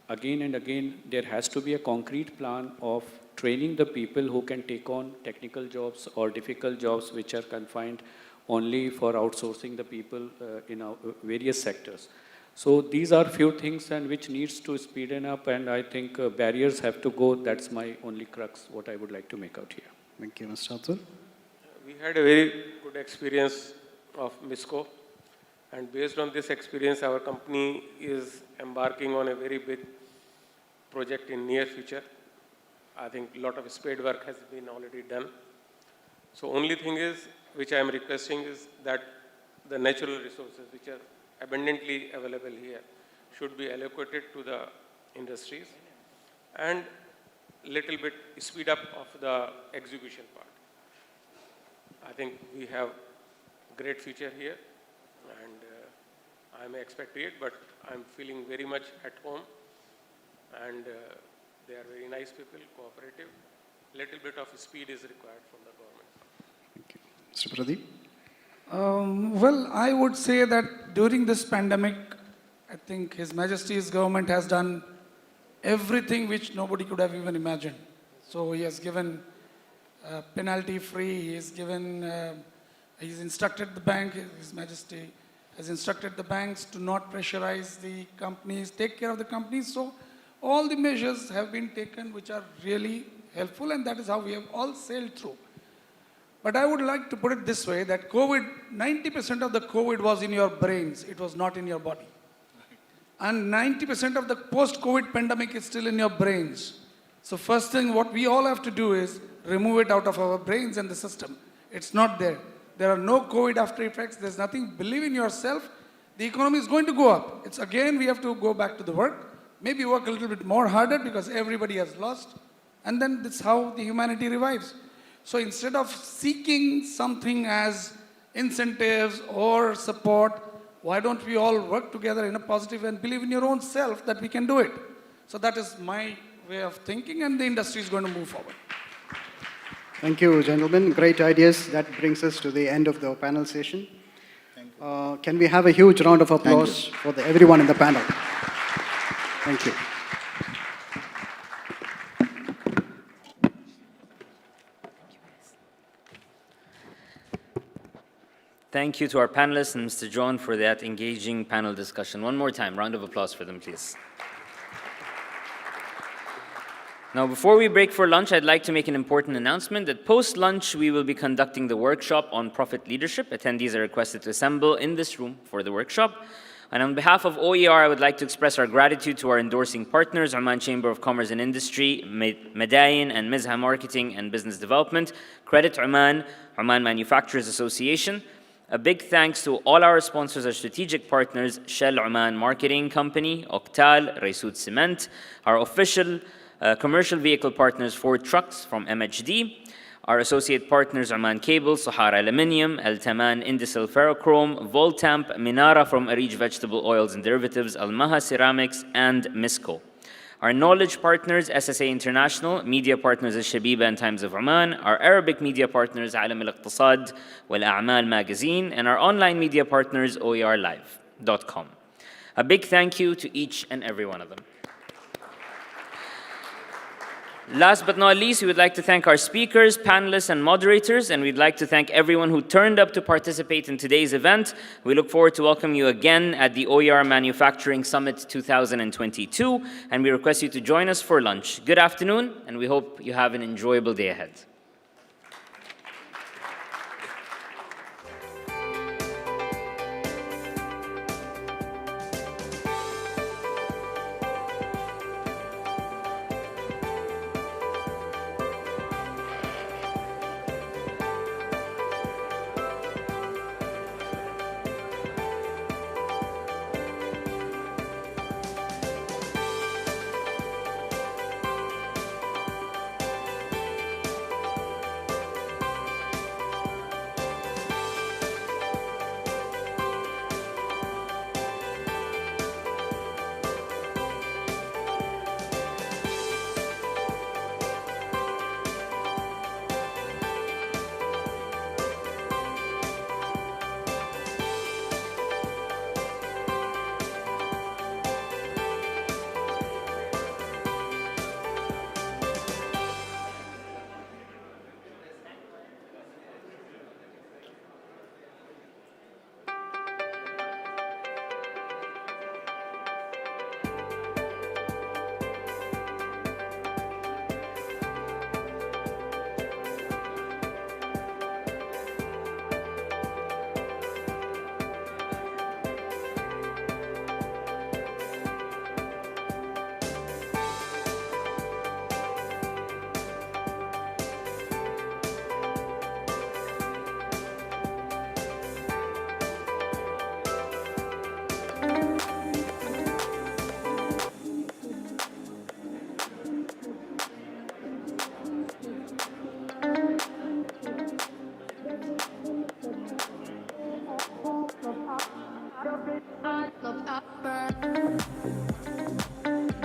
again and again, there has to be a concrete plan of training the people who can take on technical jobs or difficult jobs which are confined only for outsourcing the people in various sectors. So these are few things and which needs to speeden up, and I think barriers have to go. That's my only crux, what I would like to make out here. Thank you, Mr. Atul. We had a very good experience of MISCO, and based on this experience, our company is embarking on a very big project in near future. I think a lot of spade work has been already done. So only thing is, which I am requesting, is that the natural resources which are abundantly available here should be allocated to the industries and little bit speed up of the execution part. I think we have great future here, and I may expect it, but I'm feeling very much at home, and They are very nice people, cooperative. Little bit of speed is required from the government. Mr. Pradeep? Well, I would say that during this pandemic, I think His Majesty's government has done everything which nobody could have even imagined. So he has given penalty free, he's instructed the bank, His Majesty has instructed the banks to not pressurize the companies, take care of the companies. So all the measures have been taken which are really helpful, and that is how we have all sailed through. But I would like to put it this way, that 90% of the COVID was in your brains, it was not in your body. And 90% of the post-COVID pandemic is still in your brains. So first thing what we all have to do is remove it out of our brains and the system. It's not there. There are no COVID after effects, there's nothing. Believe in yourself, the economy is going to go up. It's again, we have to go back to the work, maybe work a little bit more harder because everybody has lost. And then that's how the humanity revives. So instead of seeking something as incentives or support, why don't we all work together in a positive and believe in your own self that we can do it? So that is my way of thinking, and the industry is going to move forward. Thank you, gentlemen. Great ideas. That brings us to the end of the panel session. Can we have a huge round of applause for everyone in the panel? Thank you. Thank you to our panelists and Mr. John for that engaging panel discussion. One more time, round of applause for them, please. Now, before we break for lunch, I'd like to make an important announcement that post-lunch, we will be conducting the workshop on profit leadership. Attendees are requested to assemble in this room for the workshop. And on behalf of OER, I would like to express our gratitude to our endorsing partners, Oman Chamber of Commerce and Industry, Madayin and Mizha Marketing and Business Development, Credit Oman, Oman Manufacturers Association. A big thanks to all our sponsors, our strategic partners, Shell Oman Marketing Company, Octal, Raisut Cement, our official commercial vehicle partners, Ford Trucks from MHD, our associate partners, Oman Cable, Sahara Aluminium, Al Taman Indicel Ferrochrome, Voltamp, Minara from Arij Vegetable Oils and Derivatives, Al Maha Ceramics, and Misco. Our knowledge partners, SSA International, media partners, Al-Shabiba and Times of Oman, our Arabic media partners, Alam Al-Iqtisad, Wal-A'mal Magazine, and our online media partners, OERLive.com. A big thank you to each and every one of them. Last but not least, we would like to thank our speakers, panelists, and moderators, and we'd like to thank everyone who turned up to participate in today's event. We look forward to welcoming you again at the OER Manufacturing Summit 2022, and we request you to join us for lunch. Good afternoon, and we hope you have an enjoyable day ahead.